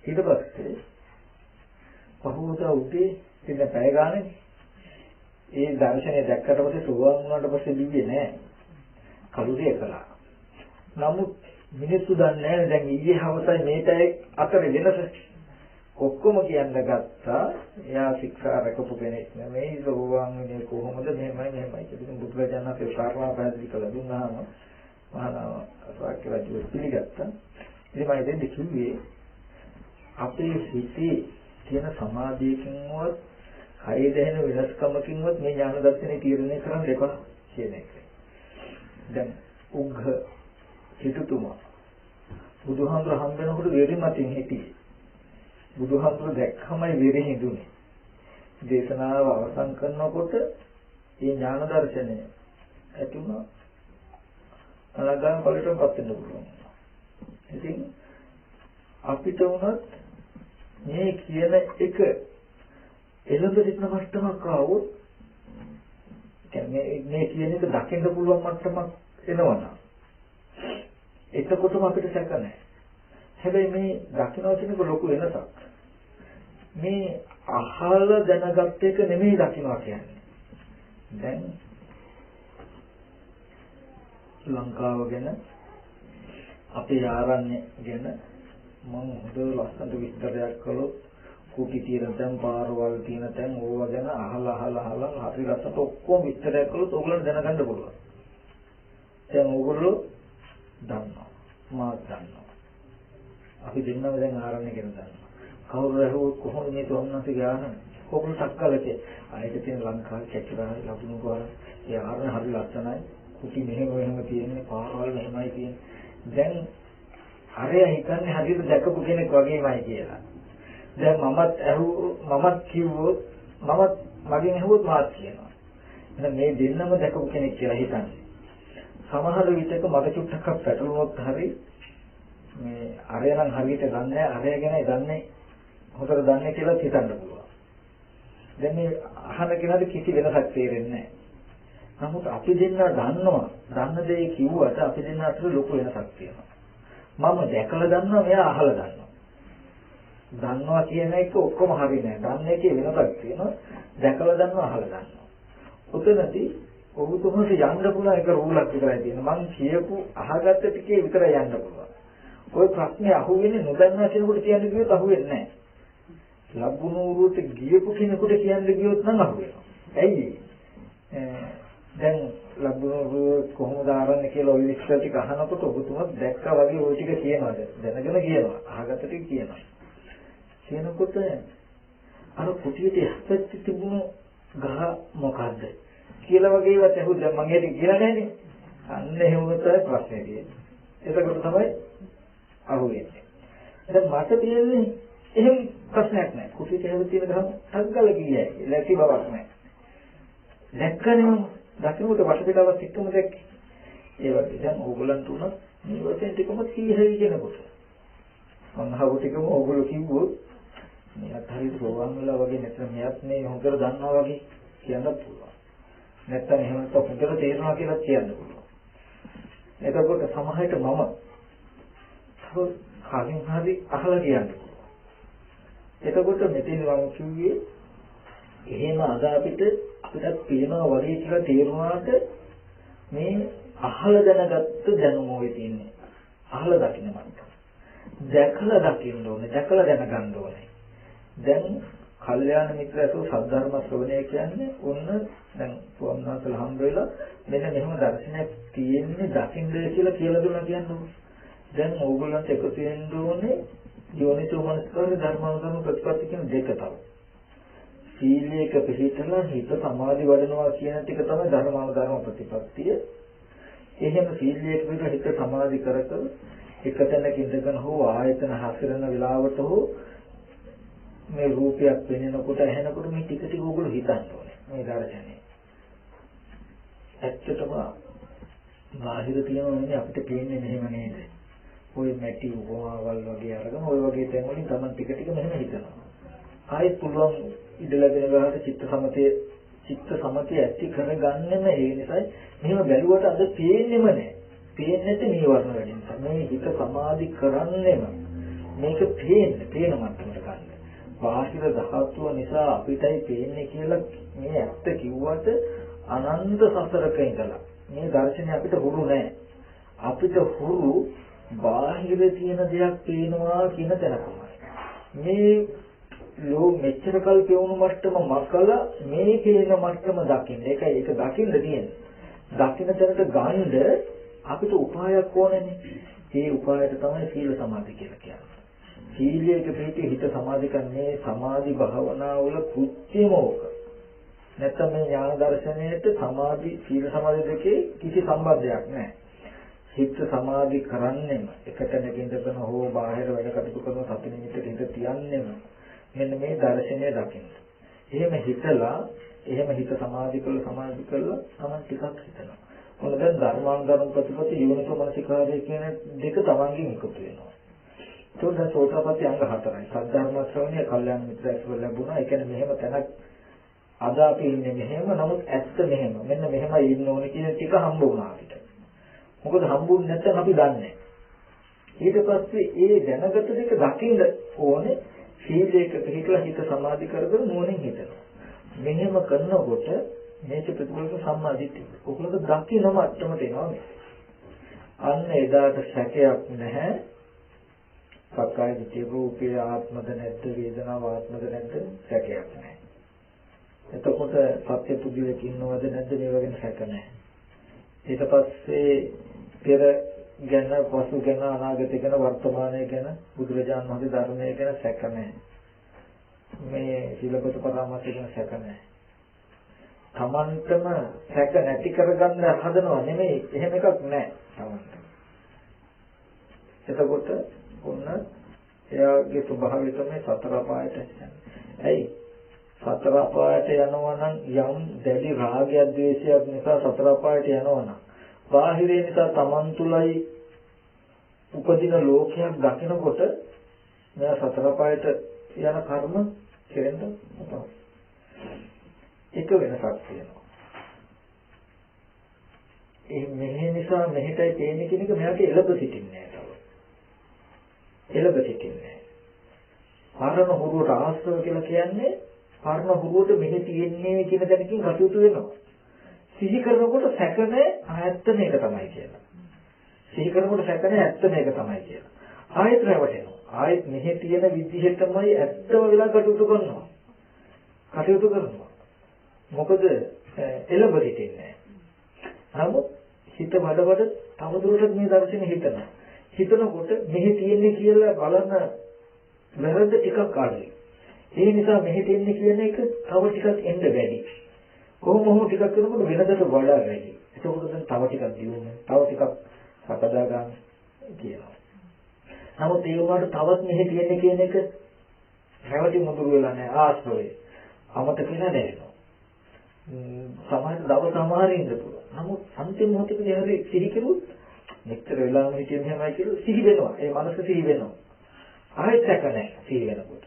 ඊට පස්සේ පහුවදා උදේ ඉතින් පැය ගානේ ඒ දර්ශනය දැක්කට පස්සේ සෝවාන් වුණාට පස්සේ දිව්වේ නෑ. කලුරිය කළා. නමුත් මිනිස්සු දන්නේ නැහැ දැන් ඊයේ හවසයි මේ පැය අතර වෙනස. ඔක්කොම කියන්න ගත්තා. එයා ශික්ෂා රැකපු කෙනෙක් නෙමෙයි සෝවාන් වෙන්නේ කොහොමද මෙහෙමයි කියලා බුදුරජාණන් වහන්සේ කාරණා පැහැදිලි කළා දුන්නාම මහානාම සාක්‍ය රජු පිළිගත්තා. ඉතින් මම දෙන්න කිව්වේ අපේ හිතේ තියෙන සමාධියකින්වත් හය දැනෙන වෙනස්කමකින්වත් මේ ඥාන දර්ශනේ තීරණය කරන්න එපා කියන එක. දැන් උග්ඝ හිතුතුමා බුදුහාමුදුර හම්බ වෙනකොට වෙරිමතින් හිටියේ. බුදුහාමුදුර දැක්කමයි වෙරි හිඳුනේ. දේශනාව අවසන් කරනකොට මේ ඥාන දර්ශනය ඇති වුණා. අලගාම ඵලයටපත් වෙන්න පුළුවන්. ඉතින් අපිට උනත් මේ කියන එක එළඹ සිටින මට්ටමක් ආවොත් කියන්නේ මේ කියන එක දකින්න පුළුවන් මට්ටමක් එනවනම් එතකොටම අපිට සැක නැහැ. හැබැයි මේ දකින්න කියන එක ලොකු වෙනසක්. මේ අහලා දැනගත් එක නෙමෙයි දකින්නවා කියන්නේ. දැන් ලංකාව ගැන අපේ ආරණ්‍ය ගැන මම හොඳ ලස්සනට විස්තරයක් කළොත් කුටි තියෙන තැන් පාරවල් තියෙන තැන් ඕවා ගැන අහලා හරි ලස්සනට ඔක්කොම විස්තරයක් කළොත් ඕගොල්ලෝ දැනගන්න පුළුවන්. දැන් ඕගොල්ලෝ දන්නවා. මාත් දන්නවා. අපි දෙන්නම දැන් ආරණ්‍ය ගැන දන්නවා. කවුරු ඇහුවොත් කොහොමද මේ තොන්නන්සේ ගානන්නේ? කොහොමද සක්කලකේ? ආයෙත් තියෙන ලංකාවේ කැකිරායි ලබුණු ගාන. ඒ ආරණ්‍ය හරි ලස්සනයි. කුටි මෙහෙම තියෙන්නේ පාරවල් මෙහෙමයි තියෙන්නේ. දැන් අරයා හිතන්නේ හරියට දැකපු කෙනෙක් වගේමයි කියලා. දැන් මමත් කිව්වොත් මමත් මගෙන් ඇහුවොත් මාත් කියනවා. එහෙනම් මේ දෙන්නම දැකපු කෙනෙක් කියලා හිතන්නේ. සමහර විටක මට චුට්ටක් පැටලුනොත් හරි මේ අරයා නම් හරියට දන්නේ නැහැ. අරයා ගැනයි දන්නේ හොතර දන්නේ කියලා හිතන්න පුළුවන්. දැන් මේ අහන කෙනාට කිසි වෙනසක් තේරෙන්නේ නැහැ. නමුත් අපි දෙන්නා දන්නවා. දන්න දේ කිව්වට අපි දෙන්නා අතර ලොකු වෙනසක් තියෙනවා. මම දැකලා දන්නවා, මෙයා අහලා දන්නවා. දන්නවා කියන එක ඔක්කොම හරි නෑ. දන්න එකේ වෙනසක් තියෙනවා. දැකලා දන්නවා, අහලා දන්නවා. උතනදී ඔබතුමන්ට යන්න පුළුවන් එක රූලක් විතරයි තියෙනවා. මං කියපු අහගත්ත ටිකේ විතරයි යන්න පුළුවන්. ওই ප්‍රශ්නේ අහුවෙන්නේ නොදන්නා කෙනෙකුට කියන්න ගියොත් අහුවෙන්නේ නෑ. ලබුණු උරුට ගියපු කෙනෙකුට කියන්න ගියොත් නම් අහුවෙනවා. ඇයි දැන් ලබුණු කොහොමද ආරන්නේ කියලා ඔය විස්තර ටික අහනකොට ඔබතුමත් දැක්කා වගේ ওই ටික කියනවාද? දැනගෙන කියනවා. අහගත්ත ටික කියනවා. කියනකොට අර කුටියට යහපත් තිබුණු ගහ මොකද්ද කියලා වගේ වත් ඇහුවද මම ඒක කියලා නැහැනේ. අන්න එහෙම තමයි ප්‍රශ්නේ තියෙන්නේ. එතකොට තමයි අහුවෙන්නේ. දැන් මට තියෙන්නේ එහෙම ප්‍රශ්නයක් නැහැ. කුටියට හැව තියෙන ගහ ටග්ගල කියයි. ලැකි බවක් නැහැ. දැක්කනේ දකින්නට වටපිටාවක් එක්කම දැක්කේ. ඒ වගේ දැන් ඕගොල්ලන්ට උනත් මේ වශයෙන් ටිකම 100යි කියනකොට මම අහපු ටිකම ඕගොල්ලෝ කිව්වොත් මෙයාත් හරියට ප්‍රෝග්‍රෑම් වල වගේ නැත්නම් මෙයාත් මේ හොඳට දන්නවා වගේ කියන්න පුළුවන්. නැත්නම් එහෙම නැත්නම් හොඳට තේරෙනවා කියලා කියන්න පුළුවන්. එතකොට සමහරවිට මම කලින් හරි අහලා කියන්න පුළුවන්. එතකොට මෙතන මම කිව්වේ එහෙම අද අපිට පේනවා වගේ කියලා තේරුණාට මේ අහලා දැනගත්ත දැනුම ඔය තියෙන්නේ. අහලා දකින්න මට. දැකලා දකින්න ඕනේ, දැකලා දැනගන්න ඕනේ. දැන් කල්යාණ මිත්‍රයෝ සද්ධර්ම ශ්‍රවණය කියන්නේ ඔන්න දැන් ස්වාමීන් හම්බ වෙලා මෙන්න මෙහෙම දර්ශනයක් තියෙන්නේ දකින්න කියලා දුන්නා කියන්නේ. දැන් ඕගොල්ලන්ට එකතු වෙන්න ඕනේ යෝනිසෝ මනස්කාරේ ධර්මානුධර්ම ප්‍රතිපත්ති කියන දෙක තමයි. සීලයක පිළිපදලා හිත සමාධි වඩනවා කියන ටික තමයි ධර්මානුධර්ම ප්‍රතිපත්තිය. එහෙම සීලයක පිළිපදලා හිත සමාධි කරකල එක තැනක ඉඳගෙන හෝ ආයතන හතරන වෙලාවට හෝ මේ රූපයක් පෙනෙනකොට ඇහෙනකොට මේ ටික ටික ඕගොල්ලෝ හිතන්න ඕනේ මේ දර්ශනය. ඇත්තටම බාහිර තියෙනවනේ අපිට පේන්නේ මෙහෙම නේද? ඔය මැටි උපමාවල් වගේ අරගෙන ඔය වගේ තැන් වලින් Taman ටික ටික මෙහෙම හිතනවා. ආයෙත් පුළුවන් ඉඳ ලැබෙන ගාට චිත්ත සමතය ඇති කරගන්නෙම ඒ නිසායි මෙහෙම බැලුවට අද පේන්නෙම නැහැ. පේන්නේ නැති නීවරණ වැඩි නිසා. මේ හිත සමාධි කරන්නෙම මේක පේන මට්ටමට ගන්න. බාහිර ධාතුව නිසා අපිටයි පේන්නේ කියලා මේ ඇත්ත කිව්වට අනන්ත සසරක ඉඳලා මේ දර්ශනය අපිට හුරු නැහැ. අපිට හුරු බාහිර තියෙන දෙයක් පේනවා කියන තැනකමයි. මේ මෙච්චර කල් පෙවුණු මට්ටම මකලා මේ පේන මට්ටම දකින්න. ඒක දකින්න තියෙන්නේ. දකින්න තැනට ගන්න අපිට උපායක් ඕනනේ. ඒ උපායට තමයි සීල සමාධි කියලා කියන්නේ. සීලයක පිහිටි හිත සමාධි කරන්නේ සමාධි භාවනාවල පුච්චේම ඕක. නැත්නම් මේ ඥාන දර්ශනයේට සමාධි සීල සමාධි දෙකේ කිසි සම්බන්ධයක් නැහැ. හිත සමාධි කරන්නෙම එකට නැගින්දගෙන හෝ බාහිර වැඩ කටයුතු කරන සති නිමිත්තට හිත තියන්නෙම මෙන්න මේ දර්ශනය දකින්න. එහෙම හිතලා එහෙම හිත සමාධි කළා තමයි ටිකක් හිතනවා. මොකද දැන් ධර්මානුධර්ම ප්‍රතිපatti යෝනිසෝ මනසිකාරය කියන දෙක තමන්ගෙන් එකතු වෙනවා. ඒක දැන් සෝතාපට්ටි අංග 4යි. සද්ධර්ම ශ්‍රවණය, කල්යාණ මිත්‍රයස්ව ලැබුණා. ඒ කියන්නේ මෙහෙම තැනක් අද අපි ඉන්නේ මෙහෙම, නමුත් ඇත්ත මෙහෙම. මෙන්න මෙහෙමයි ඉන්න ඕනේ කියන ටික හම්බ වුණා අපිට. මොකද හම්බුනේ නැත්නම් අපි දන්නේ. ඊට පස්සේ ඒ දැනගත දෙක දකින්න ඕනේ. සීලයක පිළිපලා හිත සමාධි කරගෙන නුවණින් හිතනවා. මෙහෙම කරනකොට මේක ප්‍රතිපලක සම්මාදිට්ඨිය. ඔකලක දකින්නම අට්ටමට එනවා මේ. අන්න එදාට සැකයක් නැහැ. සක්කාය දිට්ඨිය රූපේ ආත්මද නැද්ද, වේදනාව ආත්මද නැද්ද සැකයක් නැහැ. එතකොට සත්‍ය පුදුලක ඉන්නවද නැද්ද මේව ගැන සැක නැහැ. ඊට පස්සේ පෙර ගැන, පසු ගැන, අනාගත ගැන, වර්තමානය ගැන, බුදුරජාණන් වහන්සේ ධර්මය ගැන සැක නැහැ. මේ සීලපත පරාමාස ගැන සැක නැහැ. තමන්ටම සැක නැති කරගන්න හදනව නෙමෙයි, එහෙම එකක් නැහැ තමන්ට. එතකොට ඔන්න එයාගේ ස්වභාවය තමයි සතර අපායට යන්නේ. ඇයි? සතර අපායට යනවා නම් යම් දැඩි රාගයක්, ද්වේෂයක් නිසා සතර අපායට යනවා නම් බාහිරේ නිසා තමන් තුලයි උපදින ලෝකයක් දකිනකොට මෙයා සතර අපායට යන කර්ම කෙරෙන්න උපා. එක වෙනසක් තියෙනවා. ඒ මෙහෙ නිසා මෙහෙටයි තේන්නේ කියන එක මෙයාට එළඹ සිටින්නේ නැහැ. එළඹ සිටින්නේ. පරණ හුරුවට ආශ්‍රව කියලා කියන්නේ පරණ හුරුවට මෙහෙ තියෙන්නේ කියන දැනකින් කටයුතු වෙනවා. සිහි කරනකොට සැක නැහැ, ඇත්ත මේක තමයි කියලා. සිහි කරනකොට සැක නැහැ, ඇත්ත මේක තමයි කියලා. ආයෙත් රැවටෙනවා. ආයෙත් මෙහෙ තියෙන විදිහටමයි ඇත්තම වෙලා කටයුතු කරනවා. මොකද එළඹ සිටින්නේ නැහැ. නමුත් හිත වඩ තවදුරටත් මේ දර්ශනේ හිතනවා. හිතනකොට මෙහි තියෙන්නේ කියලා බලන වැරද්ද ටිකක් අඩුයි. ඒ නිසා මෙහි තියෙන්නේ කියන එක තව ටිකක් එන්න වැඩි. කොහොම ටිකක් කරනකොට වෙනදට වඩා වැඩි. එතකොට දැන් තව ටිකක් දියුනේ, තව ටිකක් සකදා ගන්න කියනවා. නමුත් ඒ වුණාට තවත් මෙහි තියෙන්නේ කියන එක හැවටි මුදුරු වෙලා නැහැ ආශ්‍රවේ. අමතක වෙලා නැහැ. සමහර ඉන්න පුළුවන්. නමුත් අන්තිම මොහොතේදී හරි සිහි කරුවොත් මෙච්චර වෙලාම හිටියේ මෙහෙමයි කියලා සිහි වෙනවා. ඒ මනස සිහි වෙනවා. ආයෙත් සැක නැහැ සිහි වෙනකොට.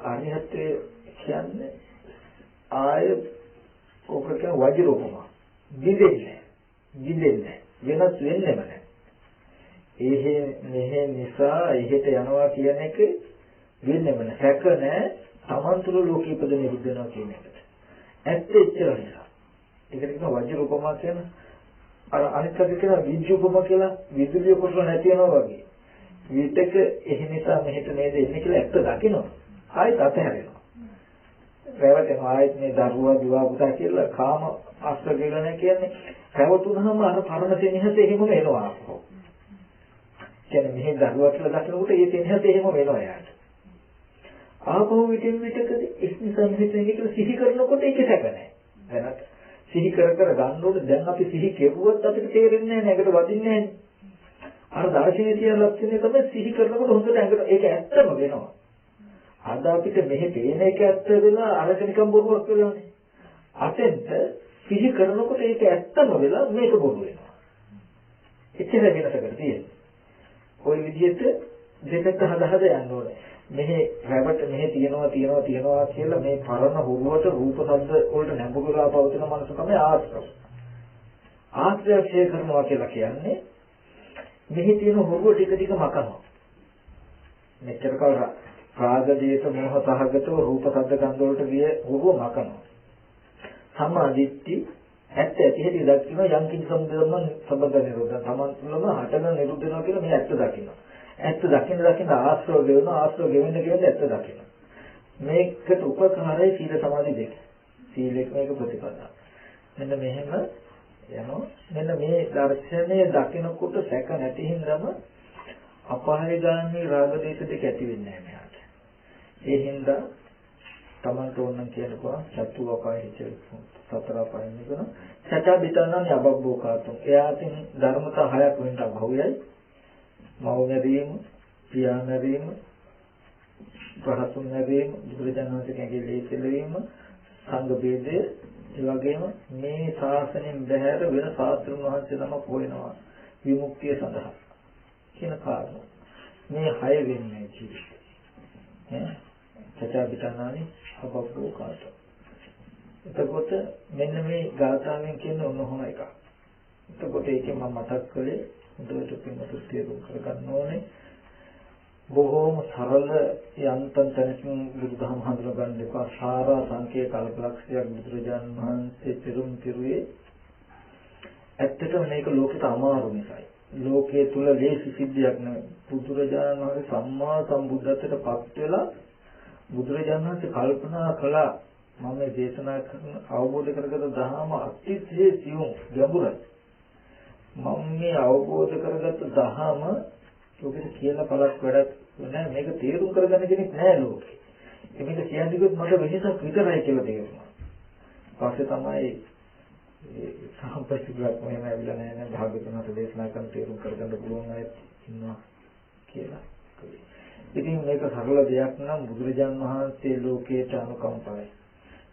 අරිහත්ත්වයේ කියන්නේ ආය ඔක කියන වජිරෝපම. දිදෙන්නේ වෙනස් වෙන්නේම නැහැ. මෙහෙ නිසා එහෙට යනවා කියන එක වෙන්නේම නැහැ. සැක නැහැ. තමන් තුළ ලෝක ඉපද නිරුද්ධ වෙනවා කියන එකට. ඇත්ත එච්චර නිසා. ඒකට කියන වජිරෝපම කියන අර අනිත් පැත්තේ කියන විද්‍යුපම කියලා විදුලිය කොටල නැති වෙනවා වගේ. විතක එහෙ නිසා මෙහෙට නේද එන්නේ කියලා ඇත්ත දකිනවා. ආයෙත් අතහැරෙනවා. රැවටෙනවා. ආයෙත් මේ දරුවා දුවා පුතා කියලා කාම අස්ත්‍ර කියලා නැහැ කියන්නේ. රැවටුනහම අර පරණ තෙනහස එහෙමම එනවා අපෝ. කියන්නේ මෙහෙ දරුවා කියලා දකිනකොට ඒ තෙනහස එහෙම වෙනවා යාට. ආපහු විටින් විටකදී ඒ නිසා මෙහෙට කියලා සිහි කරනකොට ඒක සැක නැහැ. දැනට සිහි කර ගන්න ඕනේ. දැන් අපි සිහි කෙරුවොත් අපිට තේරෙන්නේ නැහැ. ඒකට වදින්නේ නැහැ. අර දර්ශනීය තියෙන ලක්ෂණය තමයි සිහි කරනකොට හොඳට ඇඟට ඒක ඇත්තම වෙනවා. අද අපිට මෙහෙ පේන එක ඇත්ත වෙලා අරක නිකන් බොරුවක් වෙලානේ. අතෙන්ට සිහි කරනකොට ඒක ඇත්තම වෙලා මේක බොරු වෙනවා. එච්චර වෙනසකට තියෙන්නේ. ওই විදිහට දෙකට හද යන්න ඕනේ. මෙහි රැවට මෙහි තියනවා කියලා මේ පරණ හුරුවට රූප ශබ්ද වලට නැඹුරුලා පවතින මනස තමයි ආශ්‍රව. ආශ්‍රය කරනවා කියලා කියන්නේ මෙහි තියෙන හුරුව ටික මකනවා. මෙච්චර කල් රාග දේශ මොහ සහගතව රූප ශබ්ද ගන්ධ වලට ගිය හුරුව මකනවා. සම්මාදිට්ඨි ඇත්ත ඇති හැටි දකින්න යම් කිසි සම්බන්ධ නිරෝධ තමන් තුළම හටගෙන නිරුද්ධ වෙනවා කියලා මේ ඇත්ත දකින්න. ඇත්ත දකින්න ආශ්‍රව ගෙවෙනවා. ආශ්‍රව ගෙවෙන්න ඇත්ත දකින්න. මේකට උපකාරයි සීල සමාධි දෙක. සීලෙක මේක ප්‍රතිපදා. මෙන්න මෙහෙම යනවා. මෙන්න මේ දර්ශනය දකිනකොට සැක නැති හින්දාම අපායගාමී රාග දේශ දෙක ඇති වෙන්නේ නැහැ මෙයාට. ඒ හින්දා තමන්ට ඕන නම් කියනකොට චතු අපායෙ සතර අපායෙ නෙවෙයි සත්‍යවිතනන් යබ්බෝකාතුම්. එයාටින් ධර්මතා 6ක් වෙන්න අභවයයි. මෞනදීම, පියානදීම, ප්‍රහසුන්නදීම, බුදුරජාණන් වහන්සේගේ ලේසලවීම, සංඝ ભેදය, ඒ වගේම මේ ශාසනයෙන් බැහැර වෙන ශාස්ත්‍රඥ වහන්සේ තමයි පොයනවා විමුක්තිය සඳහා කියන කාරණා. මේ 6 වෙන්නේ ජීවිතේ. සත්‍යවිතනනි යබ්බෝකාතුම්. එතකොට මෙන්න මේ ගාථාවෙන් කියන්නේ ඔන්නෝම එකක්. එතකොට ඒකෙන් මම මතක් කළේ හොඳට පින්වතුන් තේරුම් කරගන්න ඕනේ. බොහෝම සරල යන්තම් තැනකින් බුදුදහම හඳුනා ගන්න එපා. සාරා සංකේ කල්පලක්ෂයක් බුදුරජාණන් වහන්සේ පිරුම් පිරුවේ. ඇත්තටම මේක ලෝකෙට අමාරු නිසායි. ලෝකයේ තුල ලේසි සිද්ධියක් නෙවෙයි. බුදුරජාණන් වහන්සේ සම්මා සම්බුද්ධත්වයට පත් වෙලා බුදුරජාණන් වහන්සේ කල්පනා කළා මම මේ දේශනා කරන අවබෝධ කරගත දහම අතිශය සියුම් ගැඹුරයි. මම මේ අවබෝධ කරගත්ත දහම ලෝකෙට කියලා පළක් වැඩක් නෑ. මේක තේරුම් කරගන්න කෙනෙක් නෑ ලෝකේ. මේක කියන්නේ කිව්වොත් මට වෙනසක් විතරයි කියලා තේරුණා. ඊපස්සේ තමයි සම්පස්තිගත මොනම ඇවිල්ලා නෑ භාග්‍යවතුන්ට දේශනා කරන තේරුම් කරගන්න පුළුවන් අය ඉන්නවා කියලා. ඉතින් මේක සරල දෙයක් නම් බුදුරජාණන් වහන්සේ ලෝකයට අනුකම්පාවයි.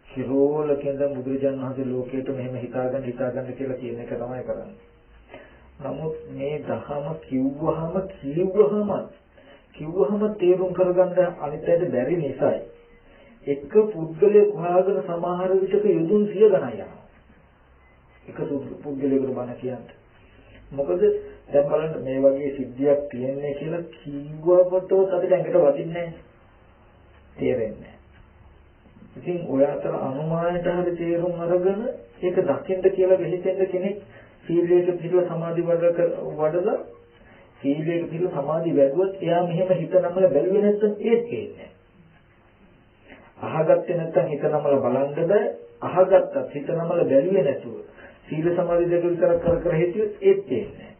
කිරෝලකෙන්ද බුදුරජාණන් වහන්සේ ලෝකයට මෙහෙම හිතාගන්න කියලා කියන එක තමයි කරන්නේ. නමුත් මේ දහම කිව්වහම තේරුම් කරගන්න අනිත්‍යයට බැරි නිසායි. එක පුද්ගලයෙක් හොයාගෙන සමහර විටක යොදුන් 100 ගණන් යනවා. එක පුද්ගලයෙකුට බණ කියන්නේ. මොකද දැන් බලන්න මේ වගේ සිද්ධියක් තියෙන්නේ කියලා කිව්වවටවත් අපිට ඇඟට වදින්නේ නැහැ. තේරෙන්නේ නැහැ. ඉතින් ඔය අතර අනුමානයට හරි තේරුම් අරගෙන ඒක දකින්න කියලා වෙහෙතෙන්න කෙනෙක් සීලයක පිළිව සමාධි වඩලා සීලයක පිළිව සමාධි වැඩුවොත් එයා මෙහෙම හිත නමල බැලුවේ නැත්නම් ඒත් කියන්නේ. අහගත්තේ නැත්නම් හිත නමල බලන්න බෑ. අහගත්තත් හිත නමල බැලුවේ නැතුව සීල සමාධි දෙක විතර කර හිටියොත් ඒත් කියන්නේ.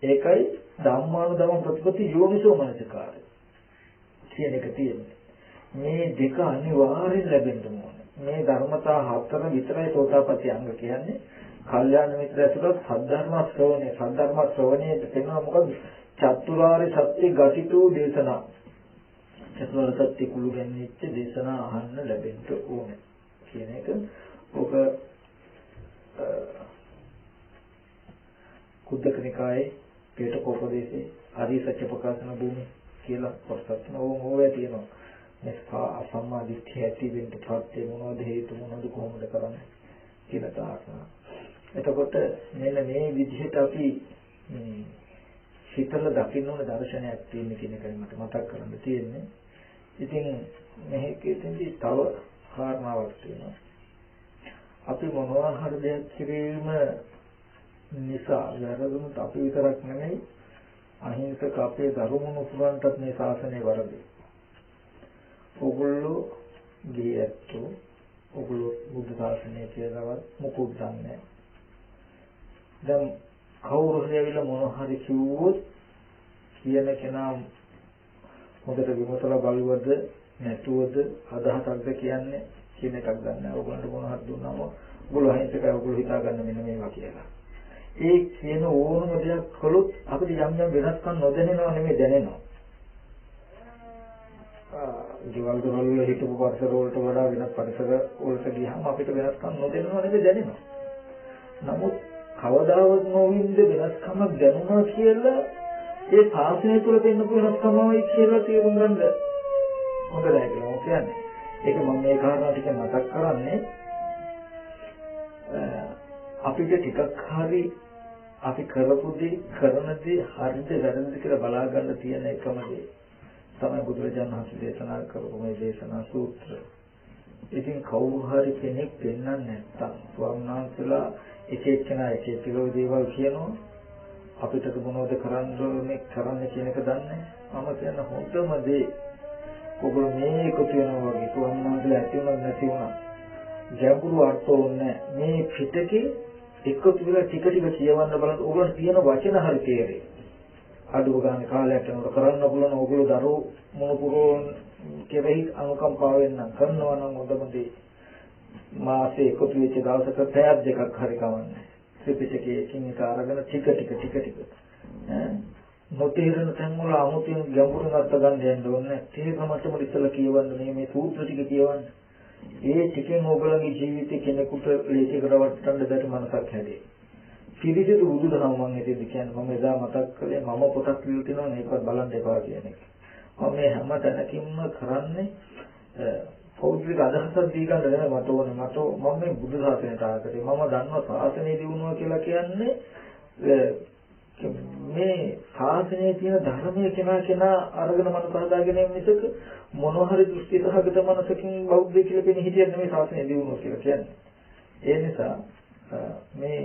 ඒකයි ධම්මානුධම්ම ප්‍රතිපatti යෝනිසෝ මනසිකාරය කියන එක තියෙන්නේ. මේ දෙක අනිවාර්යෙන් ලැබෙන්න ඕනේ. මේ ධර්මතා 4 විතරයි සෝතාපට්ටි අංග කියන්නේ. කල්යාණ මිත්‍ර ඇතුළත් සද්ධර්ම ශ්‍රවණයේ තේනවා මොකද? චතුරාර්ය සත්‍ය ගතිතු දේශනා. චතුරාර්ය සත්‍ය කුළු ගැන්වෙච්ච දේශනා අහන්න ලැබෙන්න ඕනේ කියන එක. ඔබ කුද්දක නිකායේ පීඨකෝපදේශේ ආදී සත්‍ය ප්‍රකාශන භූමිය කියලා කොටසක් ඕවා තියෙනවා. මේ සම්මා දිට්ඨිය ඇති වෙන්න ප්‍රත්‍ය මොනවද හේතු මොනවද කොහොමද කරන්නේ කියලා තාක්ෂණ. එතකොට මෙන්න මේ විදිහට අපි හිතල දකින්න ඕන දර්ශනයක් තියෙන කියන එකයි මට මතක් කරන්න තියෙන්නේ. ඉතින් මේකෙදී තව කාරණාවක් තියෙනවා. අපි මොනවා හරි දෙයක් කිරීම නිසා වැරදුනොත් අපි විතරක් නෙමෙයි අහිංසක අපේ දරුමුණු පුරන්ටත් මේ ශාසනය වරදේ. ඔගොල්ලෝ ගියැත්තෝ ඔගොල්ලෝ බුද්ධ ශාසනය කියලාවත් මොකුත් දන්නේ නැහැ. දැන් කවුරු හරි ඇවිල්ලා මොනවා හරි කිව්වොත් කියන කෙනා හොඳට විමසලා බලුවද නැතුවද අදහසක්ද කියන්නේ කියන එකක් ගන්න. ඔයගොල්ලන්ට මොනවා හරි දුන්නාම ඔයගොල්ලෝ අහිංසකයි ඔයගොල්ලෝ හිතාගන්න මෙන්න මේවා කියලා. ඒ කියන ඕනම දෙයක් කළොත් අපිට යම් යම් වෙනස්කම් නොදැනෙනව නෙමෙයි දැනෙනවා. ජීවල් දොරවල් වල හිටපු පරිසර වලට වඩා වෙනස් පරිසර වලට ගියාම අපිට වෙනස්කම් නොදැනෙනව නෙමෙයි දැනෙනවා. නමුත් කවදාවත් නොවින්ද වෙනස්කමක් දැනුණා කියලා ඒ ශාසනය තුළ දෙන්නපු වෙනස්කමයි කියලා තේරුම් ගන්න හොඳයි කියලා කියන්නේ. ඒක මම මේ කාරණා ටික මතක් කරන්නේ අපිට ටිකක් හරි අපි කරපු දේ කරන දේ හරිද වැරදිද කියලා බලා ගන්න තියෙන එකම දේ තමයි බුදුරජාණන් වහන්සේ දේශනා කරපු මේ දේශනා සූත්‍රය. ඉතින් කවුරු හරි කෙනෙක් දෙන්නන්නේ නැත්තම් ස්වාමීන් වහන්සේලා එක එක්කෙනා එක එක දේවල් කියනවා අපිට මොනවද කරන්න කියන එක දන්නේ. මම කියන හොඳම දේ ඔයගොල්ලෝ මේ එකතු වෙනවා වගේ ස්වාමීන් වහන්සේලා ඇති වුණා නැති වුණා ගැඹුරු අර්ථ ඕනේ මේ පිටකේ එකතු වෙලා ටික ටික කියවන්න බලන්න ඕගොල්ලෝ තියෙන වචන හරි තේරෙයි. අඩුව ගන්න කාලයක් යනකොට කරන්න පුළුවන් ඕගොල්ලෝ දරුවෝ මොනපුරෝන් කෙරෙහි අනුකම්පාවෙන් නම් කරනවා නම් හොඳම දේ මාසේ එකතු වෙච්ච දවසක පැයක් දෙකක් හරි කවන්නේ. ත්‍රිපිටකයකින් එක අරගෙන ටික නොතේරෙන තැන් වල අමුතුවෙන් ගැඹුරින් අර්ථ ගන්න යන්න ඕනේ. තේරෙමටම ඉස්සලා කියවන්න මේ සූත්‍ර ටික කියවන්න. ඒ ටිකෙන් ඔයගොල්ලෝගේ ජීවිතේ කෙනෙකුට ලේසියකට වටන්න බැරි මනසක් හැදේ. පිරිසිදු බුදුදහම මම හිතේ කියන්නේ මම එදා මතක් කළේ මම පොතක් ලියලා තිනවා මේකවත් බලන්න එපා කියන එක. මම මේ හැම තැනකින්ම කරන්නේ පෞද්ගලික අදහසක් දී ගන්න නෙමෙයි මට ඕනේ මම මේ බුදු සාසනයට ආකරේ මම දන්නවා සාසනය දිනුවා කියලා කියන්නේ මේ සාසනයේ තියෙන ධර්මයේ කෙනා අරගෙන මනස හදාගෙන ඉන්න මිසක මොනවා හරි දෘෂ්ටි සහගත මනසකින් බෞද්ධ කියලා කියන හිතියක් නෙමෙයි සාසනය දිනුවා කියලා කියන්නේ. ඒ නිසා මේ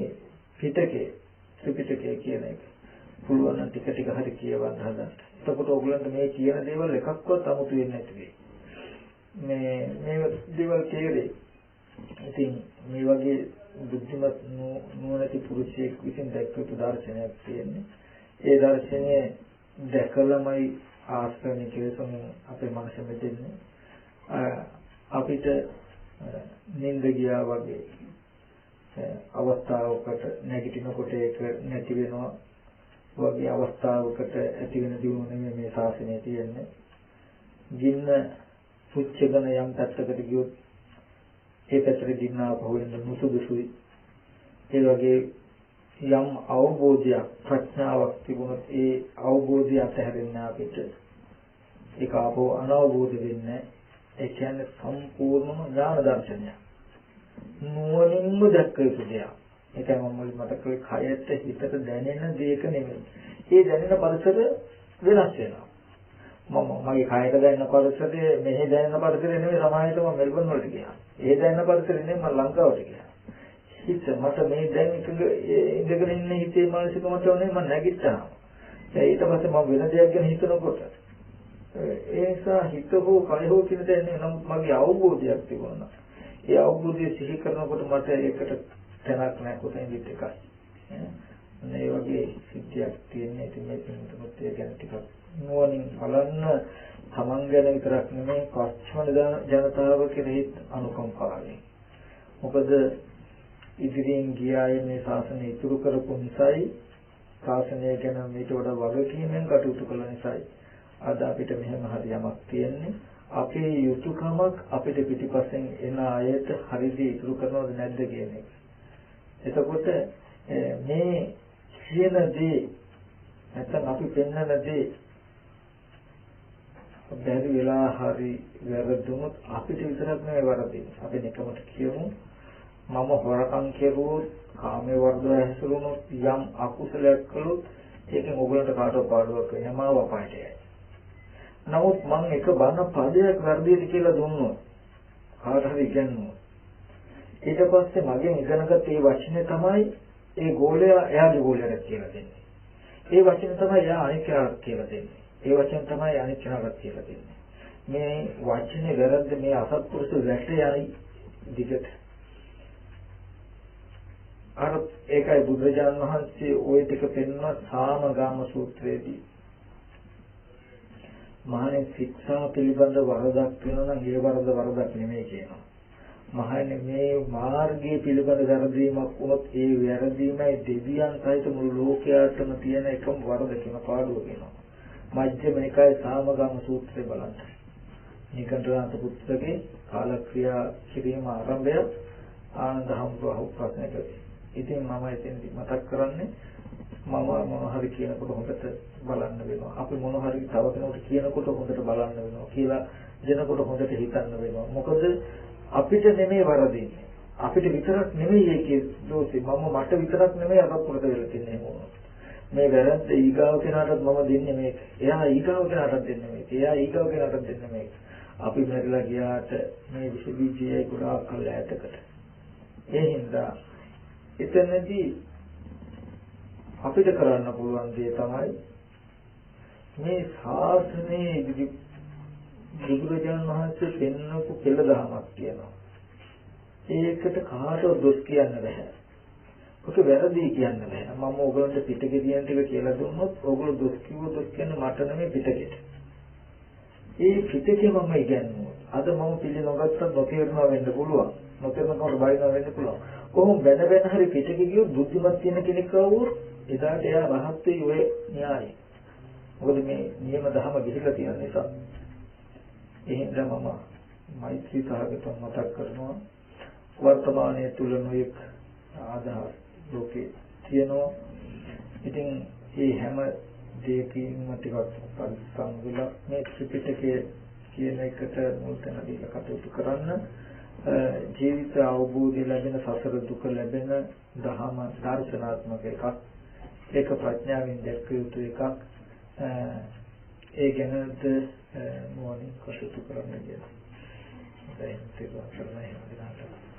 ත්‍රිපිටකය කියන එක පුළුවන් නම් ටික හරි කියවන්න හදන්න. එතකොට ඔයගලන්ට මේ කියන දේවල් එකක්වත් අමුතු වෙන්නේ නැති වෙයි. මේ දේවල් තේරෙයි. ඉතින් මේ වගේ බුද්ධිමත් නුවණැති පුරුෂයෙක් විසින් දැක්වපු දර්ශනයක් තියෙන්නේ. ඒ දර්ශනය දැකලමයි ආස්තනික කෙලෙසුන් අපේ මනස මෙතෙන්නේ. අපිට නිින්ද ගියා වගේ අවස්ථාවකට නැගිටිනකොට ඒක නැති වෙනවා වගේ අවස්ථාවකට ඇති වෙන දියුණුව නෙමෙයි මේ ශාසනයේ තියෙන්නේ. ගින්න පුච්චගෙන යම් පැත්තකට ගියොත් ඒ පැත්තට ගින්න ආපහු එන්න මුසුදුසුයි. ඒ වගේ යම් අවබෝධයක් ප්‍රඥාවක් තිබුණොත් ඒ අවබෝධය අතහැරෙන්න අපිට ඒක ආපහු අනවබෝධ වෙන්නේ. ඒ කියන්නේ සම්පූර්ණම ඥාන දර්ශනයක්. නුවණින්ම දැක්ක යුතු දෙයක්. ඒකයි මම මතක කළේ කයට හිතට දැනෙන දෙයක නෙමෙයි. ඒ දැනෙන පරිසර වෙනස් වෙනවා. මගේ කයට දැනෙන පරිසරයේ මෙහි දැනෙන පරිසරය නෙමෙයි සමාජයට මම මෙල්බන් වලට ගියා. ඒ දැනෙන පරිසරය නෙමෙයි මම ලංකාවට ගියා. හිත මට මේ දැන් ඉඳගෙන ඉන්න හිතේ මානසික මට්ටමනේ මම නැගිට්ටා. ඊට පස්සේ මම වෙන දෙයක් ගැන හිතනකොට ඒ නිසා හිත හෝ කය හෝ කියන දේ නමුත් මගේ අවබෝධයක් තිබුණා. ඒ අවබෝධය සිහි කරනකොට මට ඒකට තැනක් නැහැ කොතෙන්ද එකයි. මේ වගේ සිද්ධියක් තියෙන්නේ ඉතින් මේ පිටුපත් ඒ ගැන ටිකක් නුවණින් බලන්න තමන් ගැන විතරක් නෙමෙයි පස්චිම ජනතාව කෙරෙහි අනුකම්පාවෙන්. මොකද ඉදිරියෙන් ගියායේ මේ ශාසනය ඉතුරු කරපු නිසායි ශාසනය ගැන මේට වඩා වගකීමෙන් කටයුතු කළ නිසායි අද අපිට මෙහෙම හරි යමක් තියෙන්නේ. අපේ යුතුයකමක් අපිට පිටිපස්සෙන් එන අයට හරියට ඉතුරු කරනවද නැද්ද කියන එක. එතකොට මේ කියන දේ නැත්නම් අපි පෙන්වන දේ බැරි වෙලා හරි වැරදුනොත් අපිට විතරක් නෙවෙයි වරදින්නේ. අපි නිකමට කියමු මම හොරකම් කෙරුවොත් කාමයේ වර්ධව හැසිරුණොත් යම් අකුසලයක් කළොත් ඒකෙන් ඔයගලන්ට කාටවත් පාඩුවක් වෙනවම වපායට යයි. නමුත් මම එක බණ පදයක් වර්ධිත කියලා දුන්නොත් කාට හරි ඉගෙනුනොත් ඊට පස්සේ මගෙන් ඉගෙනගත්ත ඒ වචනේ තමයි ඒ ගෝලයා එයාගේ ගෝලයට කියලා දෙන්නේ. ඒ වචනේ තමයි එයා අනිත් කෙනාට කියලා දෙන්නේ. ඒ වචන තමයි අනිත් කෙනාට කියලා දෙන්නේ. මේ වචනේ වැරද්ද මේ අසත්පුරුෂ වැටේ දිගට. අර ඒකයි බුදුරජාණන් වහන්සේ ওই ටික පෙන්වන සාමගාම සූත්‍රයේදී මහණෙනි ශික්ෂා පිළිබඳ වරදක් වෙනවා නම් ඒ වරදක් නෙමෙයි කියනවා. මහණෙනි මේ මාර්ගයේ පිළිබඳ වැරදීමක් වුණොත් ඒ වැරදීමයි දෙවියන් සහිත මුළු ලෝකයාටම තියෙන එකම වරද කියන පාඩුව කියනවා. මජ්ක්‍ධිම නිකායේ සාමගාම සූත්‍රය බලන්න. නිකණ්ඨනාත පුත්‍රගේ කාලක්‍රියා කිරීම ආරම්භය ආනන්ද හම්බුව ප්‍රශ්නයකට. ඉතින් මම එතෙන්දි මතක් කරන්නේ මම මොන හරි කියනකොට හොඳට බලන්න වෙනවා. අපි මොන හරි තව කෙනෙකුට කියනකොට හොඳට බලන්න වෙනවා කියලා දෙනකොට හොඳට හිතන්න වෙනවා. මොකද අපිට නෙමෙයි වරදින්නේ. අපිට විතරක් නෙමෙයි ඒකේ දෝෂේ. මට විතරක් නෙමෙයි අසත්පුරුෂ වෙලා තින්නේ මොනවා. මේ වැරද්ද ඊගාව කෙනාටත් මම දෙන්නේ මේක. එයා ඊගාව කෙනාටත් දෙන්නේ මේක. එයා ඊගාව කෙනාටත් දෙන්නේ මේක. අපි මෙරලා ගියාට මේ විස බීජයයි ගොඩාක් කල් ඈතකට. ඒ හින්දා එතනදී අපිට කරන්න පුළුවන් දේ තමයි මේ ශාසනයේ බුදුරජාණන් වහන්සේ පෙන්වපු කෙල දහමක් කියනවා. ඒකට කාටවත් දොස් කියන්න බෑ. ඔක වැරදි කියන්න බෑ. මම ඕගොල්ලන්ට පිටකේ කියන ටික කියලා දුන්නොත් ඕගොල්ලෝ දොස් කිව්වොත් දොස් කියන්නේ මට නෙමෙයි පිටකෙට. ඒ පිටකේ මම ඉගෙනුවා. අද මම පිළිනොගත්තත් නොතේරුණා වෙන්න පුළුවන්. නොතේරුනකොට බයිනවා වෙන්න පුළුවන්. කොහොම වෙන වෙන හරි පිටක ගියොත් බුද්ධිමත් කියන කෙනෙක් වුවොත් එදාට එයා රහත් වෙයි ඔය න්‍යායයි. මොකද මේ නියම ධර්ම ගිහිලා තියෙන නිසා. එහෙනම් මම මෛත්‍රී සහගතව මතක් කරනවා වර්තමානයේ තුල නොයෙක් ආදා ලෝකේ තියෙනවා. ඉතින් මේ හැම දෙයකින්ම ටිකක් පරිස්සම් වෙලා මේ ත්‍රිපිටකයේ කියන එකට මුල් තැන දීලා කටයුතු කරන්න. ජීවිත අවබෝධය ලැබෙන සසර දුක ලැබෙන ධහම දර්ශනාත්මක එකක්. ඒක ප්‍රඥාවෙන් දැක්ක යුතු එකක්. ඒ ගැනද මොනින් කටයුතු කරන්න කියලා. දැන් ඒක තමයි